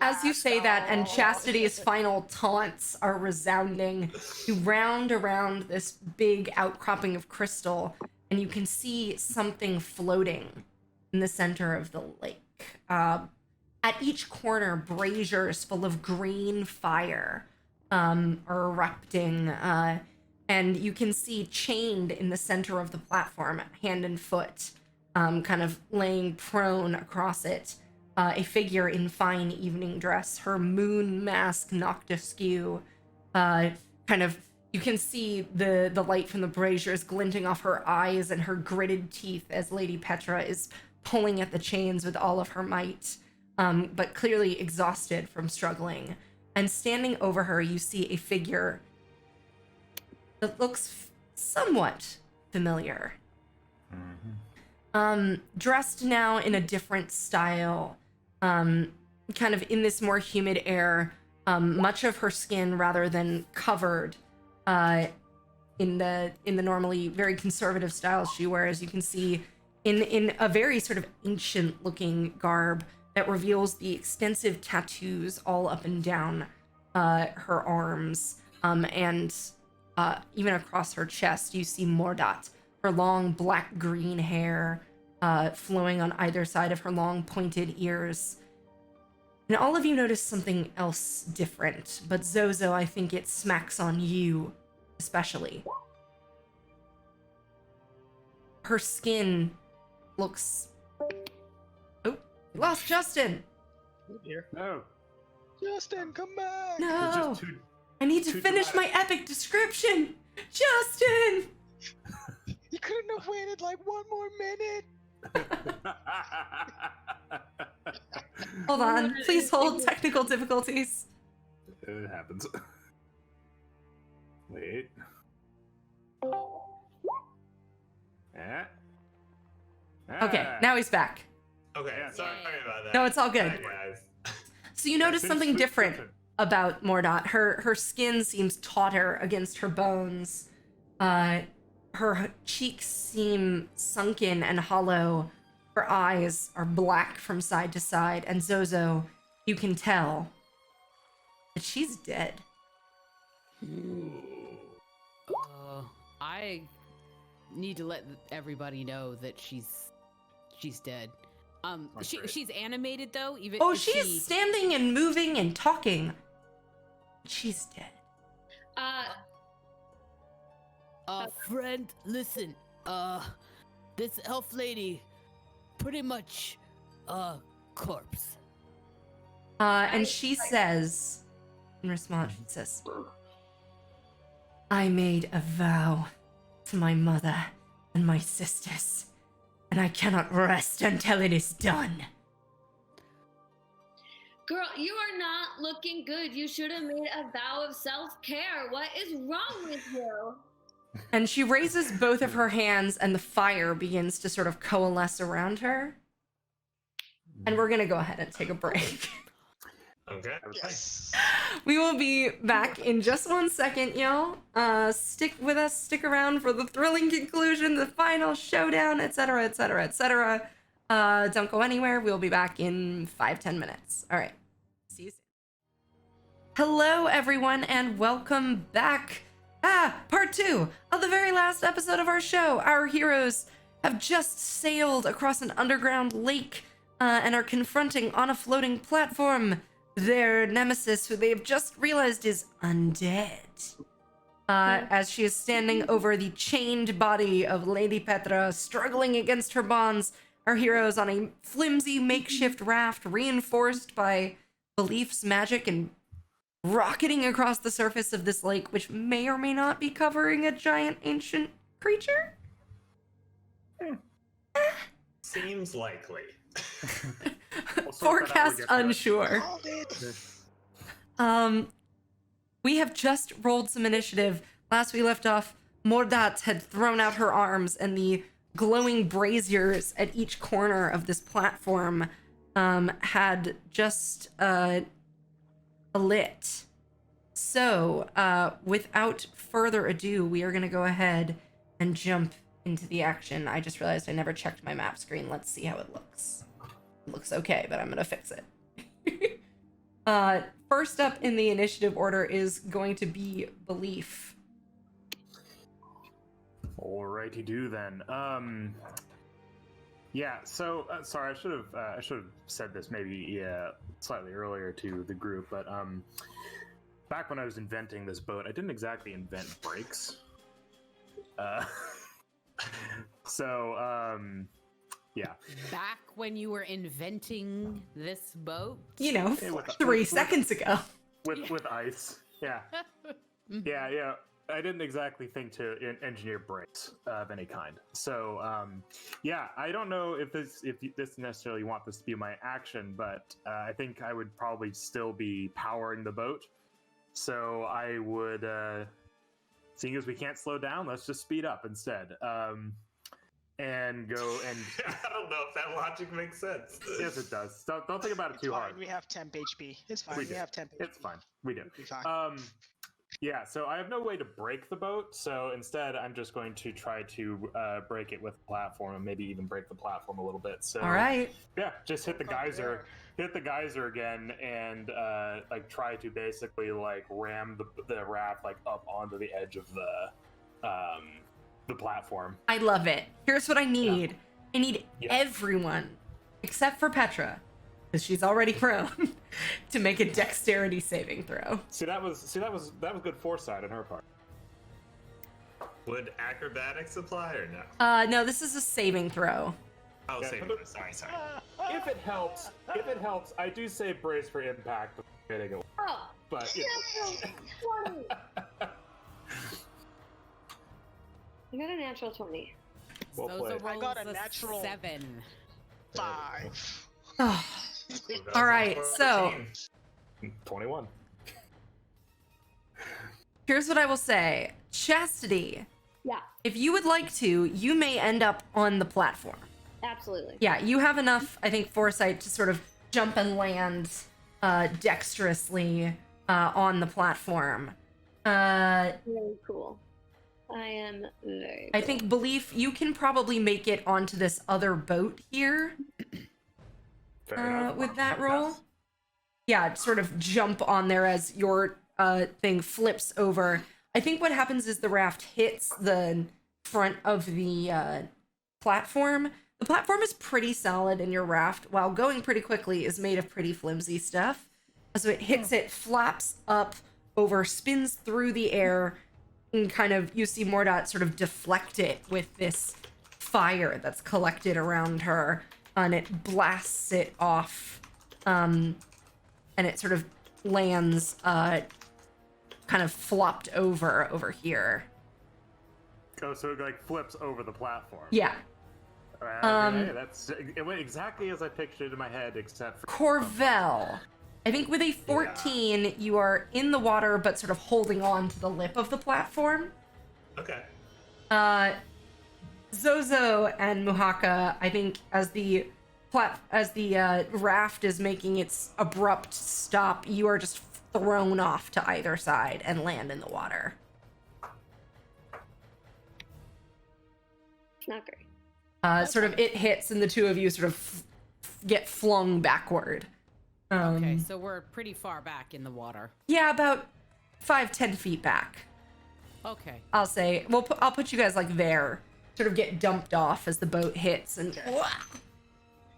As you say that, and Chastity's final taunts are resounding, you round around this big outcropping of crystal, and you can see something floating in the center of the lake. At each corner, braziers full of green fire are erupting, and you can see chained in the center of the platform, hand and foot, kind of laying prone across it, a figure in fine evening dress, her moon mask knocked askew, kind of, you can see the light from the braziers glinting off her eyes and her gritted teeth as Lady Petra is pulling at the chains with all of her might, but clearly exhausted from struggling. And standing over her, you see a figure that looks somewhat familiar. Dressed now in a different style, kind of in this more humid air, much of her skin rather than covered in the normally very conservative style she wears. You can see in a very sort of ancient looking garb that reveals the extensive tattoos all up and down her arms, and even across her chest. You see Mordat, her long black-green hair flowing on either side of her long pointed ears. And all of you notice something else different, but Zozo, I think it smacks on you especially. Her skin looks... Oh, we lost Justin! No. Justin, come back! It's No! just too... I need to too finish dramatic. my epic description! Justin! You couldn't have waited like one more minute. Hold on, please hold technical difficulties. It happens. Wait. Eh? Okay, now he's back. Okay, Yeah. sorry about that. No, it's all good. Hi, guys. So you notice Finish something the different description. about Mordat. Her skin seems tauter against her bones. Her cheeks seem sunken and hollow. Her eyes are black from side to side. And Zozo, you can tell that she's dead. I need to let everybody know that she's dead. That's great. She's animated though. Even Oh, is she's she- standing and moving and talking. She's dead. Friend, listen. This elf lady, pretty much, corpse. And she says, in response, she says, I made a vow to my mother and my sisters, and I cannot rest until it is done. Girl, you are not looking good. You should have made a vow of self-care. What is wrong with you? And she raises both of her hands, and the fire begins to sort of coalesce around her. And we're gonna go ahead and take a break. Okay. Yes. We will be back in just 1 second, y'all. Stick with us, stick around for the thrilling conclusion, the final showdown, etc., etc., etc. Don't go anywhere. We'll be back in 5-10 minutes. All right. See you soon. Hello, everyone, and welcome back. Part 2 of the very last episode of our show. Our heroes have just sailed across an underground lake and are confronting on a floating platform their nemesis, who they have just realized is undead. As she is standing over the chained body of Lady Petra, struggling against her bonds, our heroes on a flimsy makeshift raft reinforced by beliefs, magic, and rocketing across the surface of this lake, which may or may not be covering a giant ancient creature? Seems likely. Forecast unsure. Called it. We have just rolled some initiative. Last we left off, Mordat had thrown out her arms, and the glowing braziers at each corner of this platform had just lit. So, without further ado, we are going to go ahead and jump into the action. I just realized I never checked my map screen. Let's see how it looks. It looks okay, but I'm going to fix it. First up in the initiative order is going to be Belief. Alrighty do then. Yeah, so sorry, I should have said this maybe slightly earlier to the group, but back when I was inventing this boat, I didn't exactly invent brakes. Yeah. Back when you were inventing this boat? You know, Hey, with- 3 seconds ago. With ice. Yeah. Yeah. I didn't exactly think to engineer brakes of any kind. So, yeah, I don't know if this necessarily want this to be my action, but I think I would probably still be powering the boat. So I would, seeing as we can't slow down, let's just speed up instead. And go and... I don't know if that logic makes sense. Yes, it does. Don't think about it too hard. We have temp HP. It's fine. We have temp HP. It's fine. We do. It'll be fine. Yeah, so I have no way to break the boat, so instead I'm just going to try to break it with the platform and maybe even break the platform a little bit. So All right. yeah, just hit the geyser again, and like try to basically like ram the raft like up onto the edge of the platform. I love it. Here's what I need. I need everyone, except for Petra, because she's already prone, to make a dexterity saving throw. That was good foresight on her part. Would acrobatics apply or no? No, this is a saving throw. Oh, Yeah, saving but- throw. Sorry. If it helps, I do say brace for impact before hitting it. Oh, But you know. 20. I got a natural 20. Well Those played. are I got a rolls of natural 7. 5. Oh, all right, so 21. here's what I will say. Chastity, Yeah, if you would like to, you may end up on the platform. absolutely. Yeah, you have enough, I think, foresight to sort of jump and land dexterously on the platform. Very cool. I am very I cool. think Belief, you can probably make it onto this other boat here Fair enough. with that roll. Yeah, sort of jump on there as your thing flips over. I think what happens is the raft hits the front of the platform. The platform is pretty solid, and your raft, while going pretty quickly, is made of pretty flimsy stuff. So it hits it, flaps up over, spins through the air, and kind of, you see Mordat sort of deflect it with this fire that's collected around her, and it blasts it off, and it sort of lands kind of flopped over here. Oh, so it like flips over the platform. Yeah. It went exactly as I pictured it in my head, except for Corvell. I think with a 14, you are in the water, but sort of holding on to the lip of the platform. Okay. Zozo and Muhaka, I think as the raft is making its abrupt stop, you are just thrown off to either side and land in the water. Not great. Sort of it hits and the two of you sort of get flung backward. Okay, so we're pretty far back in the water. Yeah, about 5-10 feet back. Okay. I'll say. I'll put you guys like there. Sort of get dumped off as the boat hits and. Okay.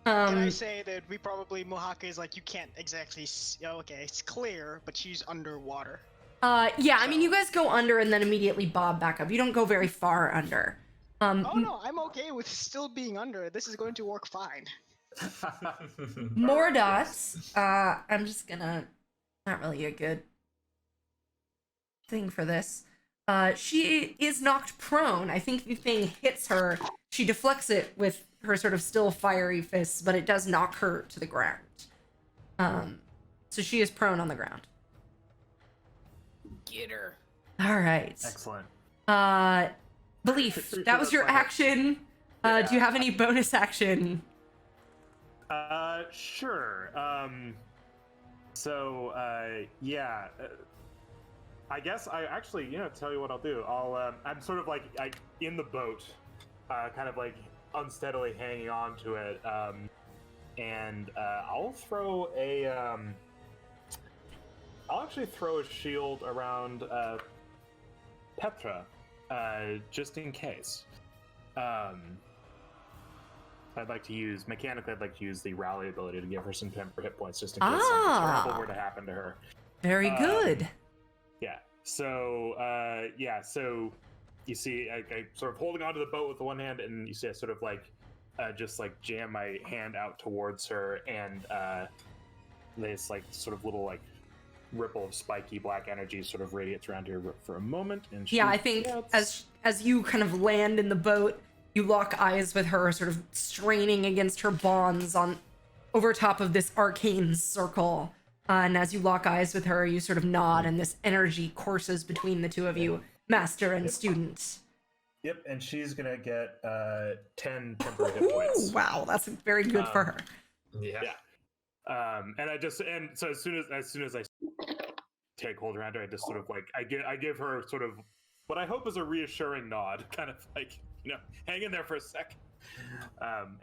Can I say that we probably Muhaka is like you can't exactly. Okay, it's clear, but she's underwater. Yeah. I mean, you guys go under and then immediately bob back up. You don't go very far under. Oh no, I'm okay with still being under. This is going to work fine. More dots. I'm just gonna. Not really a good thing for this. She is knocked prone. I think the thing hits her. She deflects it with her sort of still fiery fists, but it does knock her to the ground. So she is prone on the ground. Get her. All right. excellent. Belief. That was your action. Do you have any bonus action? Sure. I guess I actually, tell you what I'll do. I'm sort of like in the boat, kind of like unsteadily hanging on to it, and I'll throw I'll actually throw a shield around Petra, just in case. I'd like to use the rally ability to give her some temper hit points just in case something terrible were to happen to her. Very good. Yeah. So, so you see, I sort of holding onto the boat with the one hand, and you see I sort of just jam my hand out towards her, and this sort of little ripple of spiky black energy sort of radiates around here for a moment. And Yeah, I think as you kind of land in the boat, you lock eyes with her, sort of straining against her bonds over top of this arcane circle. And as you lock eyes with her, you sort of nod, and this energy courses between the two of you, master and student. Yep, and she's gonna get 10 temporary hit points. Wow, that's very good for her. Yeah. And so as soon as I take hold around her, I just sort of I give her sort of what I hope is a reassuring nod, kind of hang in there for a sec.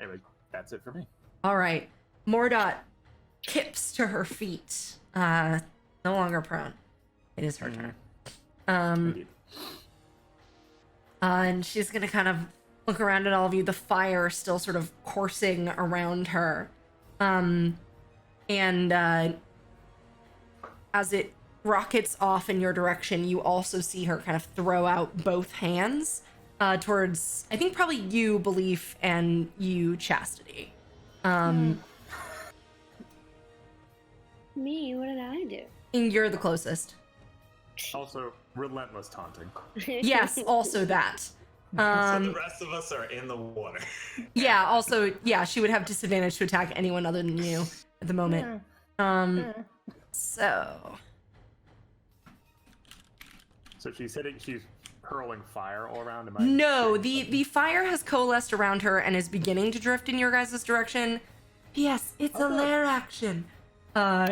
Anyway, that's it for me. All right, Mordot kips to her feet, no longer prone. It is her turn. And she's gonna kind of look around at all of you, the fire still sort of coursing around her. And as it rockets off in your direction, you also see her kind of throw out both hands towards, I think, probably you, Belief, and you, Chastity. Me? What did I do? And you're the closest. Also, relentless taunting. Yes, also that. So the rest of us are in the water. Yeah, also, she would have disadvantage to attack anyone other than you at the moment. So she's hurling fire all around. No, the fire has coalesced around her and is beginning to drift in your guys' direction. Yes, it's a lair action. Oh,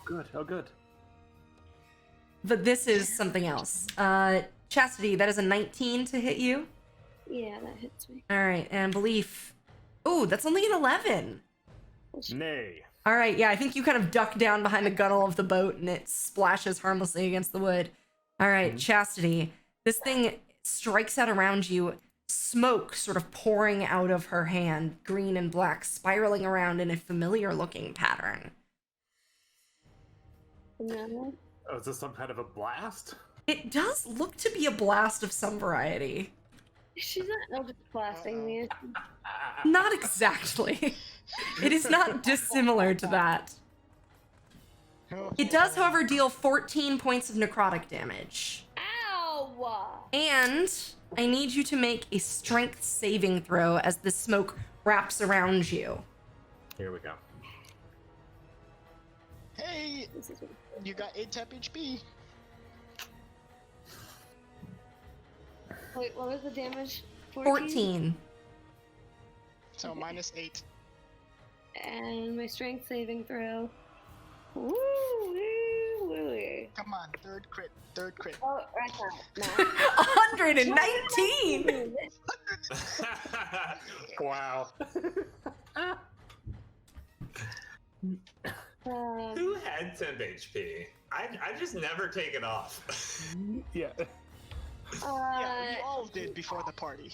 good. But this is something else. Chastity, that is a 19 to hit you. Yeah, that hits me. All right, and Belief. Oh, that's only an 11. Nay. All right, yeah, I think you kind of duck down behind the gunnel of the boat and it splashes harmlessly against the wood. All right, Chastity. This thing strikes out around you, smoke sort of pouring out of her hand, green and black, spiraling around in a familiar-looking pattern. No. Oh, is this some kind of a blast? It does look to be a blast of some variety. She's not Eldritch blasting me. Not exactly. It is not dissimilar to that. It does, however, deal 14 points of necrotic damage. Ow! And I need you to make a strength saving throw as the smoke wraps around you. Here we go. Hey, you got 8 temp HP. Wait, what was the damage? 14. So -8. And my strength saving throw. Woo, woo, woo. Come on, third crit. Oh, right now. 119! Wow. Who had temp HP? I just never take it off. Yeah. Yeah, we all did before the party.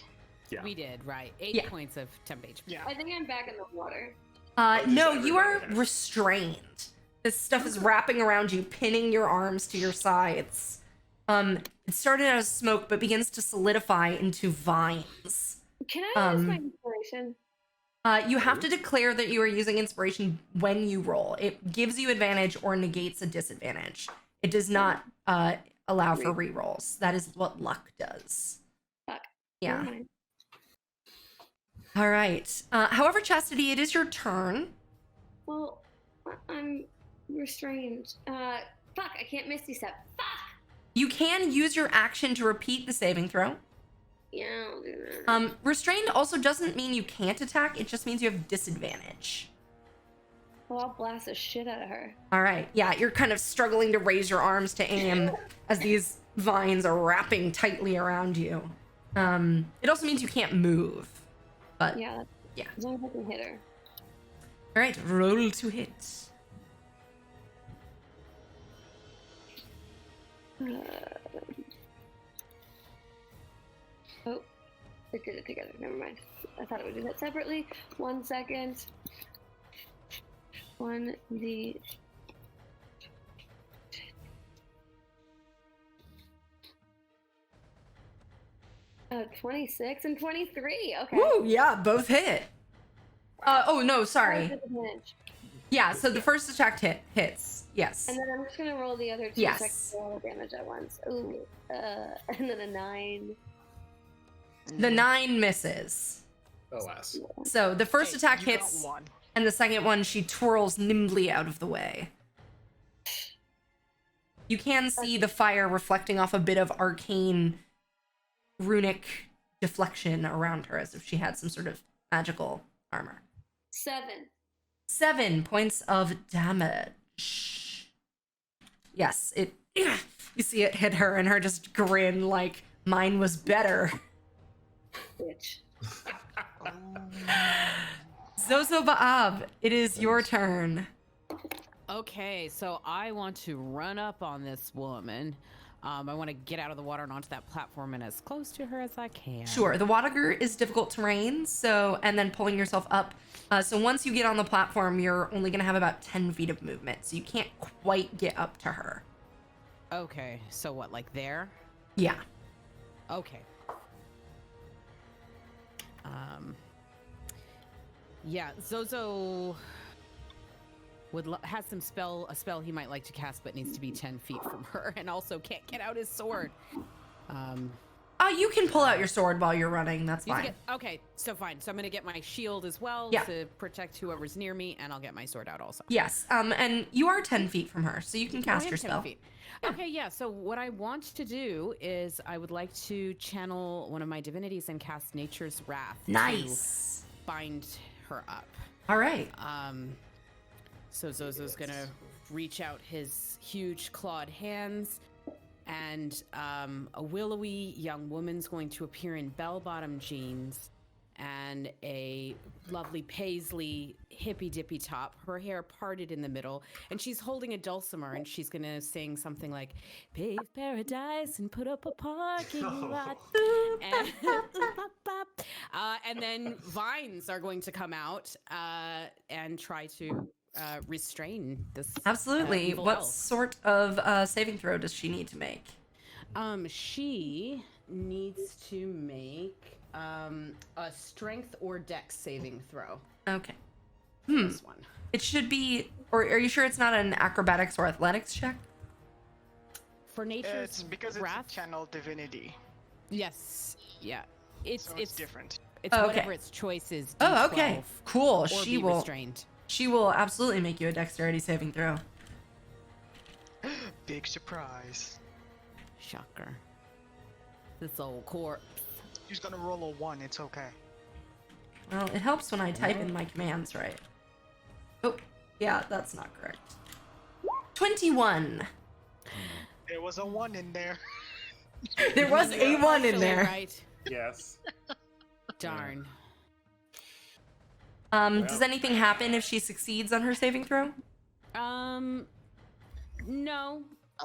Yeah. We did, right. 8 Yeah. points of temp HP. Yeah. I think I'm back in the water. No, just you are everybody. restrained. This stuff is wrapping around you, pinning your arms to your sides. It started out as smoke, but begins to solidify into vines. Can I use my inspiration? You have to declare that you are using inspiration when you roll. It gives you advantage or negates a disadvantage. It does not allow for rerolls. That is what luck does. Fuck. Yeah. Never mind. All right. However, Chastity, it is your turn. Well, I'm restrained. Fuck, I can't misty step. Fuck! You can use your action to repeat the saving throw. Yeah, I'll do that. Restrained also doesn't mean you can't attack. It just means you have disadvantage. Well, I'll blast the shit out of her. All right. Yeah, you're kind of struggling to raise your arms to aim as these vines are wrapping tightly around you. It also means you can't move. But Yeah, yeah. as long as I can hit her. All right, roll to hit. Oh, it did it together. Never mind. I thought it would do that separately. 1 second. 1d. 26 and 23. Okay. Woo, yeah, both hit. Oh no, sorry. Disadvantage. Yeah, so the first attack hits. Yes. And then I'm just gonna roll the other two Yes. so I can roll the damage at once. Ooh. And then a 9. The 9 misses. Alas. So the first attack you got hits, 1. and the second one she twirls nimbly out of the way. You can see the fire reflecting off a bit of arcane runic deflection around her as if she had some sort of magical armor. 7. 7 points of damage. Yes, it. You see it hit her, and her just grin like mine was better. Bitch. Zozo Ba'ab, it is your turn. Okay, so I want to run up on this woman. I want to get out of the water and onto that platform and as close to her as I can. Sure, the water is difficult terrain, so and then pulling yourself up. So once you get on the platform, you're only gonna have about 10 feet of movement, so you can't quite get up to her. Okay, so what, like there? Yeah. Okay. Yeah, Zozo has a spell he might like to cast, but needs to be 10 feet from her, and also can't get out his sword. You can pull out your sword while you're running. That's fine. Okay, so fine. So I'm gonna get my shield as well Yeah. to protect whoever's near me, and I'll get my sword out also. Yes. And you are 10 feet from her, so you can I cast am your 10 spell. feet. Okay, yeah. So what I want to do is I would like to channel one of my divinities and cast Nature's Wrath. Nice. To bind her up. All right. So Zozo's gonna reach out his huge clawed hands, and a willowy young woman's going to appear in bell-bottom jeans and a lovely paisley hippy-dippy top, her hair parted in the middle, and she's holding a dulcimer, and she's gonna sing something like "Pave paradise and put up a parking lot." And then vines are going to come out and try to restrain this. Absolutely. evil What elf. sort of saving throw does she need to make? She needs to make a strength or dex saving throw. Okay. This one. It should be Or are you sure it's not an acrobatics or athletics check? For nature's It's because wrath. it's channel divinity, Yes. Yeah. It's so it's different. It's Oh, whatever okay. its choice is. Oh, D12, okay. Cool. Or She be will restrained. she will absolutely make you a dexterity saving throw. Big surprise. Shocker. This old corpse. He's gonna roll a 1. It's okay. Well, it helps when I type in my commands, right? Oh, yeah, that's not correct. 21. There was a 1 in there. There was a 1 in Partially there. Right. Yes. Darn. Does anything happen if she succeeds on her saving throw? No.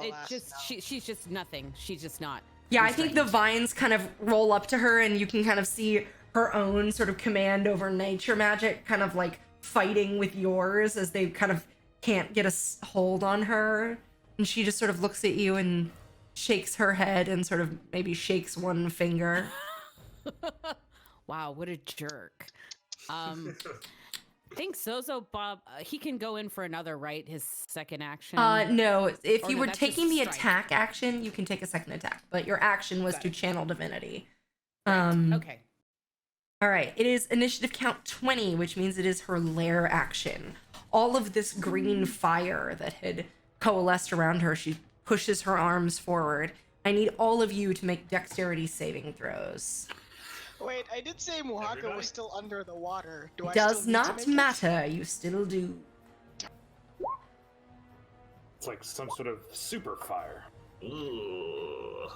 Alas, It just no. she's just nothing. She's just not. Yeah, I think the restrained. vines kind of roll up to her, and you can kind of see her own sort of command over nature magic kind of like fighting with yours as they kind of can't get a hold on her. And she just sort of looks at you and shakes her head and sort of maybe shakes one finger. Wow, what a jerk. I think Zozo Bob, he can go in for another, right? His second action. No, if Or you no, were that's just taking the strike. attack action, you can take a second attack, but your action was Got to it. channel divinity. Okay. All right, it is initiative count 20, which means it is her lair action. All of this green fire that had coalesced around her, she pushes her arms forward. I need all of you to make dexterity saving throws. Wait, I did say Muhaka Everybody? was still under the water. Do I Does still need to not make it? matter, you still do. It's like some sort of super fire. Ooh.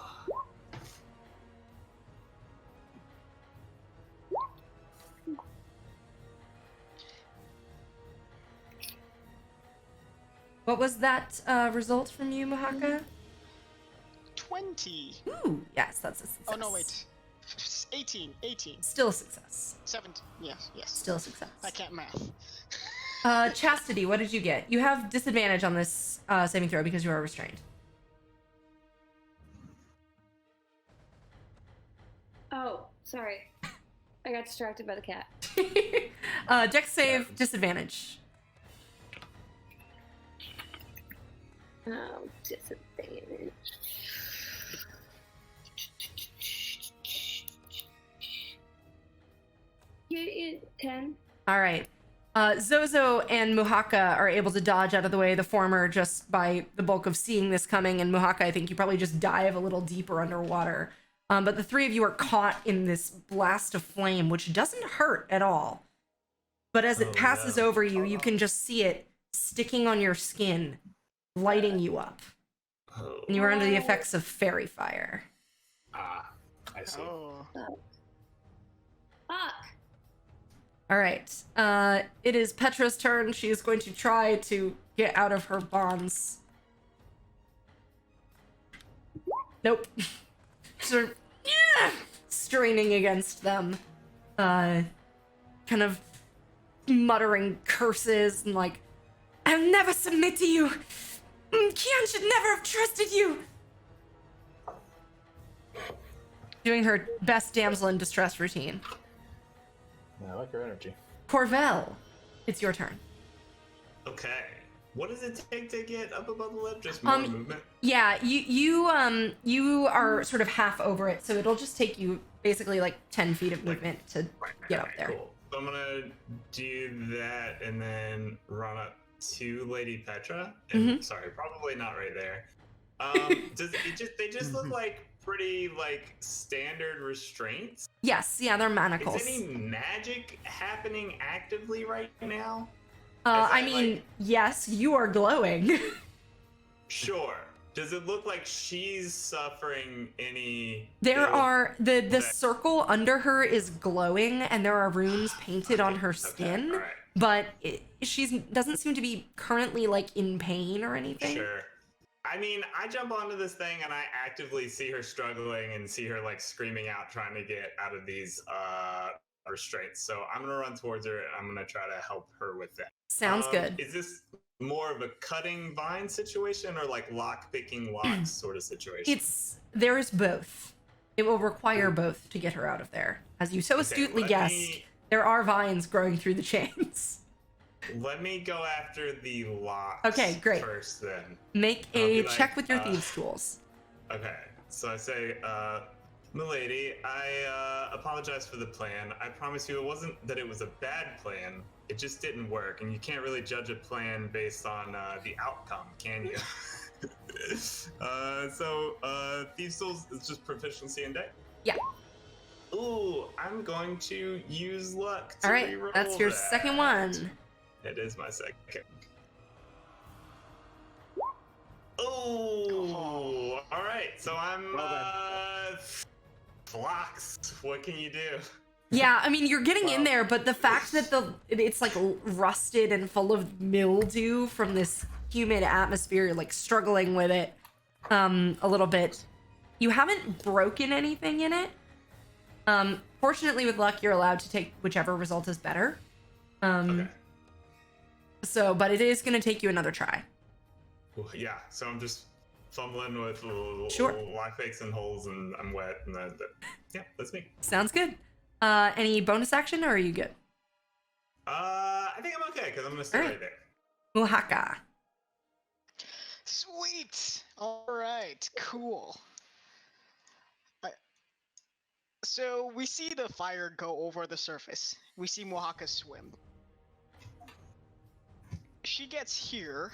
What was that result from you, Mahaka? 20. Ooh, yes, that's a success. Oh no, wait. 18. 18. Still a success. 17. Yes, yes. Still a success. I can't math. Chastity, what did you get? You have disadvantage on this saving throw because you are restrained. Oh, sorry. I got distracted by the cat. Dex save, disadvantage. Oh, disadvantage. Yeah, 10. All right. Zozo and Muhaka are able to dodge out of the way, the former just by the bulk of seeing this coming, and Muhaka, I think you probably just dive a little deeper underwater. But the three of you are caught in this blast of flame, which doesn't hurt at all. But as it Oh, passes no. over you, you can just see it sticking on your skin, lighting you up. Oh. And you are under the effects of fairy fire. Ah, I see. Oh. Fuck. All right. It is Petra's turn. She is going to try to get out of her bonds. Nope. Sort of straining against them. Kind of muttering curses and like, I'll never submit to you. Kian should never have trusted you. Doing her best damsel in distress routine. I like your energy. Corvell, it's your turn. Okay. What does it take to get up above the lip? Just more movement? Yeah, you are sort of half over it, so it'll just take you basically like 10 feet of movement to get up there. Cool. So I'm gonna do that and then run up to Lady Petra. And, sorry, probably not right there. They just look like pretty like standard restraints? Yes, yeah, they're manacles. Is any magic happening actively right now? I mean, like- yes, you are glowing. Sure. Does it look like she's suffering any? There ill- are the Okay. circle under her is glowing, and there are runes painted on her skin, alright. but she doesn't seem to be currently like in pain or anything. Sure. I mean, I jump onto this thing and I actively see her struggling and see her like screaming out, trying to get out of these restraints. So I'm gonna run towards her and I'm gonna try to help her with that. Sounds good. Is this more of a cutting vine situation or like lock picking locks sort of situation? There's both. It will require both to get her out of there. As you so astutely let guessed, me- there are vines growing through the chains. Let me go after the locks. Okay, great. First, then. Make I'll a be like, check with your thieves' tools. Okay, so I say, milady, I apologize for the plan. I promise you it wasn't that it was a bad plan. It just didn't work, and you can't really judge a plan based on the outcome, can you? Thieves' tools is just proficiency in deck? Yeah. Ooh, I'm going to use luck to All right, reroll that's your that. second one. It is my second. Oh, all right. So I'm flocks. What can you do? Yeah, I mean, you're getting in there, but the fact that it's like rusted and full of mildew from this humid atmosphere, you're like struggling with it a little bit. You haven't broken anything in it. Fortunately, with luck, you're allowed to take whichever result is better. Okay. So, but it is going to take you another try. Yeah, so I'm just fumbling with Sure. life fakes and holes, and I'm wet, and yeah, that's me. Sounds good. Any bonus action, or are you good? I think I'm okay because I'm gonna stay All right. right there. Muhaka. Sweet. All right. Cool. So we see the fire go over the surface. We see Mohaka swim. She gets here.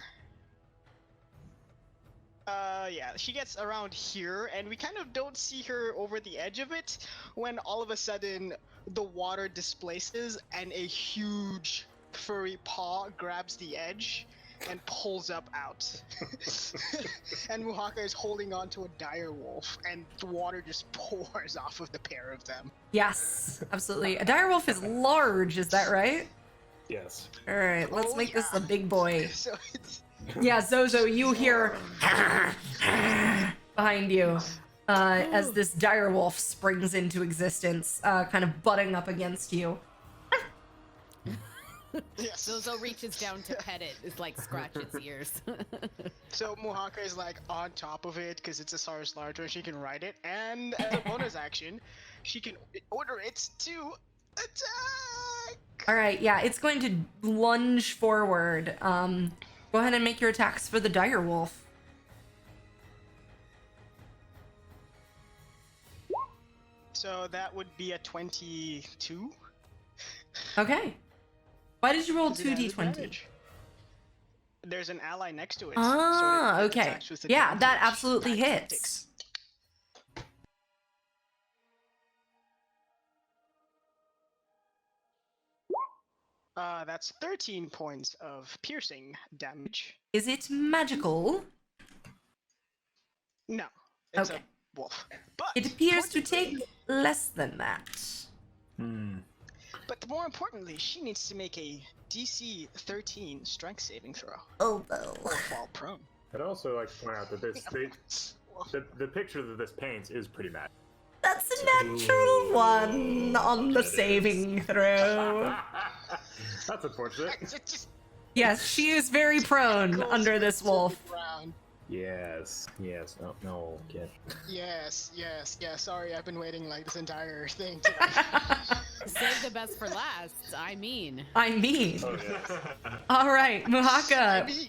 Yeah, she gets around here, and we kind of don't see her over the edge of it when all of a sudden the water displaces and a huge furry paw grabs the edge and pulls up out. And Muhaka is holding on to a dire wolf, and the water just pours off of the pair of them. Yes, absolutely. A direwolf is large, is that right? Yes. All right, let's Oh, make this yeah. a big boy. So it's Yeah, Zozo, you hear behind you as this direwolf springs into existence, kind of butting up against you. yes. Zozo reaches down to pet it. It's like scratch its ears. So Mohaka is like on top of it because it's a SARS larger and she can ride it, and as a bonus action, she can order it to attack. All right, yeah, it's going to lunge forward. Go ahead and make your attacks for the direwolf. So that would be a 22. Okay. Why did you roll Does it have 2d20? advantage? There's an ally next to it. Ah, so it okay. attacks with Yeah, that advantage. absolutely Tactics. hits. That's 13 points of piercing damage. Is it magical? No, it's Okay. a wolf. But It appears to importantly- take less than that. But more importantly, she needs to make a DC 13 strength saving throw Oh, no. or fall prone. I'd also like to point out that the picture that this paints is pretty mad. That's a natural one on the It is. saving throw. That's unfortunate. It just Yes, she is very prone goes under this to the wolf. ground. Yes. No, kid. Yes. Sorry, I've been waiting like this entire thing today. Save the best for last. I mean. I mean. Oh, yeah. All right, I Muhaka. mean,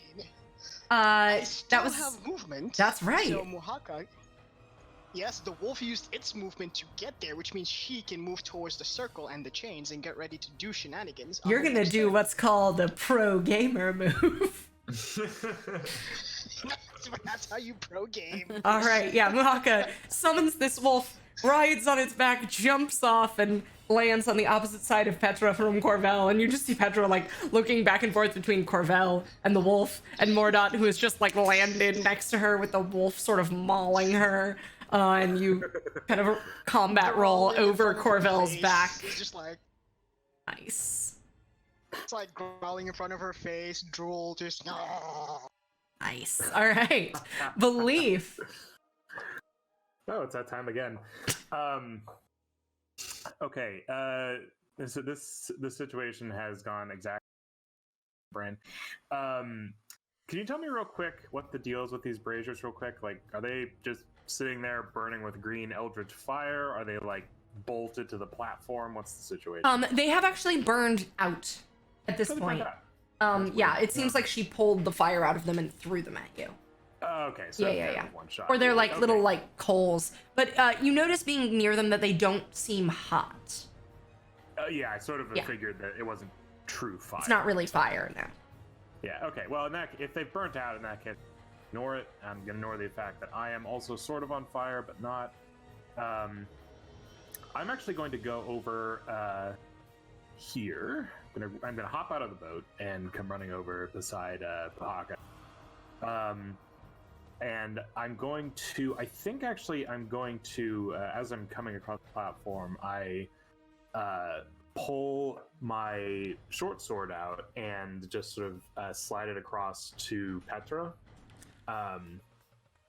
I still That was. have movement. That's right. So Mohaka, yes, the wolf used its movement to get there, which means she can move towards the circle and the chains and get ready to do shenanigans. on You're the gonna next do turn. what's called a pro gamer move. That's how you pro game. All right, yeah, Muhaka summons this wolf, rides on its back, jumps off, and lands on the opposite side of Petra from Corvel. And you just see Petra like looking back and forth between Corvel and the wolf, and Mordot, who is just like landed next to her with the wolf sort of mauling her. And you kind of combat roll Growling in over front of her Corvel's face. back. It's just like Nice. it's like growling in front of her face, drool, just. Nice. All right. Belief. Oh, it's that time again. Okay. So this situation has gone exactly brain. Can you tell me real quick what the deal is with these braziers real quick? Like, are they just sitting there burning with green eldritch fire? Are they like bolted to the platform? What's the situation? They have actually burned out at this Something point. like that. Yeah, it seems like she pulled the fire out of them and threw them at you. Okay, so Yeah. one shot. Or they're like Okay. little like coals. But you notice being near them that they don't seem hot. Yeah, I sort of Yeah. figured that it wasn't true fire. It's not really fire now. Yeah. Okay. Well, if they've burnt out, in that case, ignore it. I'm gonna ignore the fact that I am also sort of on fire, but not. I'm actually going to go over here. I'm gonna hop out of the boat and come running over beside Pahaka. And I'm going to. I think actually I'm going to. As I'm coming across the platform, I pull my short sword out and just sort of slide it across to Petra.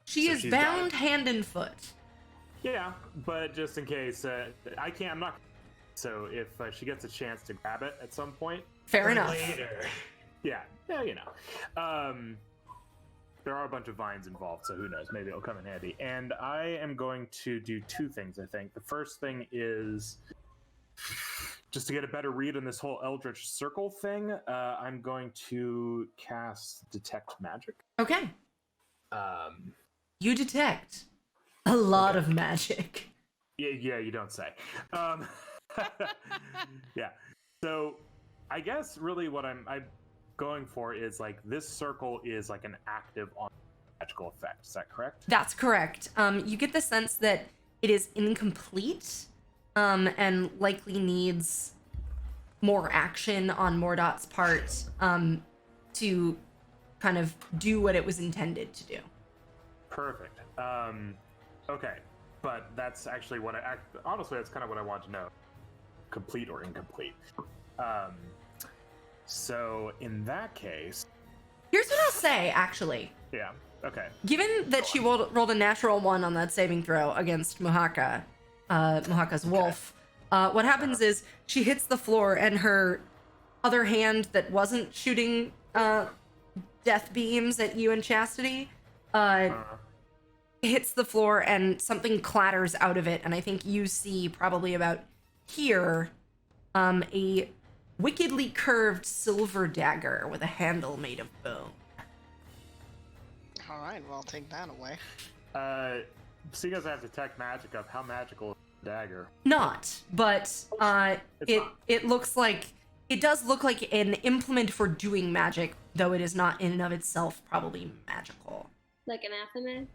She So is she's bound got- hand and foot. Yeah, but just in case, I can't. I'm not. So if she gets a chance to grab it at some point, Fair enough. Later. yeah, you know. There are a bunch of vines involved, so who knows? Maybe it'll come in handy. And I am going to do two things, I think. The first thing is just to get a better read on this whole Eldritch Circle thing. I'm going to cast Detect Magic. Okay. Um, You detect a lot Okay. of magic. Yeah, you don't say. Yeah. So I guess really what I'm going for is like this circle is like an active on magical effect. Is that correct? That's correct. You get the sense that it is incomplete, and likely needs more action on Mordot's part, to kind of do what it was intended to do. Perfect. Okay, but that's actually what honestly that's kind of what I want to know. Complete or incomplete. So in that case, Here's what I'll say, actually. yeah. Okay. Given that she rolled a natural 1 on that saving throw against Muhaka's wolf, what happens is she hits the floor and her other hand that wasn't shooting death beams at you and Chastity hits the floor and something clatters out of it. And I think you see probably about here a wickedly curved silver dagger with a handle made of bone. All right, well, I'll take that away. So you guys have Detect Magic up. How magical is the dagger? Not, but It's not. it looks like it does look like an implement for doing magic, though it is not in and of itself probably magical. Like an athame?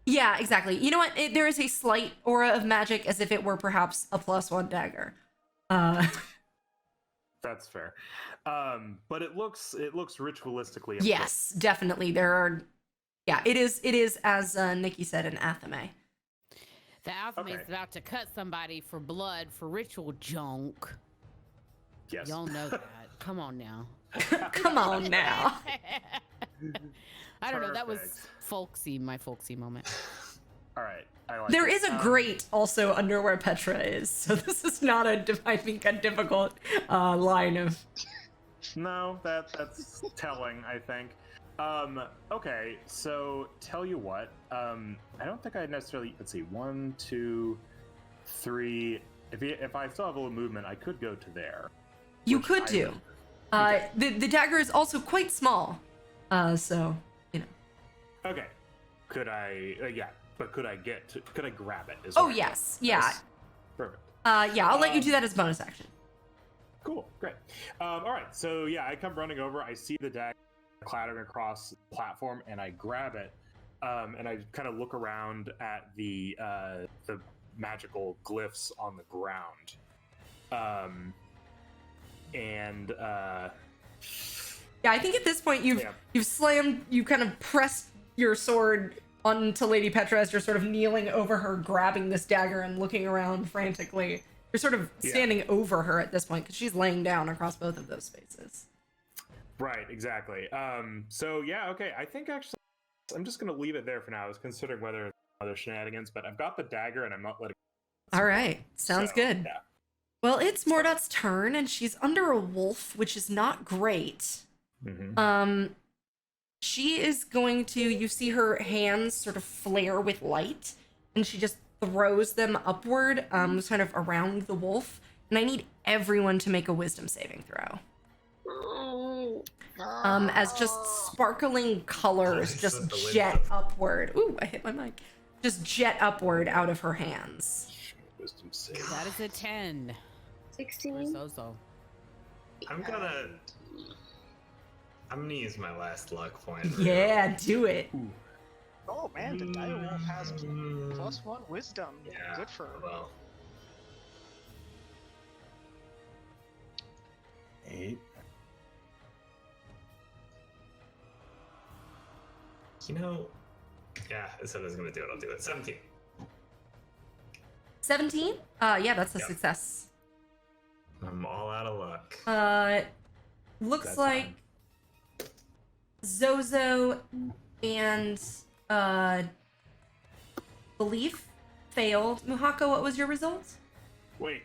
Yeah, exactly. You know what? There is a slight aura of magic, as if it were perhaps a +1 dagger. That's fair. But it looks ritualistically. Yes, definitely. There are. Yeah, it is as Nikki said, an athame. The Alchemist Okay. is about to cut somebody for blood for ritual junk. Yes. Y'all know that. Come on now. Come on now. I don't know. That was Perfect. folksy, my folksy moment. All right. I like There it. is a grate also under where Petra is, so this is not I think a difficult line of. No, that's telling, I think. Okay, so tell you what, I don't think I necessarily, let's see, 1, 2, 3, if I still have a little movement, I could go to there. You which could I do. would- The dagger is also quite small, so you know. Okay, could I, yeah, but could I grab it? is Oh what I mean. yes, yeah, Yes. Perfect. yeah. I'll let you do that as a bonus action. Cool, great. All right, so yeah, I come running over, I see the dagger clattering across the platform, and I grab it, and I kind of look around at the magical glyphs on the ground, and Yeah, I think at this point you've kind of pressed your sword onto Lady Petra as you're sort of kneeling over her, grabbing this dagger and looking around frantically. You're sort of standing over her at this point because she's laying down across both of those spaces. Right, exactly. So yeah, okay. I think actually I'm just gonna leave it there for now. I was considering whether other shenanigans, but I've got the dagger and I'm not letting. All right, sounds So, good. Yeah. Well, it's Mordot's turn, and she's under a wolf, which is not great. Mm-hmm. She is going to. You see her hands sort of flare with light, and she just throws them upward, kind of around the wolf. And I need everyone to make a wisdom saving throw. Oh, All as just sparkling colors just With the lids jet up. upward. Ooh, I hit my mic. Just jet upward out of her hands. Wisdom save. That is a 10 for 16. Zozo. I'm gonna use my last luck point. Yeah, do it. Oh man, the dire wolf has +1 wisdom. Yeah. Good for her. Well, 8. you know, yeah, I said I was gonna do it. I'll do it. 17. 17? Yeah, that's a Yep. success. I'm all out of luck. Looks That's like fine. Zozo and Belief failed. Muhako, what was your result? Wait.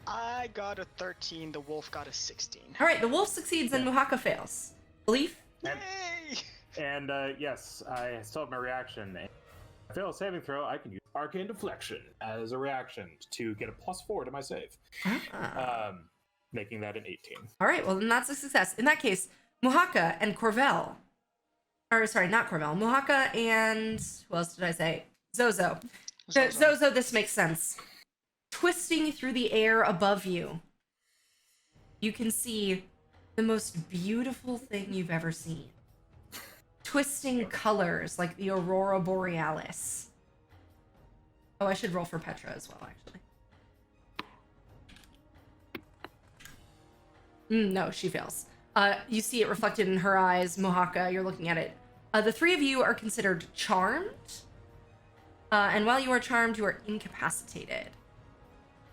I got a 13. The wolf got a 16. All right, the wolf succeeds and Muhaka fails. Belief? Yay! And yes, I still have my reaction. If I fail a saving throw, I can use Arcane Deflection as a reaction to get a +4 to my save, making that an 18. All right, well, then that's a success. In that case, Muhaka and Corvel. Or, sorry, not Corvel. Muhaka and... Who else did I say? Zozo. Zozo, this makes sense. Twisting through the air above you, you can see the most beautiful thing you've ever seen. Twisting colors like the Aurora Borealis. Oh, I should roll for Petra as well, actually. No, she fails. You see it reflected in her eyes. Mohaka, you're looking at it. The three of you are considered charmed. And while you are charmed, you are incapacitated.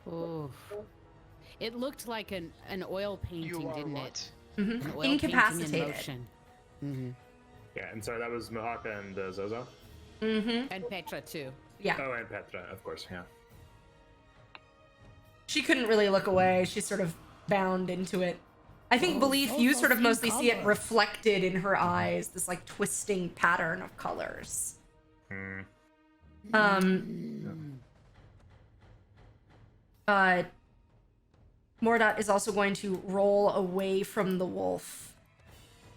Ooh. It looked like an oil painting, You are didn't what? it? Mhm. An oil painting in Incapacitated. motion. Mm-hmm. Yeah, and so that was Mohaka and Zozo. Mm-hmm. And Petra too. Yeah. Oh, and Petra, of course, yeah. She couldn't really look away. She's sort of bound into it. I think Belief, you sort of mostly see it reflected in her eyes, this like twisting pattern of colors. Mordat is also going to roll away from the wolf.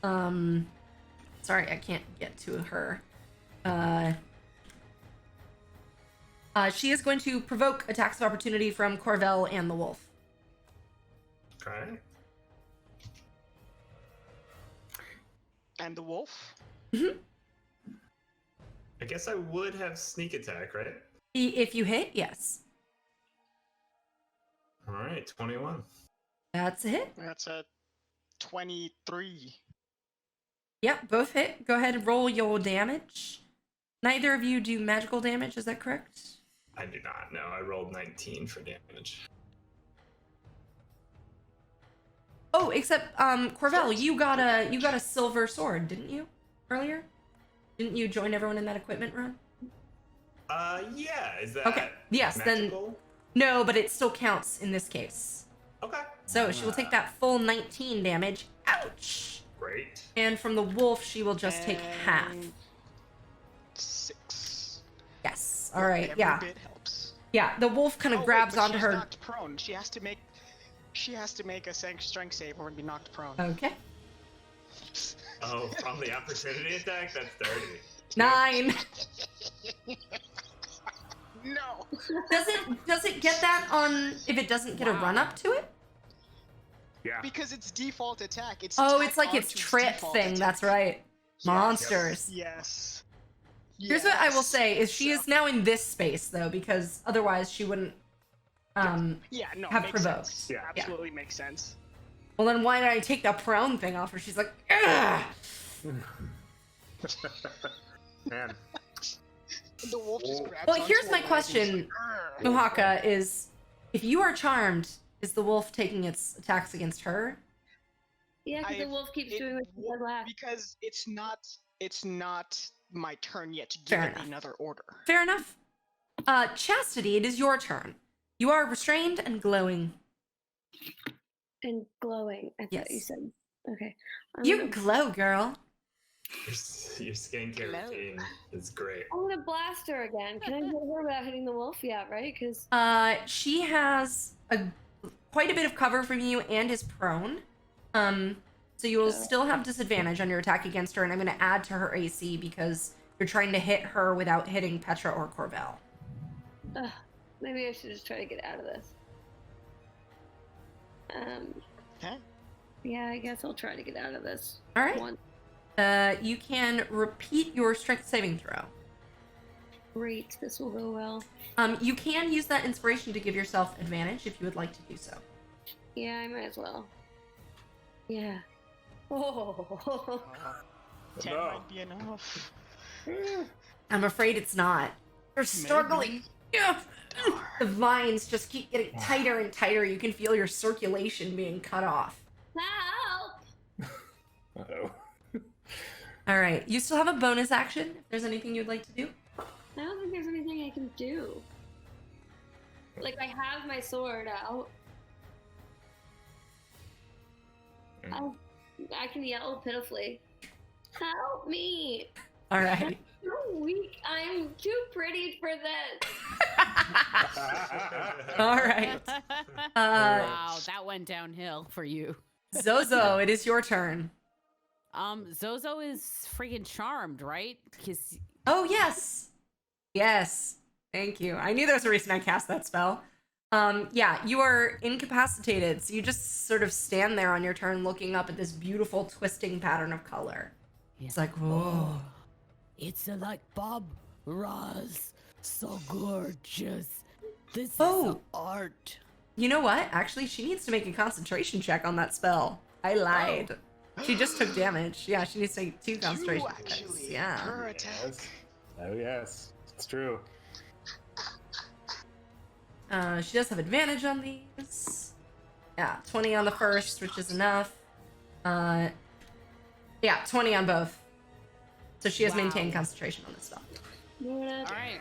Sorry, I can't get to her. She is going to provoke attacks of opportunity from Corvel and the wolf. Okay. And the wolf? I guess I would have sneak attack, right? If you hit, yes. All right, 21. That's a hit. That's a 23. Yep, both hit. Go ahead and roll your damage. Neither of you do magical damage, is that correct? I do not know. I rolled 19 for damage. Oh, except Corvel, you got a silver sword, didn't you? Earlier? Didn't you join everyone in that equipment run? Yeah. Is that Okay. Yes, magical? then no, but it still counts in this case. Okay. So she will take that full 19 damage. Ouch! Great. And from the wolf, she will just take half. And 6. Yes. All right. Every Yeah. bit helps. Yeah. The wolf kind of Oh, wait, grabs but onto she's her. knocked prone. She has to make a strength save or be knocked prone. Okay. Oh, from the opportunity attack? That's dirty. 9. No. Does it get that on if it doesn't get a run up to it? Yeah. Because it's default attack. It's Oh, tacked it's like its onto trip default thing. attack. That's right. Monsters. Yes. Here's what I will Yes. say: is she is now in this space though, because otherwise she wouldn't. Yeah, no, have makes provoked. sense. Yeah. Absolutely makes sense. Well, then why did I take the prone thing off her? She's like, ugh. Man. The wolf just grabs Well, onto here's her my leg and question, she's like, Mohaka: is if you are charmed, is the wolf taking its attacks against her? Yeah, because the I've- wolf keeps it doing what she wo- did last. because it's not my turn yet to give Fair it enough. another order. Fair enough. Chastity, it is your turn. You are restrained and glowing. And glowing, I thought you Yes. said. Okay. You gonna- glow, girl. Your skincare Hello. routine is great. I'm gonna blast her again. Can I hit her without hitting the wolf? Yeah, right? Because She has quite a bit of cover from you and is prone. So you will still have disadvantage on your attack against her, and I'm going to add to her AC because you're trying to hit her without hitting Petra or Corvel. Maybe I should just try to get out of this. Okay. Yeah, I guess I'll try to get out of this. All right. One. You can repeat your strength saving throw. Great, this will go well. You can use that inspiration to give yourself advantage if you would like to do so. Yeah, I might as well. Yeah. Oh. 10 No. might be enough. I'm afraid it's not. You're struggling. Yeah. The vines just keep getting tighter and tighter. You can feel your circulation being cut off. Help! Uh-oh. All right. You still have a bonus action if there's anything you'd like to do. I don't think there's anything I can do. Like, I have my sword out. I can yell pitifully. Help me! All right. So weak. I'm too pretty for this. All right. Wow, that went downhill for you. Zozo, it is your turn. Zozo is freaking charmed, right? Because Oh, yes. Yes. Thank you. I knew there was a reason I cast that spell. Yeah, you are incapacitated, so you just sort of stand there on your turn looking up at this beautiful twisting pattern of color. It's like, whoa. It's like Bob Ross. So gorgeous. This Oh. is art. You know what? Actually, she needs to make a concentration check on that spell. I lied. She just took damage. Yeah, she needs to make 2 concentration checks. Actually, Yeah. her attack. Yes. Oh, yes. It's true. She does have advantage on these. Yeah, 20 on the first, which is enough. Yeah, 20 on both. So she has Wow. maintained concentration on this spell. all right,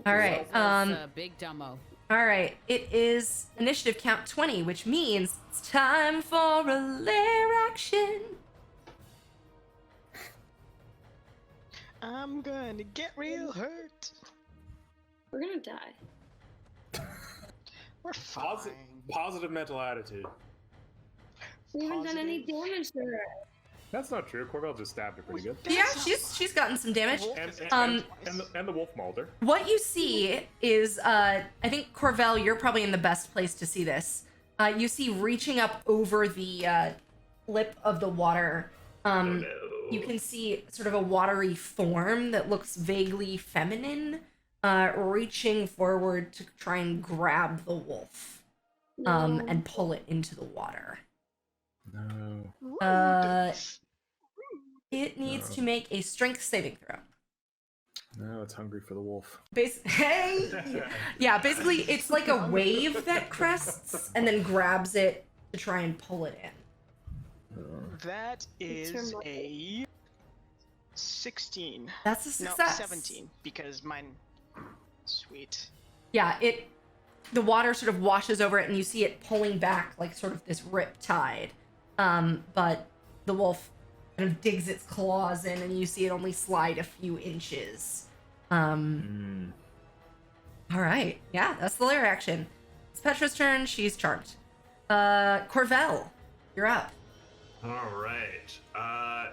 All right. Zozo's a big dumbo. All right. It is initiative count 20, which means it's time for a lair action. I'm gonna get real hurt. We're gonna die. We're fine. Positive mental attitude. We haven't done any damage to her. That's not true. Corvell just stabbed her pretty good. Yeah, she's gotten some damage. Wolf And, is and, Um, and the wolf mauled her. What you see is, I think Corvell, you're probably in the best place to see this. You see reaching up over the lip of the water. No. You can see sort of a watery form that looks vaguely feminine, reaching forward to try and grab the wolf, No. and pull it into the water. No. It needs to make a strength saving throw. No, it's hungry for the wolf. Hey! Yeah, basically, it's like a wave that crests and then grabs it to try and pull it in. That It's is her a 16. That's a No, success. 17 because mine. Sweet. Yeah, the water sort of washes over it and you see it pulling back like sort of this rip tide. But the wolf kind of digs its claws in and you see it only slide a few inches. All right. Yeah, that's the lair action. It's Petra's turn. She's charmed. Corvell, you're up. All right.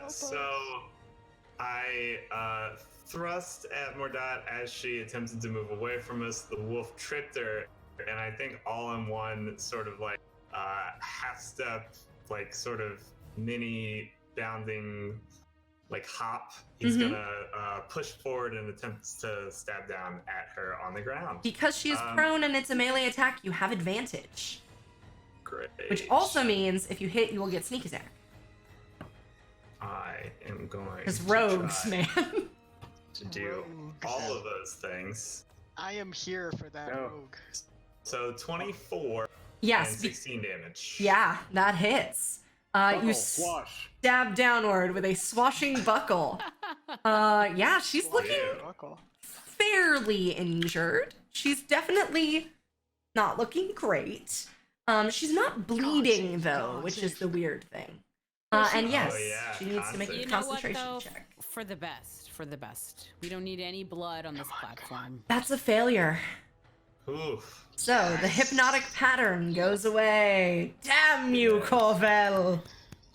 So I thrust at Mordat as she attempted to move away from us. The wolf tripped her, and I think all in one sort of like half step, like sort of mini bounding, like hop. He's gonna push forward and attempt to stab down at her on the ground. Because she is prone and it's a melee attack, you have advantage. Great. Which also means if you hit, you will get sneak attack. I am going Because to rogues, try man. to do Rogues. all of those things. I am here for that No. rogue. So 24 and Yes. 16 damage. Yeah, that hits. You Buckle, swash. stab downward with a swashing buckle. Yeah, she's looking Yeah. Buckle. fairly injured. She's definitely not looking great. She's not bleeding save, though, God which save. is the weird thing. And yes, Oh, yeah, she needs to make a constant. You know what, concentration though? check. For the best. For the best. We don't need any blood on this platform. That's a failure. Oof. So the hypnotic pattern goes away. Damn you, Corvell.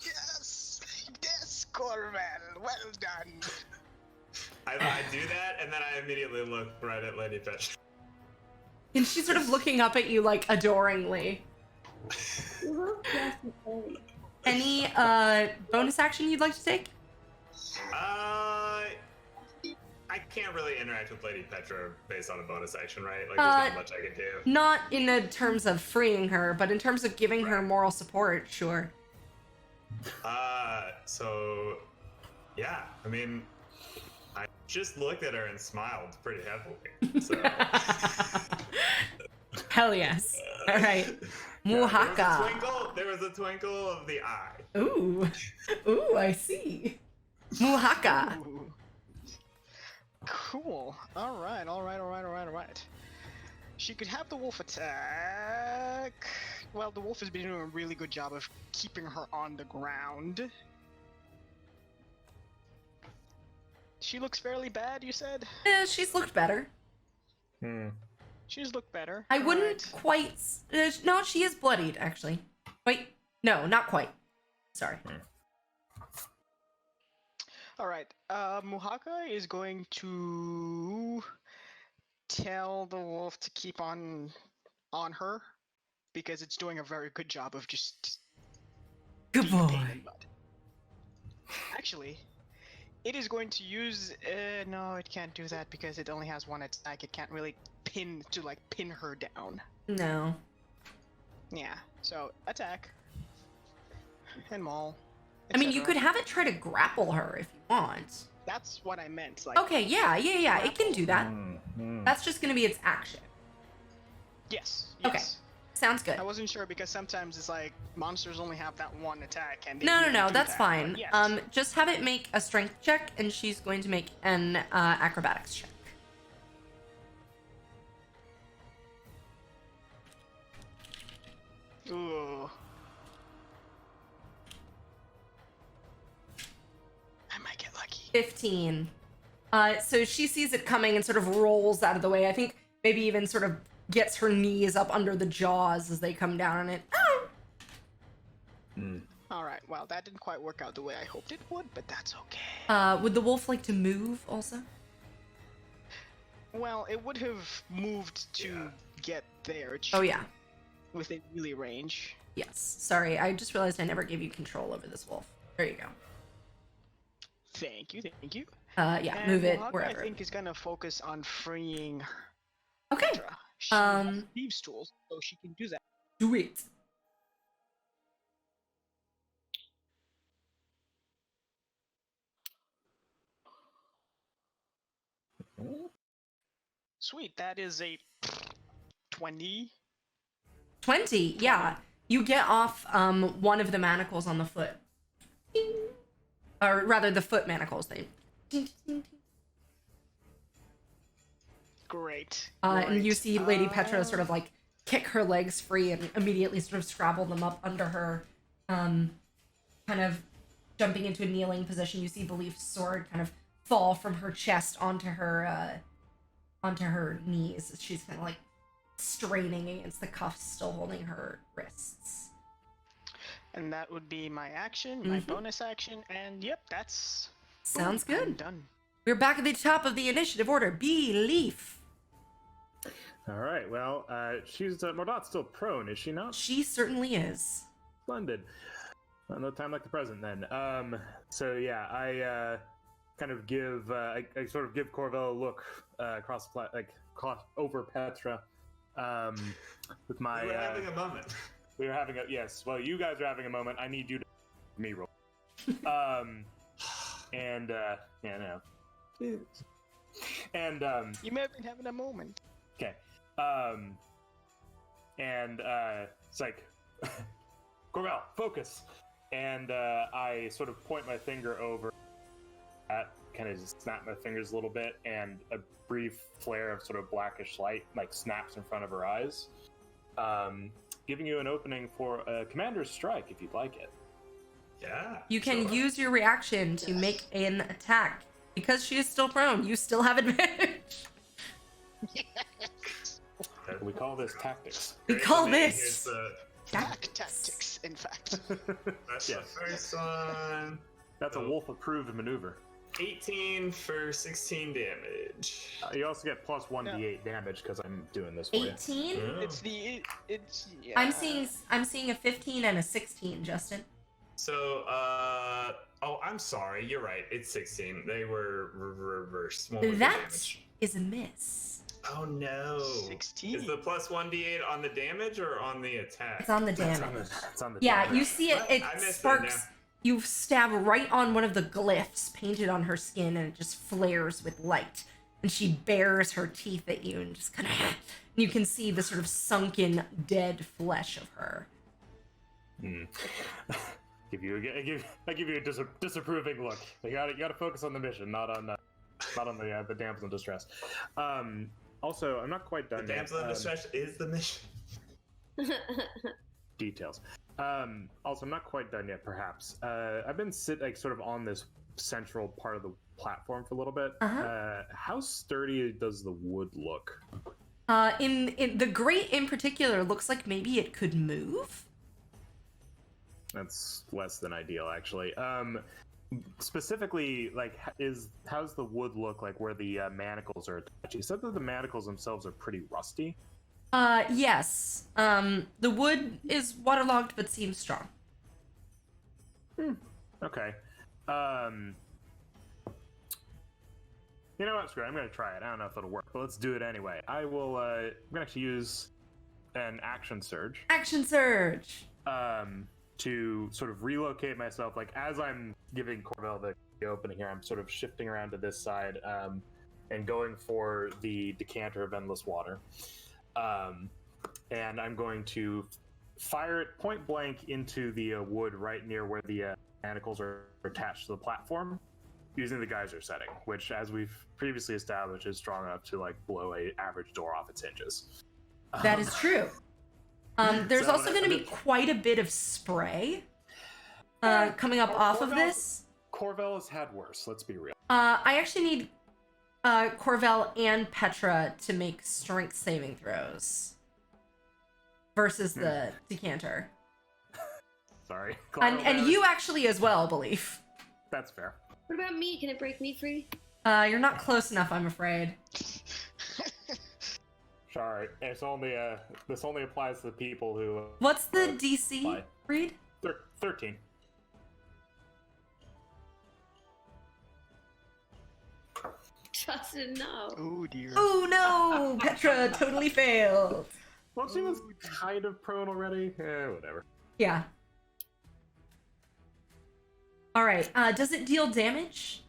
Yes. well done. I do that, and then I immediately look right at Lady Petra. And she's sort of looking up at you like adoringly. Any bonus action you'd like to take? I can't really interact with Lady Petra based on a bonus action, right? Like, there's not much I can do. Not in the terms of freeing her, but in terms of giving her moral support, sure. So, yeah, I mean, I just looked at her and smiled pretty heavily, so... Hell yes. All right. Muhaka. There was a twinkle of the eye. Ooh. Ooh, I see. Muhaka. Ooh. Cool. All right. She could have the wolf attack. Well, the wolf has been doing a really good job of keeping her on the ground. She looks fairly bad, you said? She's looked better. She's looked better. I wouldn't quite... no, she is bloodied, actually. Wait. No, not quite. Sorry. Alright, Muhaka is going to tell the wolf to keep on her, because it's doing a very good job of just... Good being a pain boy. in the butt. Actually, it is going to use... no, it can't do that because it only has one attack. It can't really pin her down. No. Yeah, so attack. And maul. I mean, you etc. could have it try to grapple her if you want. That's what I meant. Like, Okay, yeah, it can do that. Mm. That's just gonna be its action. yes. Okay. Sounds good. I wasn't sure because sometimes it's like monsters only have that one attack and they No, really do that's that, fine. but yes. Just have it make a strength check, and she's going to make an acrobatics check. Ooh. I might get lucky. 15. So she sees it coming and sort of rolls out of the way. I think maybe even sort of gets her knees up under the jaws as they come down on it. Alright, well, that didn't quite work out the way I hoped it would, but that's okay. Would the wolf like to move also? Well, it would have moved to get there. Oh, yeah. Within melee range. Yes. Sorry, I just realized I never gave you control over this wolf. There you go. Thank you. Yeah, And move it Mohawk, wherever. I think is gonna focus on freeing Okay, Petra. She has thieves' tools, so she can do that. do it. Sweet, that is a 20. 20, yeah. You get off one of the manacles on the foot. Ding. Or rather, the foot manacles. They. Great. And you see Lady Petra sort of like kick her legs free and immediately sort of scrabble them up under her, kind of jumping into a kneeling position. You see Belief's sword kind of fall from her chest onto her knees as she's kind of like straining against the cuffs still holding her wrists. And that would be my action, my bonus action, and yep, that's... Sounds I'm good. done. We're back at the top of the initiative order. Belief. All right. Well, Mordot's still prone, is she not? She certainly is. Splendid. Well, no time like the present, then. So yeah, I kind of give, I sort of give Corvell a look across the over Petra, with my. We're having a moment. We were having a yes. Well, you guys are having a moment. I need you to me roll. And yeah, no. And You may have been having a moment. okay. And it's like, Corvell, focus. And I sort of point my finger over at, kind of just snap my fingers a little bit, and a brief flare of sort of blackish light like snaps in front of her eyes, giving you an opening for a commander's strike if you'd like it. Yeah. You can sure. use your reaction to make an attack. Because she is still prone, you still have advantage. We call this tactics. We Great call to me. this Here's Tactics, in fact. That's Yes. the first one. That's a wolf-approved maneuver. 18 for 16 damage. You also get plus 1d8 damage because I'm doing this for you. 18? It's yeah. I'm seeing a 15 and a 16, Justin. So, I'm sorry. You're right. It's 16. They were reversed. That is a miss. Oh no. 16. Is the plus 1d8 on the damage or on the attack? It's on the damage. It's on the Yeah, damage. you see it. What? It I missed it sparks. now. You stab right on one of the glyphs painted on her skin, and it just flares with light. And she bares her teeth at you, and just kind of. You can see the sort of sunken, dead flesh of her. I give you a disapproving look. You gotta focus on the mission, not on the damsel in distress. Also, I'm not quite done The yet. damsel in distress is the mission. Details. Also, I'm not quite done yet. Perhaps I've been sort of on this central part of the platform for a little bit. How sturdy does the wood look? In the grate in particular looks like maybe it could move. That's less than ideal, actually. Specifically, like, how's the wood look like where the manacles are attached? You said that the manacles themselves are pretty rusty. Yes. The wood is waterlogged but seems strong. Okay. You know what? Screw it. I'm gonna try it. I don't know if it'll work, but let's do it anyway. I will. I'm gonna actually use an action surge. Action surge. To sort of relocate myself. Like as I'm giving Corvell the opening here, I'm sort of shifting around to this side, and going for the decanter of endless water. And I'm going to fire it point blank into the wood right near where the manacles are attached to the platform, using the geyser setting, which, as we've previously established, is strong enough to like blow a average door off its hinges. That is true. There's So also going to be quite a bit of spray coming up off of this. Corvell has had worse. Let's be real. I actually need Corvell and Petra to make strength saving throws versus the decanter. Sorry. And you actually as well, Belief. That's fair. What about me? Can it break me free? You're not close enough, I'm afraid. Sorry. It's only this only applies to the people who. What's the DC, Bye. Reed? 13. Justin, no. Oh dear. Oh no! Petra totally failed. Well, she was kind of prone already. Whatever. Yeah. All right. Does it deal damage?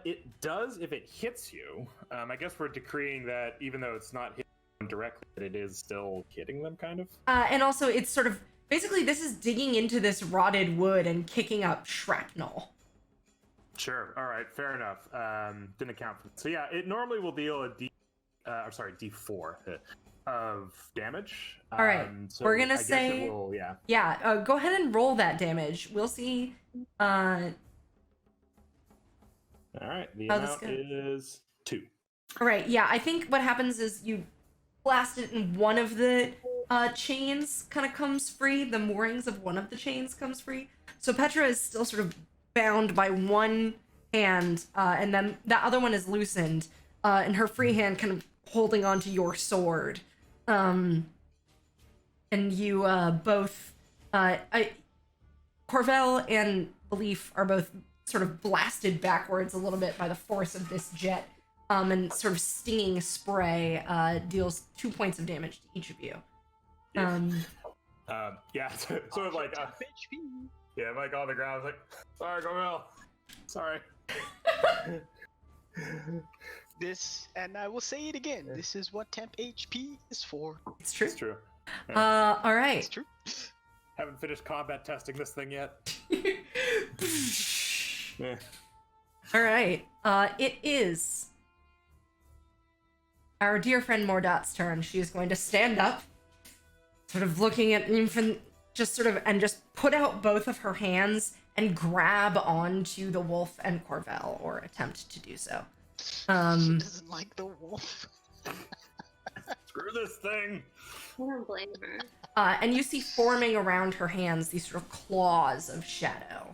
It does if it hits you. I guess we're decreeing that even though it's not hitting them directly, that it is still hitting them, kind of. And also, it's sort of basically this is digging into this rotted wood and kicking up shrapnel. Sure. All right. Fair enough. Didn't account for. So yeah, it normally will deal a D4 of damage. All right. So We're gonna I guess say it will, yeah. Yeah. Go ahead and roll that damage. We'll see. All right. The How this amount goes. is 2. All right. Yeah. I think what happens is you blast it and one of the chains kind of comes free. The moorings of one of the chains comes free. So Petra is still sort of bound by one hand, and then that other one is loosened, and her free hand kind of holding onto your sword. And you both, Corvell and Belief are both sort of blasted backwards a little bit by the force of this jet, and sort of stinging spray deals 2 points of damage to each of you. Yeah, sort of like, yeah, I'm like on the ground, I was like, sorry, Corvell. Sorry. This, and I will say it again, this is what temp HP is for. It's true. It's true. All right. It's true. Haven't finished combat testing this thing yet. Eh. All right. It is our dear friend Mordot's turn. She is going to stand up, sort of looking at Infant, just put out both of her hands and grab onto the wolf and Corvell, or attempt to do so. She doesn't like the wolf. Screw this thing. I don't blame her. And you see forming around her hands these sort of claws of shadow.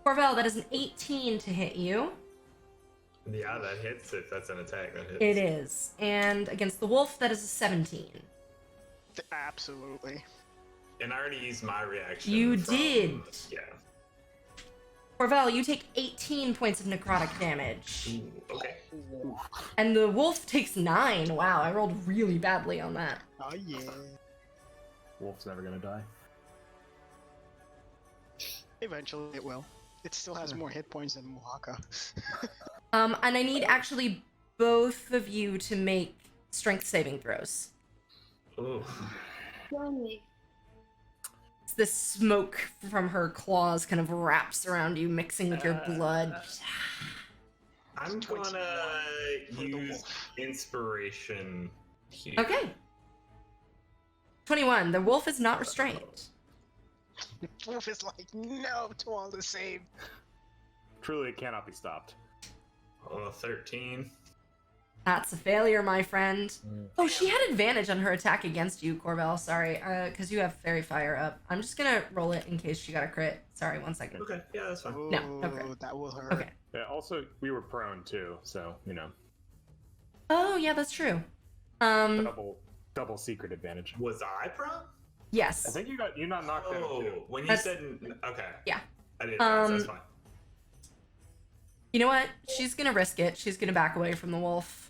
Corvel, that is an 18 to hit you. Yeah, that hits. If that's an attack, that hits. It is. And against the wolf, that is a 17. Absolutely. And I already used my reaction. You from- did. Yeah. Corvel, you take 18 points of necrotic damage. Ooh, okay. And the wolf takes 9. Wow, I rolled really badly on that. Oh yeah. Wolf's never gonna die. Eventually it will. It still has more hit points than Muhaka. And I need actually both of you to make strength saving throws. Ooh. Blimey. It's this smoke from her claws kind of wraps around you, mixing with your blood. I'm 21 gonna for the use wolf. inspiration here. Okay. 21. The wolf is not restrained. Wolf is like, no to all the same. Truly, it cannot be stopped. Oh, 13. That's a failure, my friend. Oh, she had advantage on her attack against you, Corvel. Sorry, because you have Fairy Fire up. I'm just gonna roll it in case she got a crit. Sorry, 1 second. Okay, yeah, that's fine. No, okay. That will hurt. Okay. Yeah. Also, we were prone too, so you know, Oh, yeah, that's true. double secret advantage. Was I prone? Yes. I think you not knocked out Oh, too. when you That's- said okay. Yeah. I didn't. That's fine. You know what? She's gonna risk it. She's gonna back away from the wolf.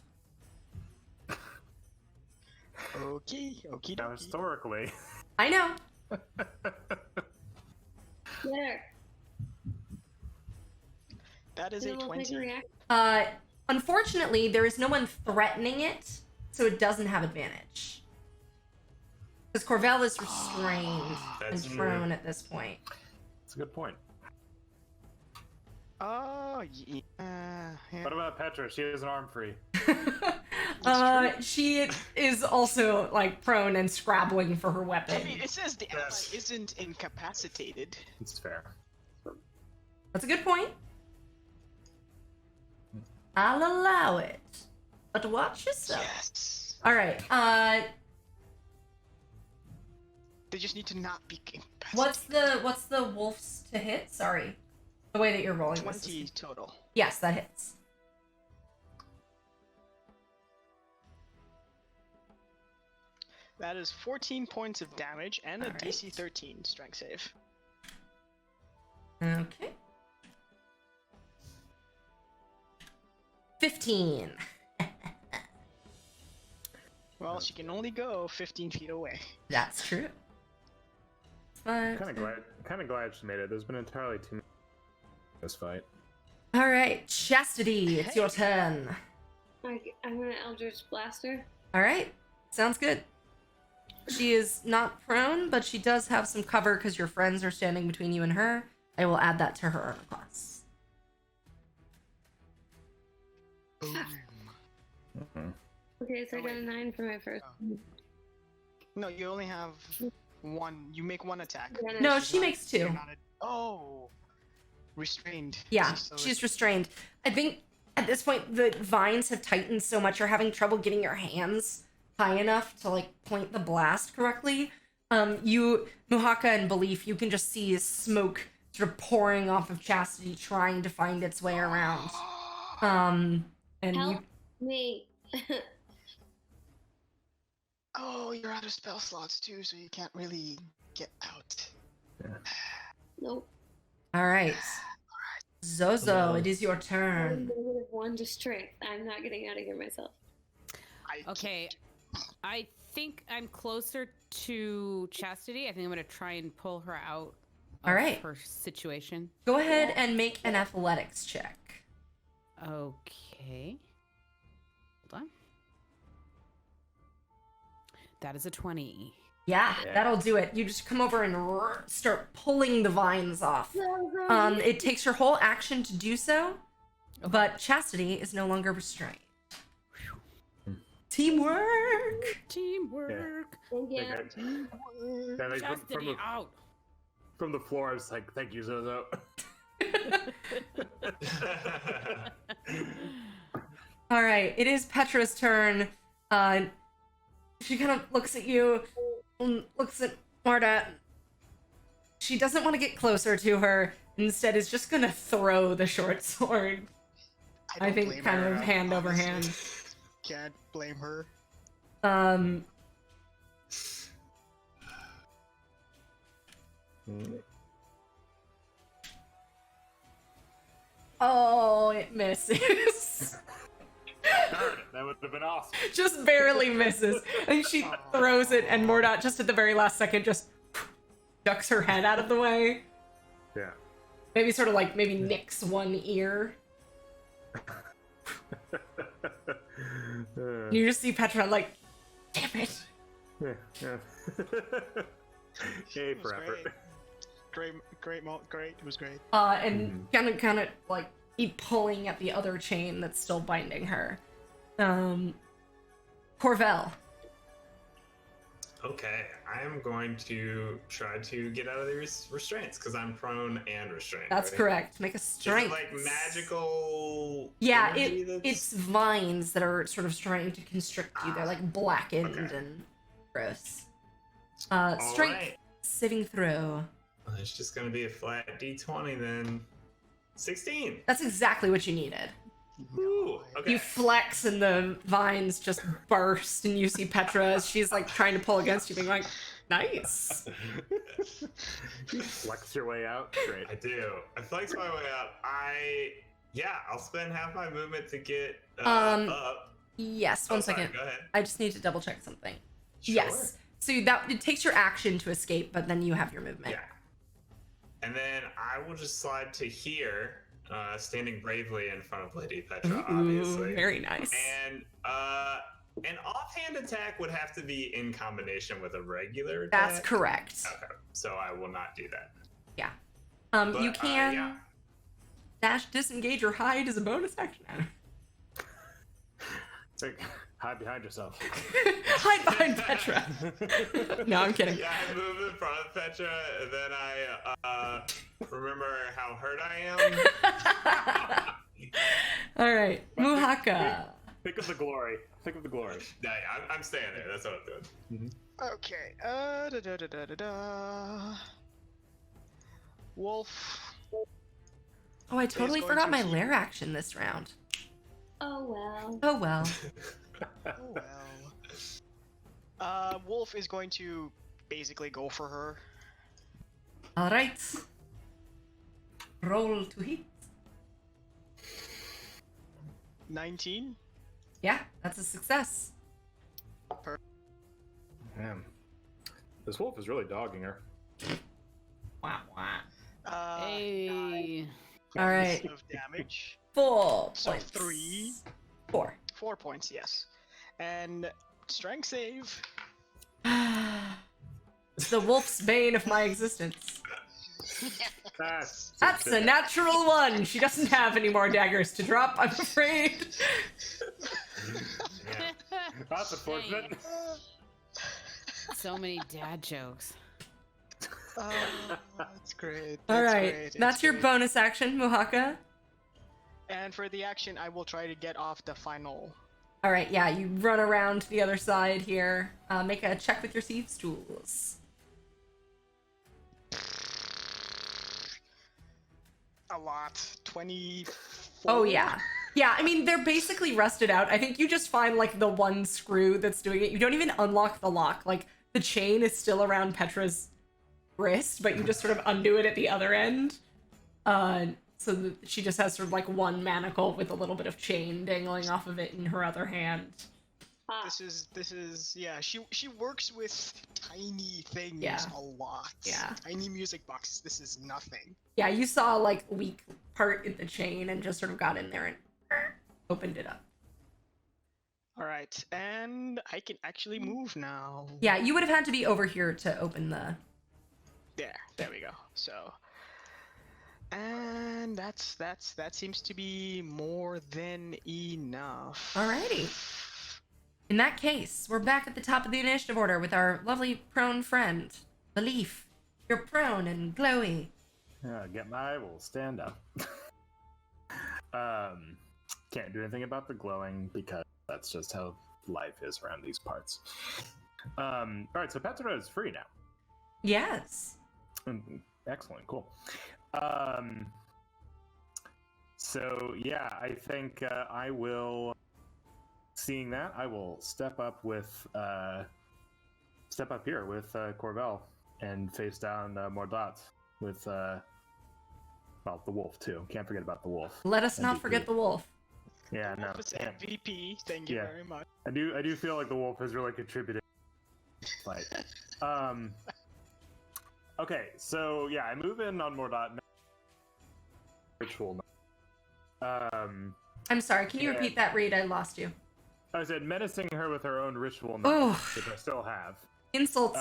Okay, okie Now, dokie. historically, I know. There. That is a Anyone take 20. reaction? Unfortunately, there is no one threatening it, so it doesn't have advantage. Because Corvel is restrained That's and true. prone at this point. it's a good point. Oh, yeah. Yeah. What about Petra? She has an arm free. She is also like prone and scrabbling for her weapon. I mean, it says the ally Yes. isn't incapacitated. It's fair. That's a good point. I'll allow it, but watch yourself. Yes. All right. They just need to not be incapacitated. What's the wolf's to hit? Sorry, the way that you're rolling was 20 total. yes, that hits. That is 14 points of damage and a Alright. DC 13 strength save. Okay. 15. Well, she can only go 15 feet away. That's true. Five. Kind of glad she made it. There's been entirely too many in this fight. All right, Chastity, it's your turn. I'm gonna Eldritch Blaster. All right, sounds good. She is not prone, but she does have some cover because your friends are standing between you and her. I will add that to her armor class. Okay, so I Oh, got a wait. 9 for my first. No, you only have one. You make one attack. Yeah, No, She's she not- makes 2. you're not oh. Restrained. Yeah, So she's restrained. I think at this point the vines have tightened so much you're having trouble getting your hands high enough to like point the blast correctly. You, Muhaka and Belief, you can just see smoke sort of pouring off of Chastity trying to find its way around. And you Help me. Oh, you're out of spell slots too, so you can't really get out. Nope. all right. Zozo, it is your I'm turn. -1 to strength. I'm not getting out of here myself. Okay, I think I'm closer to Chastity. I think I'm gonna try and pull her out of All right. her situation. Go ahead and make an athletics check. Okay. Hold on. That is a 20. Yeah, that'll do it. You just come over and start pulling the vines off. It takes your whole action to do so, but Chastity is no longer restrained. Teamwork! Teamwork. Thank you. Yeah, like, Chastity out. from the floor, I was like, "Thank you, Zozo." All right, it is Petra's turn. She kind of looks at you. looks at Mordat. She doesn't want to get closer to her. Instead, is just gonna throw the short sword. I don't think blame kind her, of hand over honestly. hand. Can't blame her. Oh, it misses. Darn it, that would have been awesome. Just barely misses. And she throws it, and Mordat, just at the very last second, just ducks her head out of the way. Yeah. Maybe sort of like, maybe nicks one ear. You just see Petra like, damn it. Yeah. A It was for effort. great. Great. It was great. And kind of like keep pulling at the other chain that's still binding her. Corvell. Okay, I am going to try to get out of these restraints because I'm prone and restrained. That's right? correct. Make a Is it strength. like magical? Yeah, energy that's- it's vines that are sort of trying to constrict you. They're like blackened okay. and gross. All Strength right. sitting through. Well, it's just gonna be a flat D20 then. 16. That's exactly what you needed. Ooh, okay. You flex and the vines just burst, and you see Petra as she's like trying to pull against you, being like, nice. You flex your way out. Great. I do. I flex my way out. I'll spend half my movement to get up. Yes, Oh, one sorry, second. Go ahead. I just need to double check something. Sure. Yes. So it takes your action to escape, but then you have your movement. Yeah. And then I will just slide to here, standing bravely in front of Lady Petra, obviously. Very nice. And an offhand attack would have to be in combination with a regular attack. That's correct. Okay, so I will not do that. Yeah. But, You can yeah. dash, disengage, or hide as a bonus action. Like, hide behind yourself. Hide behind Petra. No, I'm kidding. Yeah, I move in front of Petra, and then I remember how hurt I am. All right, Muhaka. Think of the glory. Think of the glory. Yeah, I'm staying there. That's what I'm doing. Okay. Wolf. Oh, I totally going forgot to my heal. lair action this round. Oh well. Oh well. Oh well. Wolf is going to basically go for her. All right. Roll to hit. 19. Yeah, that's a success. Damn. This wolf is really dogging her. Wow, wow. Hey. All right. Of damage. 4 So points. 3. 4. 4 points, yes. And strength save. It's the wolf's bane of my existence. That's a natural 1. She doesn't have any more daggers to drop, I'm afraid. That's unfortunate. So many dad jokes. That's great. All That's right, great, that's your great. bonus action, Muhaka. And for the action, I will try to get off the final. All right, yeah, you run around to the other side here. Make a check with your thieves' tools. A lot. 24. Oh yeah. Yeah, I mean, they're basically rusted out. I think you just find, like, the one screw that's doing it. You don't even unlock the lock. Like, the chain is still around Petra's wrist, but you just sort of undo it at the other end. So that she just has sort of, like, one manacle with a little bit of chain dangling off of it in her other hand. Ah, This is yeah, she works with tiny things Yeah. a lot. Yeah. Tiny music boxes. This is nothing. Yeah, you saw, like, weak part in the chain and just sort of got in there and opened it up. Alright, and I can actually move now. Yeah, you would have had to be over here to open the... There we go. So and that seems to be more than enough. Alrighty. In that case, we're back at the top of the initiative order with our lovely prone friend, the Leaf. You're prone and glowy. Yeah, I will stand up. Can't do anything about the glowing because that's just how life is around these parts. All right, so Petra is free now. Yes. Excellent, cool. So yeah, I think I will. Seeing that, I will step up here with Corvell and face down Mordat with the wolf too. Can't forget about the wolf. Let us not MVP. forget the wolf. Yeah, no. Wolf is MVP. Thank you very much. I do feel like the wolf has really contributed. Like, okay, so yeah, I move in on Mordat. Ritual. I'm sorry, can you repeat that, Reed? I lost you. I said menacing her with her own ritual Oh. knife, which I still have. Insults.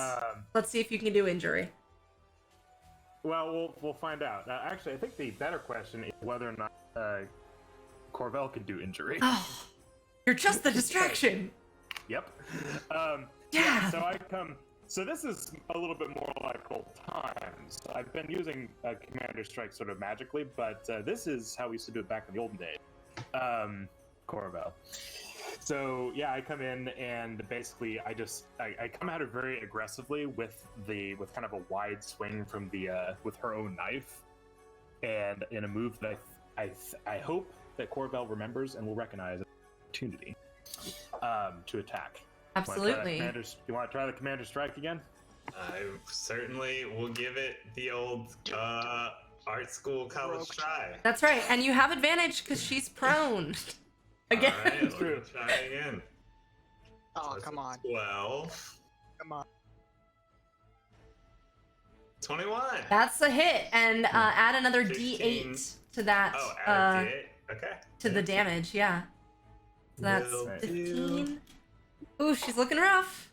Let's see if you can do injury. Well, we'll find out. Actually, I think the better question is whether or not Corvell can do injury. Oh, you're just the distraction. Yep. Yeah. So I come. So this is a little bit more like old times. I've been using Commander Strike sort of magically, but this is how we used to do it back in the olden days. Corvell. So yeah, I come in and basically I come at her very aggressively with kind of a wide swing from the with her own knife, and in a move that I hope that Corvell remembers and will recognize as an opportunity to attack. Absolutely. You want to try the Commander Strike again? I certainly will give it the old art school college try. That's right, and you have advantage because she's prone. Again. All right, let me try again. Oh, So come on. 12. Come on. 21. That's a hit, and add another 15. D8 to that. Oh, add a D8. Okay. To the damage, yeah. So that's Will 15. Ooh, she's looking rough.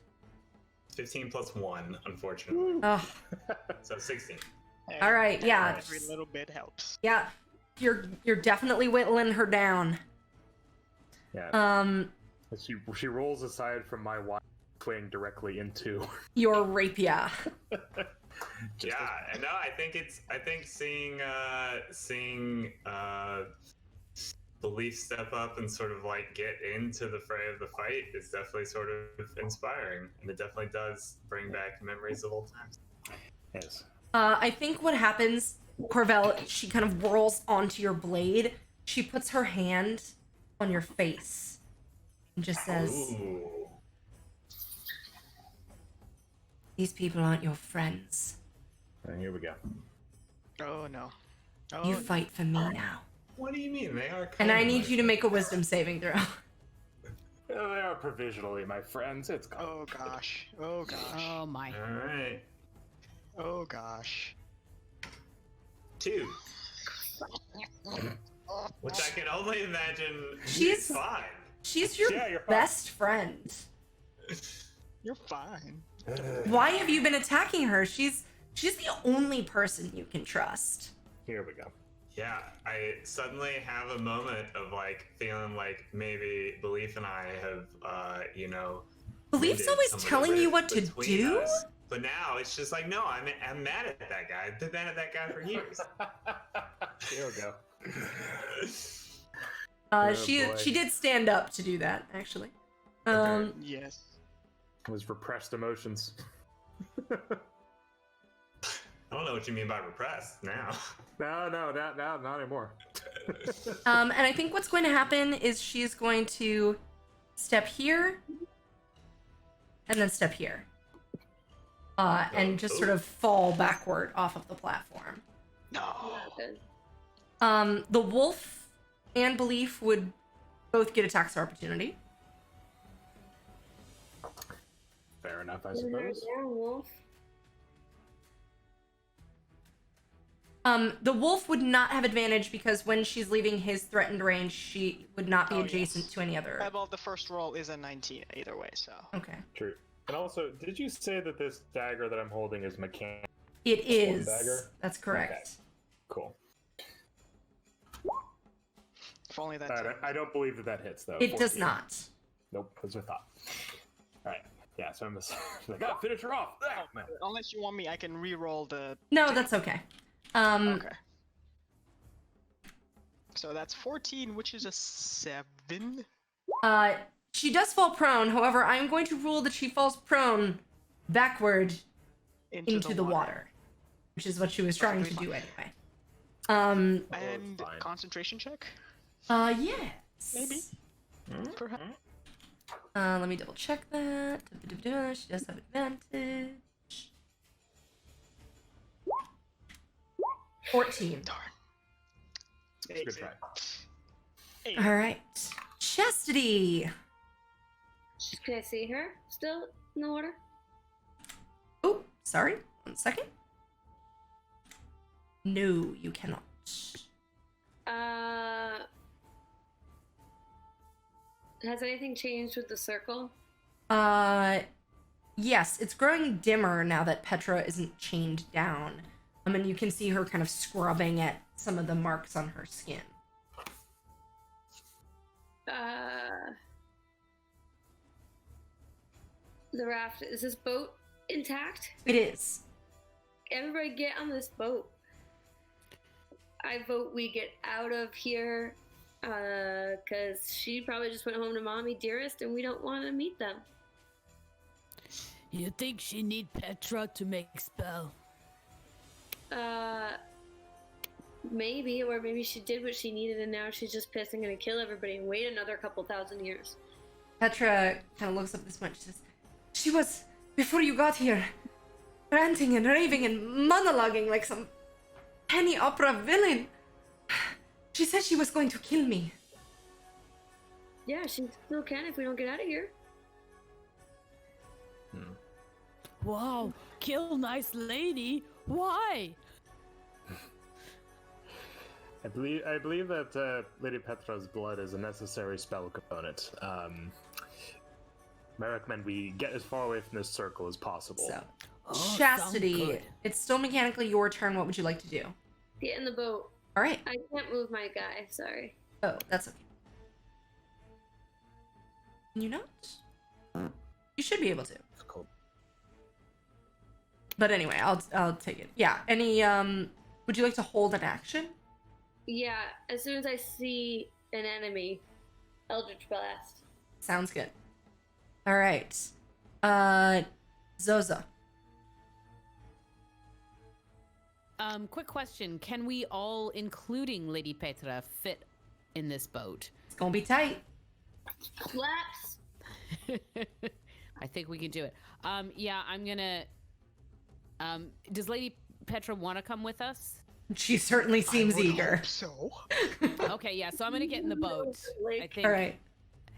15 plus 1, unfortunately. Oh, So 16. all right, yeah. Every little bit helps. Yeah, you're definitely whittling her down. Yeah. She rolls aside from my wide swing directly into Your rapier. Yeah, and no, I think seeing Belief step up and sort of like get into the fray of the fight is definitely sort of inspiring, and it definitely does bring back memories of old times. Yes. I think what happens, Corvell, she kind of whirls onto your blade. She puts her hand on your face and just says, Ooh. "These people aren't your friends. And here we go. Oh no. Oh, You fight for me now. What do you mean? They are And I kind need of you to make a wisdom saving throw." They are provisionally my friends. It's gone. oh gosh. Oh gosh. Oh my. All right. Oh gosh. 2. Which I can only imagine She's- fine. She's your Yeah, you're fine. best friend. You're fine. Why have you been attacking her? She's the only person you can trust. Here we go. Yeah, I suddenly have a moment of like feeling like maybe Belief and I have, Belief's ended always some of the telling you rift what to between do? us. But now it's just like, no, I'm mad at that guy. I've been mad at that guy for years. Here we go. Oh, boy. She did stand up to do that, actually. Yes. It was repressed emotions. I don't know what you mean by repressed now. No, not anymore. And I think what's going to happen is she's going to step here and then step here. And just sort of fall backward off of the platform. No. The wolf and Belief would both get attacks of opportunity. Fair enough, I suppose. The wolf would not have advantage because when she's leaving his threatened range, she would not be adjacent to any other. Well, the first roll is a 19 either way, so. Okay. True. And also, did you say that this dagger that I'm holding is mechanical? It is. dagger? That's correct. Cool. If only that's I don't believe that hits, though. It does 14. not. Nope, that's what I thought. Alright, yeah, so I'm just like, oh, finish her off! Oh, man. Unless you want me, I can re-roll the. No, that's okay. Okay. So that's 14, which is a 7. She does fall prone. However, I'm going to rule that she falls prone backward into the water, which is what she was trying to do anyway. And fine. concentration check? Yes. Maybe. Perhaps. Let me double check that. She does have advantage. 14. Darn. Good try. Eight. All right. Chastity. Can I see her still in the water? Oh, sorry. 1 second. No, you cannot. Has anything changed with the circle? Yes, it's growing dimmer now that Petra isn't chained down. And you can see her kind of scrubbing at some of the marks on her skin. The raft, is this boat intact? It is. Everybody get on this boat. I vote we get out of here, because she probably just went home to mommy dearest and we don't want to meet them. You think she need Petra to make spell? Maybe, or maybe she did what she needed and now she's just pissed and gonna kill everybody and wait another couple thousand years. Petra kind of looks up at this point. She says, "She was, before you got here, ranting and raving and monologuing like some penny opera villain. She said she was going to kill me." Yeah, she still can if we don't get out of here. Wow, kill nice lady. Why? I believe that Lady Petra's blood is a necessary spell component. I recommend we get as far away from this circle as possible. So, Oh, sound Chastity, good. it's still mechanically your turn. What would you like to do? Get in the boat. All right. I can't move my guy, sorry. Oh, that's okay. Can you not? You should be able to. Cool. But anyway, I'll take it. Yeah. Any would you like to hold an action? Yeah, as soon as I see an enemy, Eldritch Blast. Sounds good. All right. Zoza. Quick question. Can we all, including Lady Petra, fit in this boat? It's gonna be tight. Flaps! I think we can do it. Yeah, I'm gonna... does Lady Petra want to come with us? She certainly seems I would eager. hope so. Okay, yeah, so I'm gonna get in the boat. I think, All right.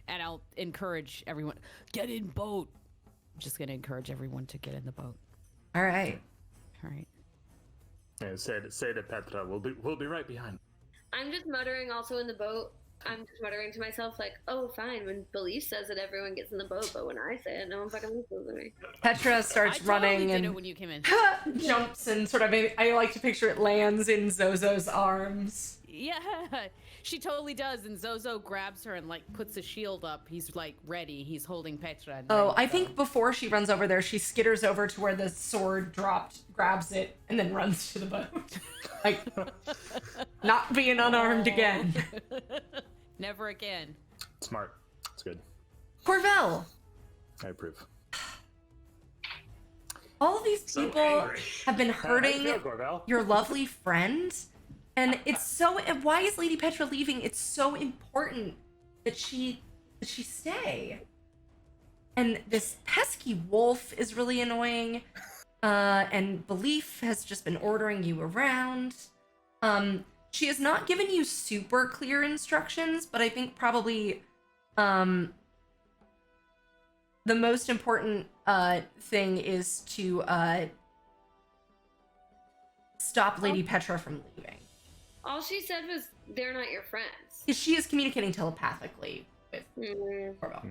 and I'll encourage everyone, get in boat. I'm just gonna encourage everyone to get in the boat. All right. All right. Yeah, say to Petra, we'll be right behind. I'm just muttering also in the boat. I'm just muttering to myself like, oh, fine, when Belief says it, everyone gets in the boat, but when I say it, no one fucking listens to me. Petra starts I running totally did it and when you came in. jumps and sort of, I like to picture it lands in Zozo's arms. Yeah, she totally does. And Zozo grabs her and like puts a shield up. He's like ready. He's holding Petra. And Oh, ready to I go. think before she runs over there, she skitters over to where the sword dropped, grabs it, and then runs to the boat. Like, not being unarmed again. Never again. Smart. It's good. Corvell, I approve. all of these So people angry. have been How do you hurting feel, Corvell? your lovely friend, and it's so. And why is Lady Petra leaving? It's so important that she stay. And this pesky wolf is really annoying. And Belief has just been ordering you around. She has not given you super clear instructions, but I think probably the most important thing is to stop Lady Petra from leaving. All she said was, they're not your friends. Because she is communicating telepathically with Mm. Corvell.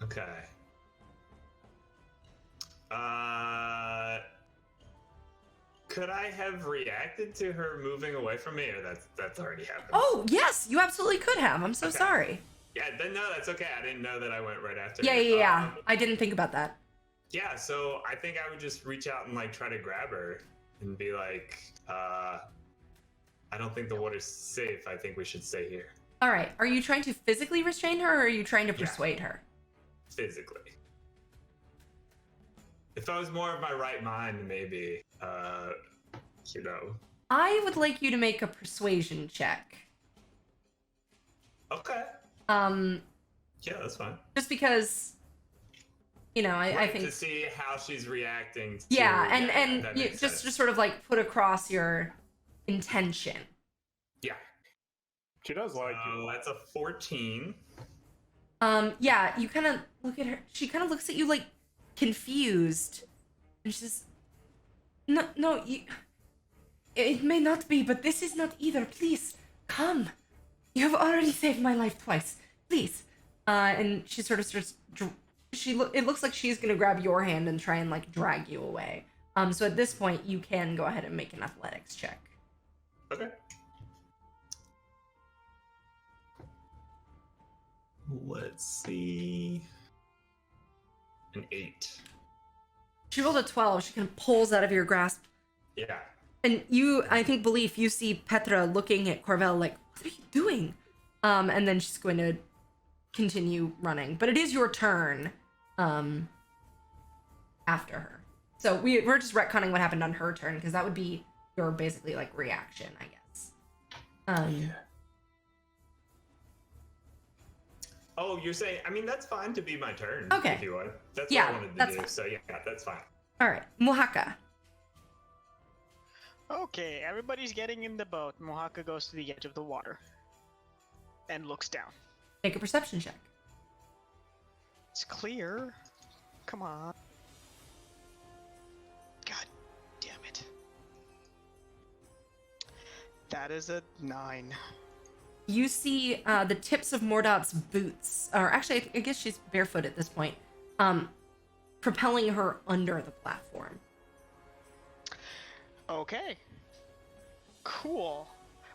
Okay. Could I have reacted to her moving away from me, or that's already happened? Oh, yes, you absolutely could have. I'm so Okay. sorry. Yeah, then no, that's okay. I didn't know that I went right after. Yeah, her. yeah, yeah. I didn't think about that. Yeah, so I think I would just reach out and like try to grab her and be like, I don't think the water's safe. I think we should stay here. All right. Are you trying to physically restrain her, or are you trying to Yeah. persuade her? Physically. If I was more of my right mind, maybe, you know. I would like you to make a persuasion check. Okay. Um, Yeah, that's fine. just because, you know, I Right, think. to see how she's reacting. Yeah, to, and that you makes just sense. sort of like put across your intention. Yeah. She does like So you. that's a 14. Yeah, you kind of look at her. She kind of looks at you like confused, and she says, "No, you. It may not be, but this is not either. Please, come. You have already saved my life twice. Please." And she sort of starts. It looks like she's gonna grab your hand and try and like drag you away. So at this point, you can go ahead and make an athletics check. Okay. Let's see. An 8. She rolled a 12. She kind of pulls out of your grasp. Yeah. And you, I think, Belief, you see Petra looking at Corvell like, what are you doing? And then she's going to continue running. But it is your turn after her. So we're just retconning what happened on her turn, because that would be your basically like reaction, I guess. Oh, you're saying, I mean, that's fine to be my turn. Okay. If you want. That's Yeah, what I wanted to that's do. fine. So, yeah, that's fine. All right, Mohaka. Okay, everybody's getting in the boat. Mohaka goes to the edge of the water and looks down. Make a perception check. It's clear. Come on. God damn it. That is a 9. You see the tips of Mordot's boots, or actually, I guess she's barefoot at this point, propelling her under the platform. Okay. Cool.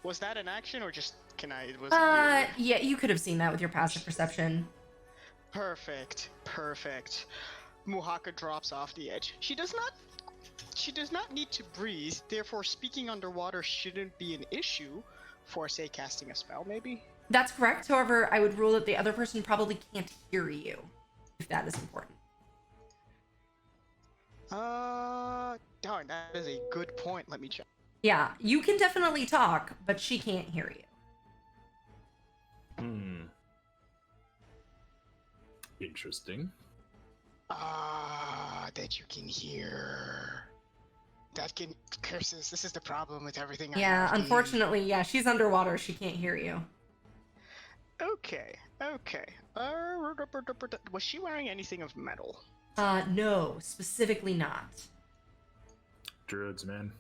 Was that an action or just can I? Was Yeah, you could have seen that with your passive perception. Perfect. Perfect. Muhaka drops off the edge. She does not need to breathe, therefore speaking underwater shouldn't be an issue for, say, casting a spell, maybe? That's correct. However, I would rule that the other person probably can't hear you, if that is important. Darn, that is a good point. Let me check. Yeah, you can definitely talk, but she can't hear you. Interesting. That you can hear. That can curses. This is the problem with everything. Yeah, unfortunately, yeah, she's underwater. She can't hear you. Okay. Was she wearing anything of metal? No, specifically not. Druids, man.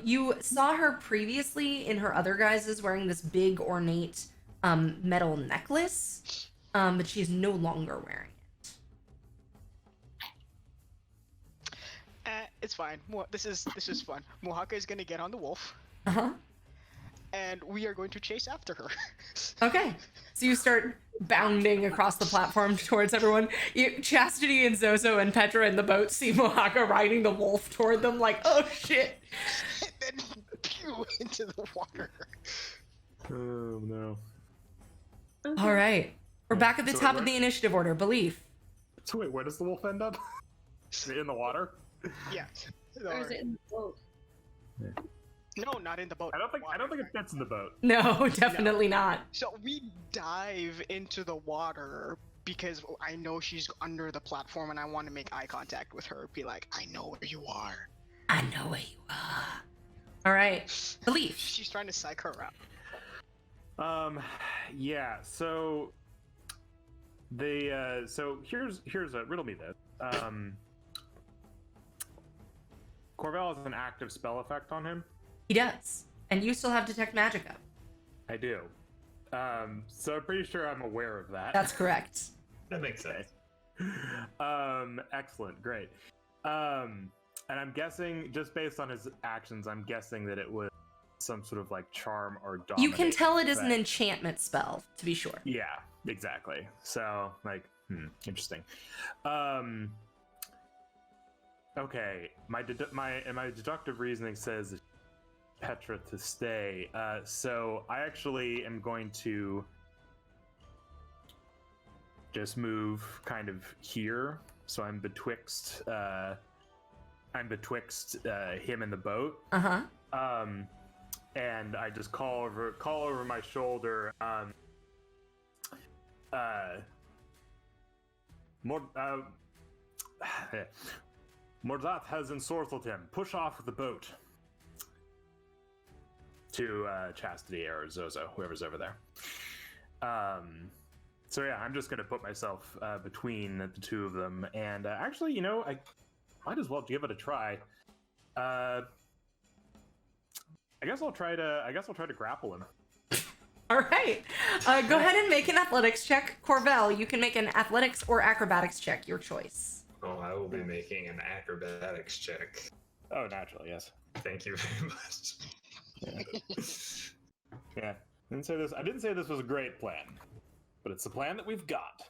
You saw her previously in her other guises wearing this big ornate metal necklace, but she is no longer wearing it. It's fine. This is fun. Mohaka is gonna get on the wolf, Uh-huh. and we are going to chase after her. Okay. So you start bounding across the platform towards everyone. Chastity and Zozo and Petra in the boat see Mohaka riding the wolf toward them like, oh shit. And then pew into the water. Oh no. All right. We're back at the So top of where- the initiative order. Belief. So wait, where does the wolf end up? In the water? Yeah. Or is it in the boat? No, not in the boat. I don't think it fits in the boat. No, definitely not. So we dive into the water because I know she's under the platform and I want to make eye contact with her. Be like, I know where you are. I know where you are. All right. Belief. She's trying to psych her out. Yeah. So so here's a riddle me this. Corvell has an active spell effect on him. He does. And you still have Detect Magic up. I do. So I'm pretty sure I'm aware of that. That's correct. That makes sense. Excellent, great. And I'm guessing, just based on his actions, I'm guessing that it was some sort of like charm or dominate. You can tell it is an effect. enchantment spell, to be sure. Yeah, exactly. So, like, interesting. Okay, my deductive reasoning says Petra to stay. So I actually am going to just move kind of here. So I'm betwixt him and the boat. And I just call over my shoulder. Mordat has ensorcelled him. Push off with the boat. To Chastity or Zozo, whoever's over there. So yeah, I'm just gonna put myself between the two of them, and actually, I might as well give it a try. I guess I'll try to grapple him. All right. Go ahead and make an athletics check. Corvell, you can make an athletics or acrobatics check, your choice. Oh, I will be making an acrobatics check. Oh, naturally, yes. Thank you very much. Yeah. I didn't say this was a great plan, but it's the plan that we've got.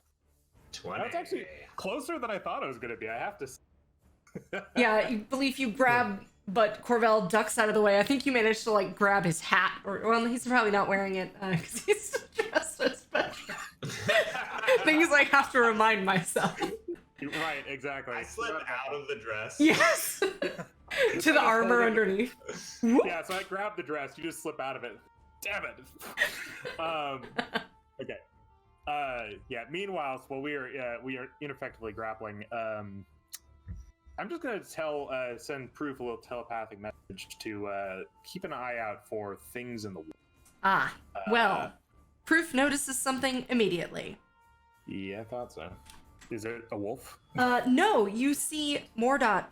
20. That's actually closer than I thought it was going to be. I have to say. Yeah, you believe you grab, but Corvell ducks out of the way. I think you managed to like grab his hat, well, he's probably not wearing it because he's dressed as Petra. Things I have to remind myself. Right, exactly. I slip out of the dress. Yes. To the armor underneath. Yeah, so I grab the dress. You just slip out of it. Damn it. Okay. Yeah. Meanwhile, while we are ineffectively grappling, I'm just gonna send Proof a little telepathic message to keep an eye out for things in the water. Well, Proof notices something immediately. Yeah, I thought so. Is it a wolf? No, you see Mordat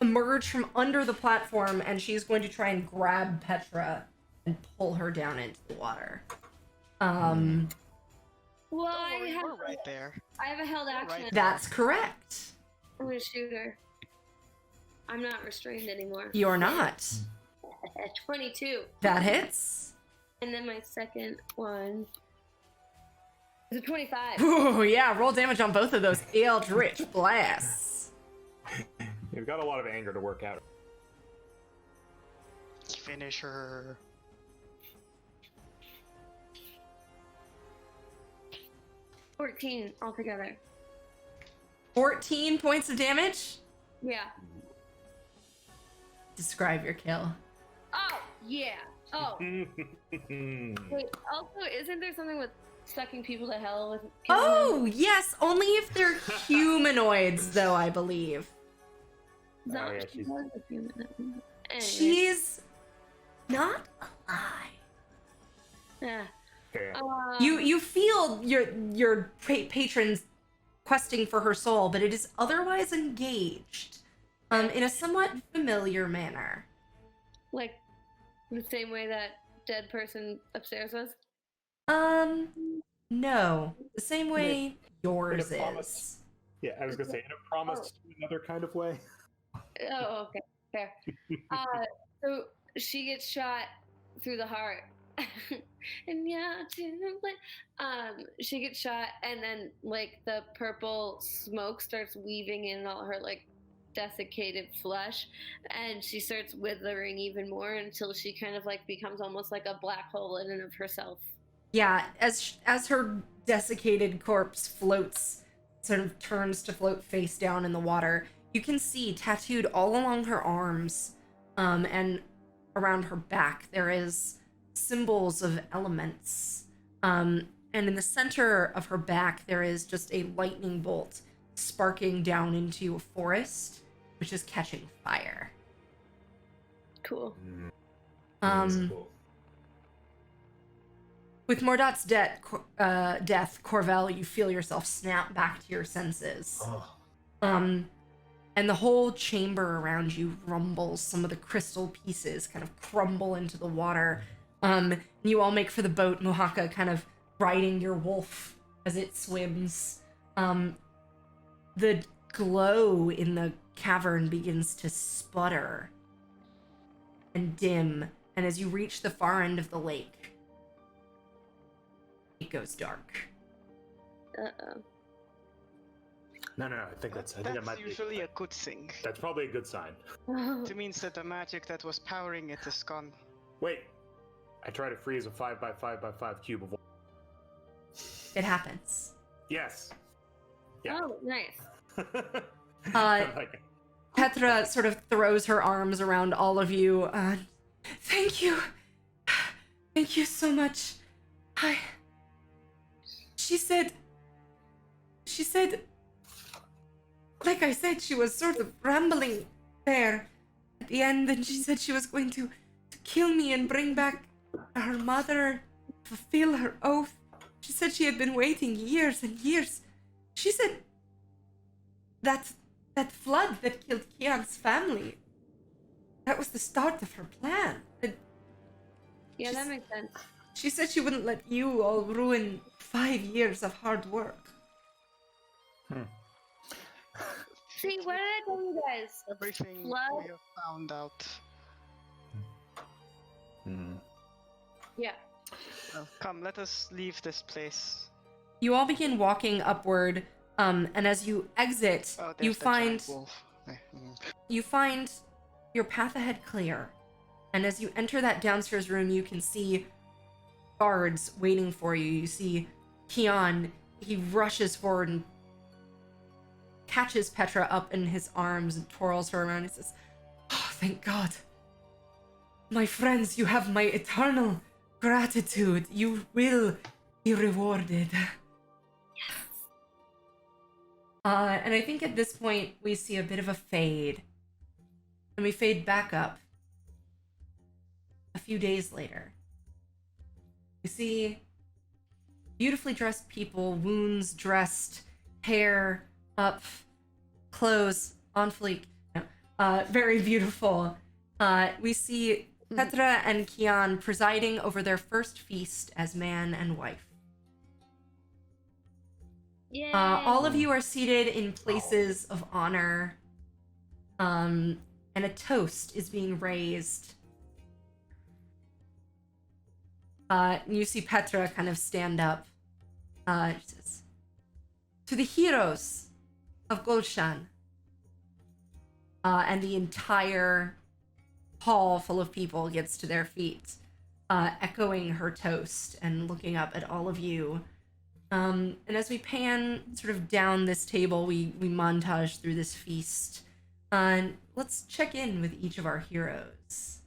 emerge from under the platform, and she's going to try and grab Petra and pull her down into the water. Well, Don't worry, we're right there. I have a held action. Right. That's correct. I'm gonna shoot her. I'm not restrained anymore. You're not. 22. That hits. And then my second one is a 25. Ooh, yeah, roll damage on both of those Eldritch blasts. You've got a lot of anger to work out. Finish her. 14 altogether. 14 points of damage? Yeah. Describe your kill. Oh, yeah. Oh. Wait, also, isn't there something with sucking people to hell with people? Oh, yes, only if they're humanoids, though, I believe. Not yeah, she was a human. Anyway. She's not alive. Yeah. Yeah. You feel your patrons questing for her soul, but it is otherwise engaged, in a somewhat familiar manner. Like the same way that dead person upstairs was? No. The same way yours in a is. promise. Yeah, I was gonna say in a promise to another kind of way. Oh, okay. Fair. So she gets shot through the heart. And yeah, she gets shot, and then like the purple smoke starts weaving in all her like desiccated flesh, and she starts withering even more until she kind of like becomes almost like a black hole in and of herself. Yeah, as her desiccated corpse floats, sort of turns to float face down in the water, you can see tattooed all along her arms, and around her back, there is symbols of elements. And in the center of her back, there is just a lightning bolt sparking down into a forest, which is catching fire. Cool. Cool. With Mordat's death, Corvell, you feel yourself snap back to your senses. Oh. And the whole chamber around you rumbles. Some of the crystal pieces kind of crumble into the water. You all make for the boat, Muhaka kind of riding your wolf as it swims. The glow in the cavern begins to sputter and dim. And as you reach the far end of the lake, it goes dark. Uh-oh. No. I think that That's might usually be. a good thing. That's probably a good sign. It means that the magic that was powering it is gone. Wait. I try to freeze a 5x5x5 cube of. It happens. Yes. Yeah. Oh, nice. Like, Petra sort of throws her arms around all of you. Thank you. Thank you so much. She said, like I said, she was sort of rambling there at the end, and she said she was going to kill me and bring back her mother, fulfill her oath. She said she had been waiting years and years. She said that flood that killed Kian's family, that was the start of her plan. Yeah, that makes sense. She said she wouldn't let you all ruin 5 years of hard work. See, what did I tell you guys? Everything Flood? we have found out. Yeah. Well, come, let us leave this place. You all begin walking upward, and as you exit, Oh, you there's the giant find wolf. you find your path ahead clear. And as you enter that downstairs room, you can see guards waiting for you. You see Kian, he rushes forward and catches Petra up in his arms and twirls her around. He says, "Oh, thank God. My friends, you have my eternal gratitude. You will be rewarded." And I think at this point, we see a bit of a fade. And we fade back up. A few days later, we see beautifully dressed people, wounds dressed, hair up, clothes on fleek. Very beautiful. We see Petra and Kian presiding over their first feast as man and wife. Yay! All of you are seated in places of honor, and a toast is being raised. You see Petra kind of stand up. She says, "To the heroes of Golshan," and the entire hall full of people gets to their feet, echoing her toast and looking up at all of you. And as we pan sort of down this table, we montage through this feast. And let's check in with each of our heroes.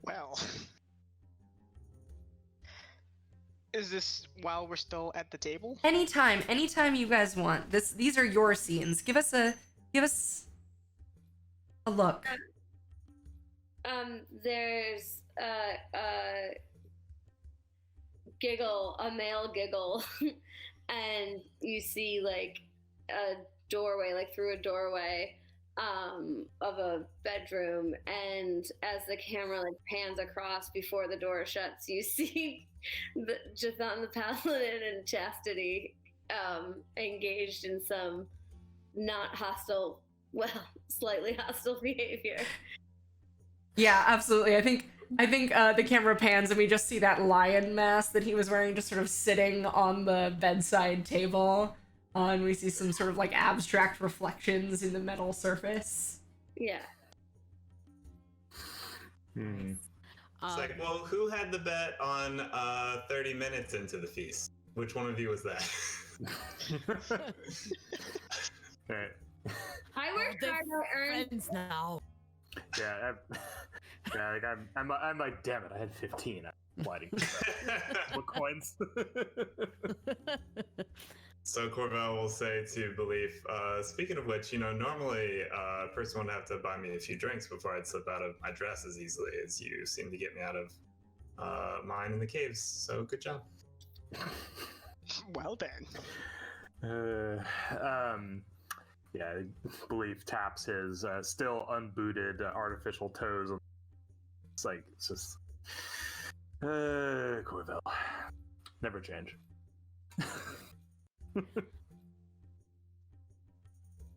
Well, is this while we're still at the table? Anytime you guys want. These are your scenes. Give us a look. There's a giggle, a male giggle, and you see like a doorway, like through a doorway of a bedroom, and as the camera like pans across before the door shuts, you see Jathan the Paladin and Chastity engaged in some not hostile, well, slightly hostile behavior. Yeah, absolutely. I think the camera pans and we just see that lion mask that he was wearing just sort of sitting on the bedside table. And we see some sort of like abstract reflections in the metal surface. Yeah. It's like, well, who had the bet on 30 minutes into the feast? Which one of you was that? Right. I worked They're hard, I earned. friends now. Yeah, like I'm like, damn it, I had 15. I'm lighting what coins? So Corval will say to Belief, speaking of which, normally a person would have to buy me a few drinks before I'd slip out of my dress as easily as you seem to get me out of mine in the caves. So good job. Well then. Yeah, Belief taps his still unbooted artificial toes. It's just Corval, never change.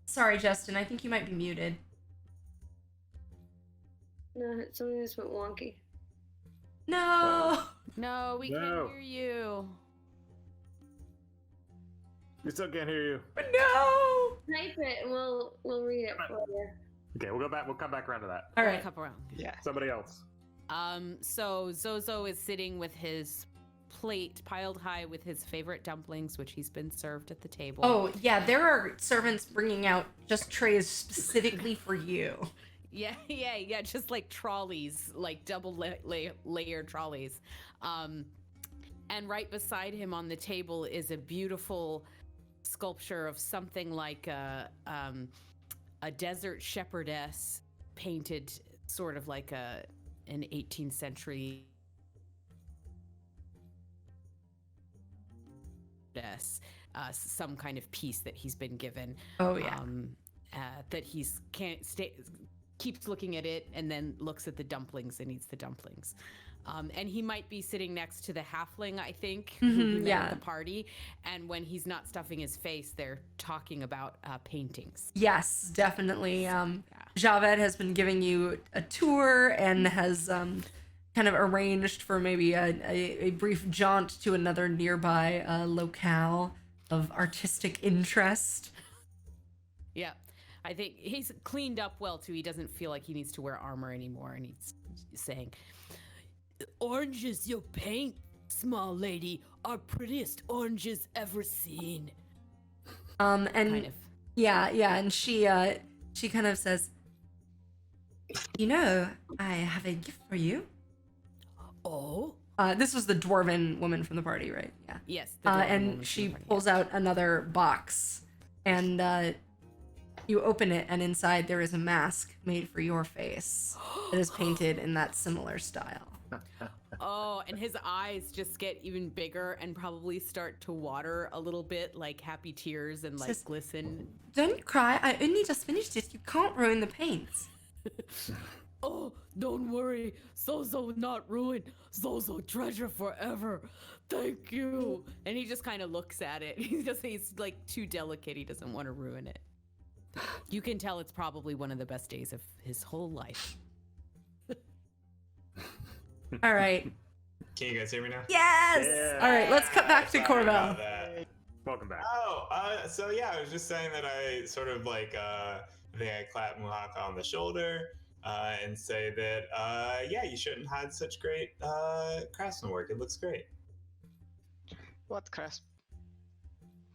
Sorry, Justin, I think you might be muted. No, something just went wonky. No! No, we can't hear you. We still can't hear you. No! Type it and we'll read it for you. Okay, we'll go back. We'll come back around to that. All We'll right. come around. Yeah. Somebody else. So Zozo is sitting with his plate piled high with his favorite dumplings, which he's been served at the table. Oh, yeah, there are servants bringing out just trays specifically for you. Yeah, just like trolleys, like double layer trolleys. And right beside him on the table is a beautiful sculpture of something like a desert shepherdess painted sort of like an 18th century some kind of piece that he's been given. Oh, yeah. That keeps looking at it and then looks at the dumplings and eats the dumplings. And he might be sitting next to the halfling, I think, who he met at the party. And when he's not stuffing his face, they're talking about paintings. Yes, definitely. Javed has been giving you a tour and has kind of arranged for maybe a brief jaunt to another nearby locale of artistic interest. Yeah. I think he's cleaned up well, too. He doesn't feel like he needs to wear armor anymore. And he's saying, Oranges you paint, small lady, are prettiest oranges ever seen. And kind of. yeah, and she kind of says, you know, I have a gift for you. Oh? This was the dwarven woman from the party, right? Yeah. Yes. the dwarven woman And from she the party, pulls out another box, and you open it, and inside there is a mask made for your face that is painted in that similar style. Oh, and his eyes just get even bigger and probably start to water a little bit, like happy tears and like Says- glisten. Don't cry, I only just finished it. You can't ruin the paints. Oh, don't worry. Zozo not ruined. Zozo treasure forever. Thank you. And he just kind of looks at it. He's like too delicate. He doesn't want to ruin it. You can tell it's probably one of the best days of his whole life. All right. Can you guys hear me now? Yes! Yeah. All right, let's cut back to Sorry Corval. about that. Welcome back. Oh, so yeah, I was just saying that I sort of like, I think I clap Muhaka on the shoulder and say that, yeah, you shouldn't hide such great craftsman work. It looks great. What crasp?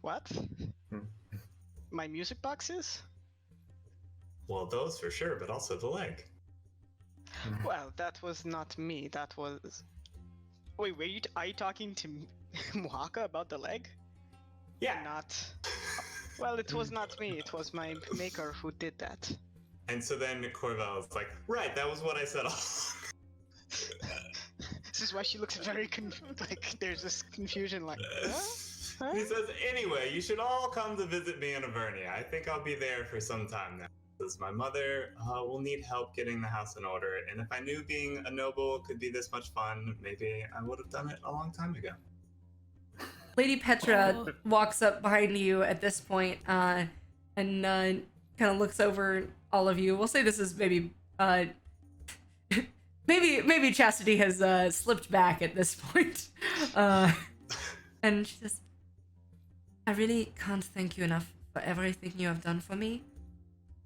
What? My music boxes? Well, those for sure, but also the leg. Well, that was not me. That was. Wait, are you talking to Muhaka about the leg? Yeah. Not. Well, it was not me. It was my maker who did that. And so then Corval is like, right, that was what I said all This is why she looks very like there's this confusion. Like, huh? He says, anyway, you should all come to visit me in Avernia. I think I'll be there for some time now. Because my mother will need help getting the house in order, and if I knew being a noble could be this much fun, maybe I would have done it a long time ago. Lady Petra walks up behind you at this point, and kind of looks over all of you. We'll say this is maybe maybe Chastity has slipped back at this point. And she says, I really can't thank you enough for everything you have done for me.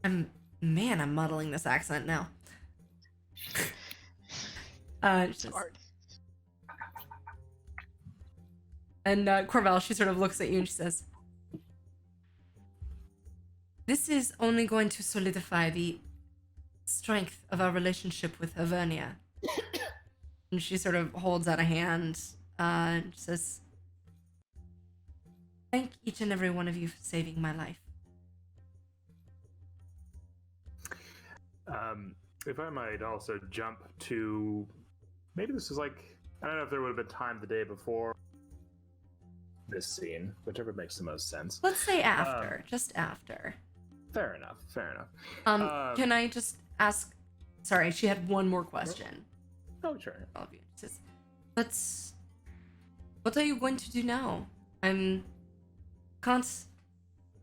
I'm muddling this accent now. She says, Hard. and Corval, she sort of looks at you and she says, this is only going to solidify the strength of our relationship with Avernia. And she sort of holds out a hand and says, thank each and every one of you for saving my life. If I might also jump to, maybe this is like, I don't know if there would have been time the day before this scene, whichever makes the most sense. Let's say after, just after. Fair enough. Can I just ask, sorry, she had one more question. Oh, sure. All of you. She says, what are you going to do now? Can't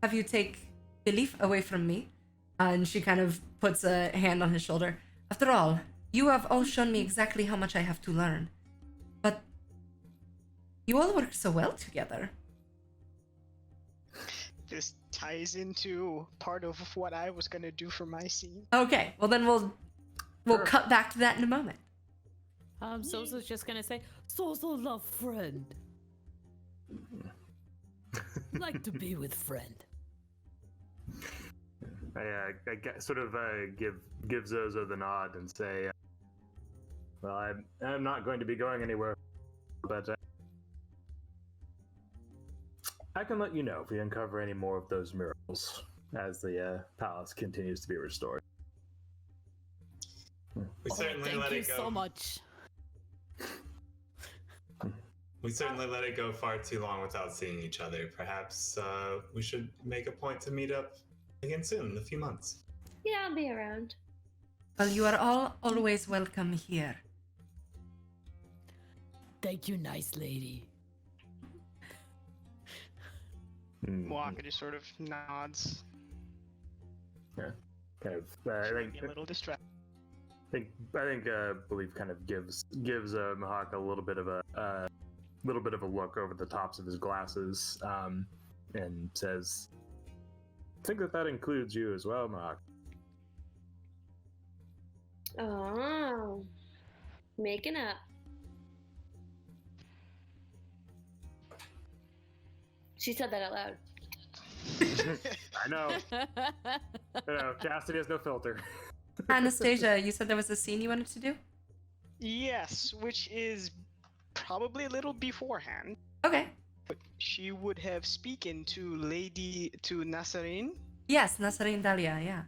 have you take belief away from me. And she kind of puts a hand on his shoulder. After all, you have all shown me exactly how much I have to learn. But you all work so well together. This ties into part of what I was gonna do for my scene. Okay, well then we'll Sure. cut back to that in a moment. Zozo's just gonna say, Zozo love friend. Like to be with friend. Sort of give Zozo the nod and say, well, I'm not going to be going anywhere, but I can let you know if we uncover any more of those miracles as the palace continues to be restored. We certainly Thank let you it go. so much. We certainly let it go far too long without seeing each other. Perhaps we should make a point to meet up again soon, in a few months. Yeah, I'll be around. Well, you are all always welcome here. Thank you, nice lady. Waka just sort of nods. Yeah, kind of. She I might think be a little distracted. Belief kind of gives Mahaka a little bit of a look over the tops of his glasses, and says, "I think that includes you as well, Mahaka." Oh, making up. She said that out loud. I know. Chastity has no filter. Anastasia, you said there was a scene you wanted to do? Yes, which is probably a little beforehand. Okay. She would have spoken to Nasarine. Yes, Nasrin Dalia, yeah.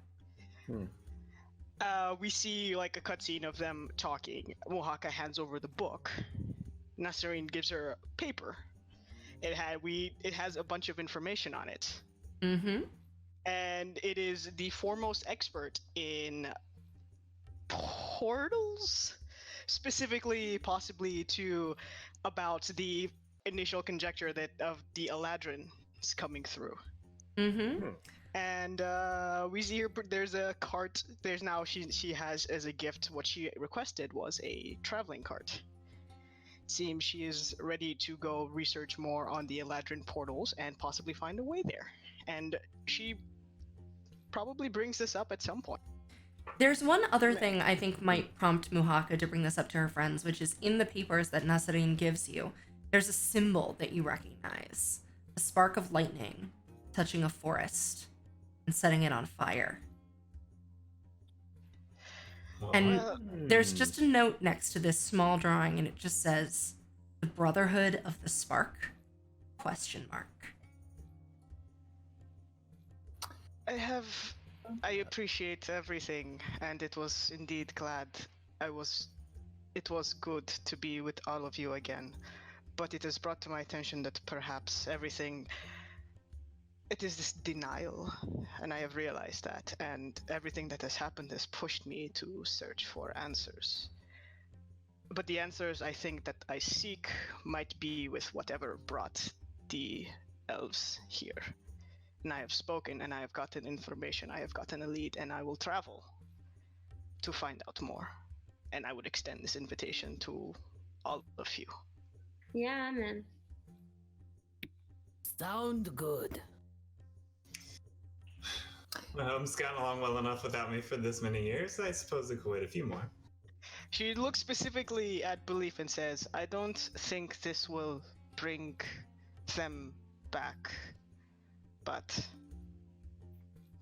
We see like a cutscene of them talking. Mohaka hands over the book. Nasarine gives her a paper. It has a bunch of information on it. Mm-hmm. And it is the foremost expert in portals, specifically possibly about the initial conjecture that of the Eladrin is coming through. Mm-hmm. And we see here there's a cart. There's now she has as a gift what she requested was a traveling cart. It seems she is ready to go research more on the Eladrin portals and possibly find a way there. And she probably brings this up at some point. There's one other thing I think might prompt Muhaka to bring this up to her friends, which is in the papers that Nasarine gives you, there's a symbol that you recognize. A spark of lightning touching a forest and setting it on fire. And there's just a note next to this small drawing, and it just says, "The Brotherhood of the Spark?" ? I appreciate everything, and it was indeed glad. It was good to be with all of you again, but it has brought to my attention that perhaps it is this denial, and I have realized that, and everything that has happened has pushed me to search for answers. But the answers I think that I seek might be with whatever brought the elves here. And I have spoken, and I have gotten information, I have gotten a lead, and I will travel to find out more. And I would extend this invitation to all of you. Yeah, I'm in. Sound good. My home's gotten along well enough without me for this many years. I suppose I could wait a few more. She looks specifically at Belief and says, I don't think this will bring them back. But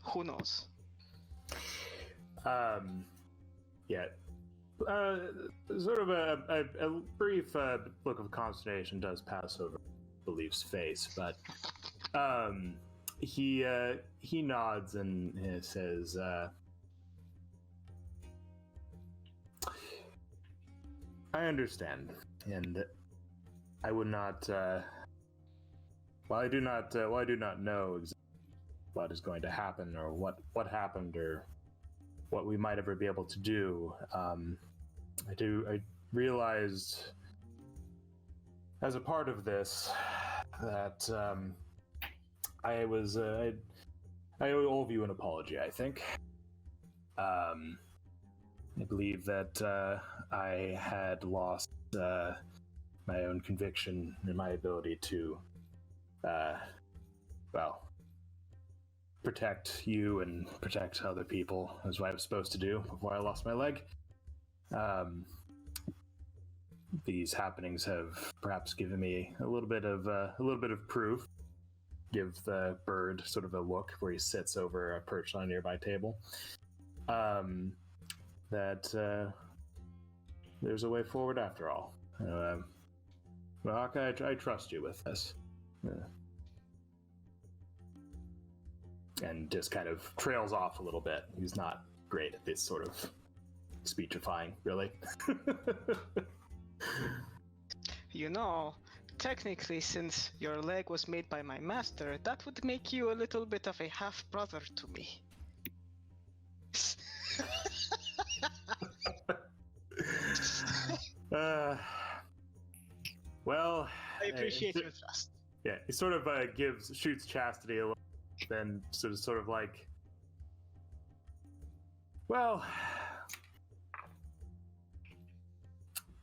who knows? Yeah. Sort of a brief look of consternation does pass over Belief's face, but he nods and says, "I understand, and I would not. While I do not know exactly what is going to happen, or what happened, or what we might ever be able to do, I realized as a part of this that I owe all of you an apology. I think. I believe that I had lost my own conviction and my ability to, protect you and protect other people, is what I was supposed to do before I lost my leg. These happenings have perhaps given me a little bit of proof. Give the bird sort of a look where he sits over a perch on a nearby table. That there's a way forward after all. Mahaka, I trust you with this. And just kind of trails off a little bit. He's not great at this sort of speechifying, really. You know, technically, since your leg was made by my master, that would make you a little bit of a half-brother to me. Well, I appreciate your trust. Yeah, he sort of shoots Chastity a little, then sort of like, well,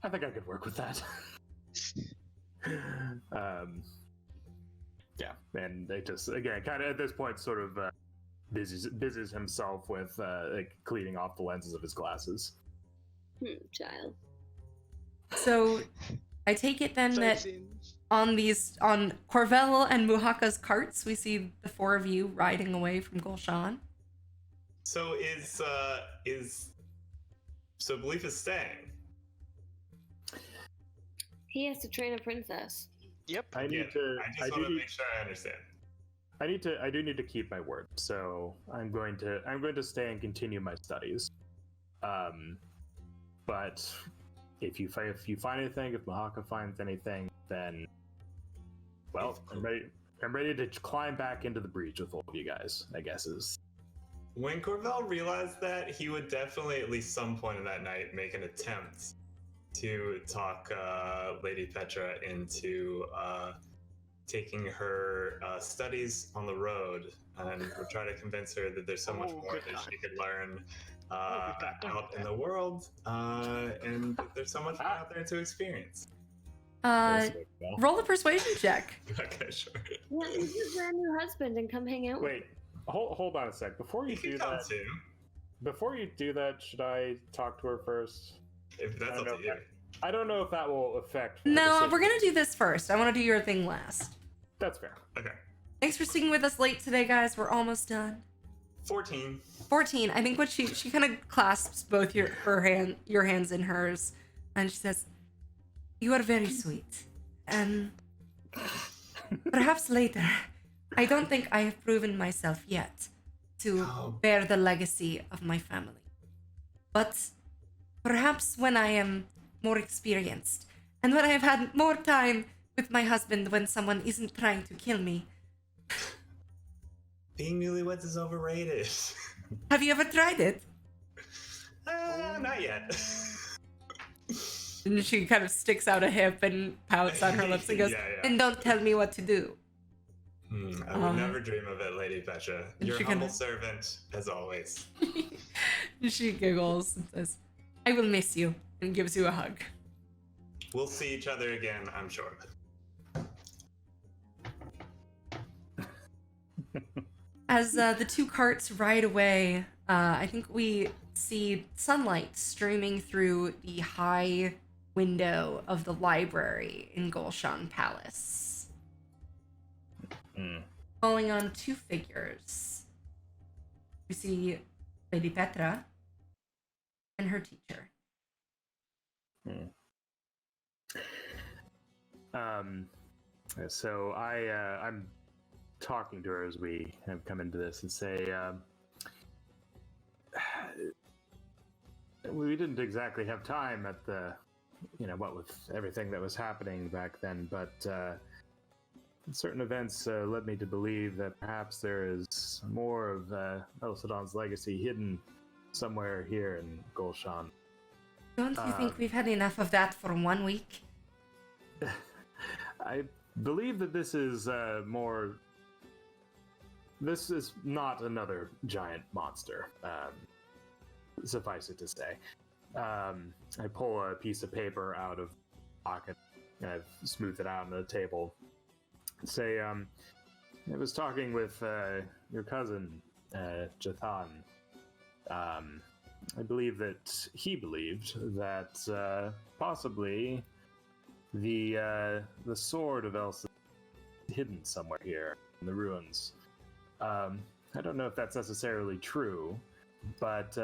I think I could work with that. Yeah, and they just, again, kind of at this point sort of busies himself with like cleaning off the lenses of his glasses. Child. So I take it then So that on Corvel and Muhaka's carts, we see the four of you riding away from Golshan. So Belief is staying. He has to train a princess. Yep. I just want to make sure I understand. I do need to keep my word, so I'm going to stay and continue my studies. But if you find anything, if Mahaka finds anything, then well, I'm ready to climb back into the breach with all of you guys, I guess is. When Corvel realized that, he would definitely at least some point in that night make an attempt to talk Lady Petra into taking her studies on the road, and would try to convince her that there's so much more that she could learn out in the world, and that there's so much more out there to experience. Roll a persuasion check. Okay, sure. Yeah, he's your brand new husband and come hang out with Wait, hold on a sec. Before you do that, should I talk to her first? If that's up to you. I don't know if that will affect. No, we're gonna do this first. I want to do your thing last. That's fair. Okay. Thanks for sticking with us late today, guys. We're almost done. 14. 14. I think what she kind of clasps both your hands in hers, and she says, "You are very sweet, and perhaps later. I don't think I have proven myself yet to bear the legacy of my family, but perhaps when I am more experienced, and when I have had more time with my husband, when someone isn't trying to kill me." Being newlyweds is overrated. Have you ever tried it? Not yet. And she kind of sticks out a hip and pouts on her lips and goes, "And don't tell me what to do." I would never dream of it, Lady Petra. Your humble servant, as always. She giggles and says, "I will miss you," and gives you a hug. We'll see each other again, I'm sure. As the two carts ride away, I think we see sunlight streaming through the high window of the library in Golshan Palace. Falling on two figures. We see Lady Petra and her teacher. So I'm talking to her as we have come into this and say, we didn't exactly have time at the, what with everything that was happening back then, but certain events led me to believe that perhaps there is more of Elsadon's legacy hidden somewhere here in Golshan. Don't you think we've had enough of that for 1 week? I believe that this is This is not another giant monster, suffice it to say. I pull a piece of paper out of my pocket and I've smoothed it out on the table. Say, I was talking with your cousin, Jathan. I believe that he believed that possibly the sword of Elsa is hidden somewhere here in the ruins. I don't know if that's necessarily true, but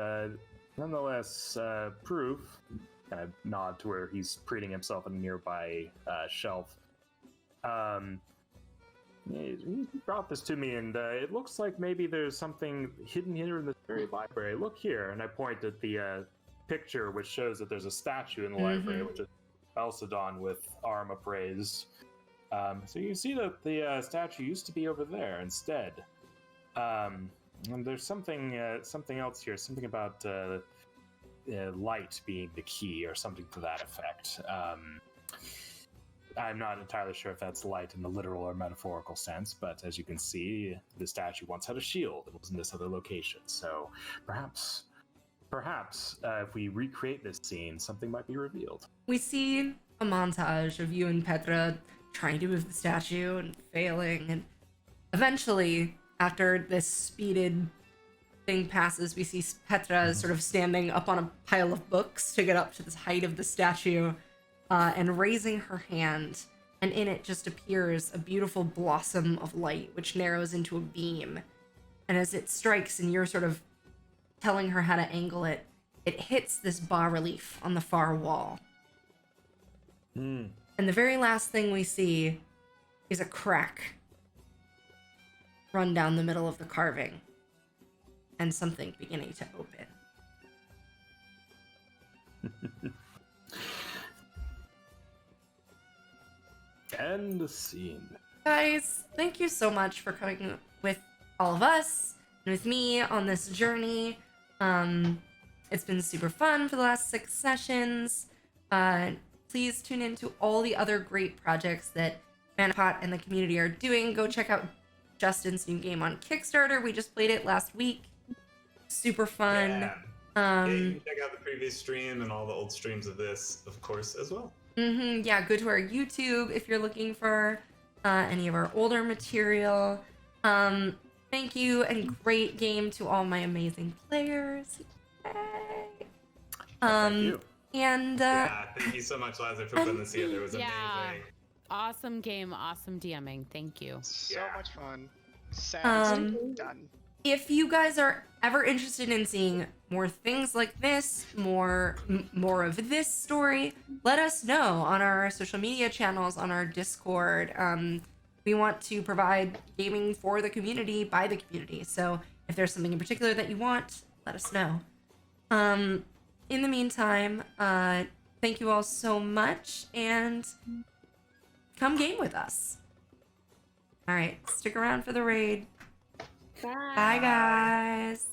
nonetheless, proof. Kind of nod to where he's preening himself on a nearby shelf. He brought this to me, and it looks like maybe there's something hidden here in this very library. Look here, and I point at the picture, which shows that there's a statue in the library, which is Elsadon with arm upraised. So you can see that the statue used to be over there instead. And there's something else here, something about light being the key, or something to that effect. I'm not entirely sure if that's light in the literal or metaphorical sense, but as you can see, the statue once had a shield and was in this other location. So perhaps, if we recreate this scene, something might be revealed. We see a montage of you and Petra trying to move the statue and failing, and eventually, after this speeded thing passes, we see Petra sort of standing up on a pile of books to get up to the height of the statue. And raising her hand, and in it just appears a beautiful blossom of light, which narrows into a beam. And as it strikes and you're sort of telling her how to angle it, it hits this bas-relief on the far wall. And the very last thing we see is a crack run down the middle of the carving, and something beginning to open. And the scene. Guys, thank you so much for coming with all of us and with me on this journey. It's been super fun for the last 6 sessions. Please tune in to all the other great projects that ManaPot and the community are doing. Go check out Justin's new game on Kickstarter. We just played it last week. Super fun. Yeah. Yeah, you can check out the previous stream and all the old streams of this, of course, as well. Yeah, go to our YouTube if you're looking for any of our older material. Thank you, and great game to all my amazing players. Yay! Thank you. And Yeah, thank you so much, Lazar, for putting this together. It was Yeah. amazing. Awesome game, awesome DMing. Thank you. So Yeah. much fun. Sad Um, done. if you guys are ever interested in seeing more things like this, more of this story, let us know on our social media channels, on our Discord. We want to provide gaming for the community, by the community. So if there's something in particular that you want, let us know. In the meantime, thank you all so much, and come game with us. All right, stick around for the raid. Bye. Bye, guys.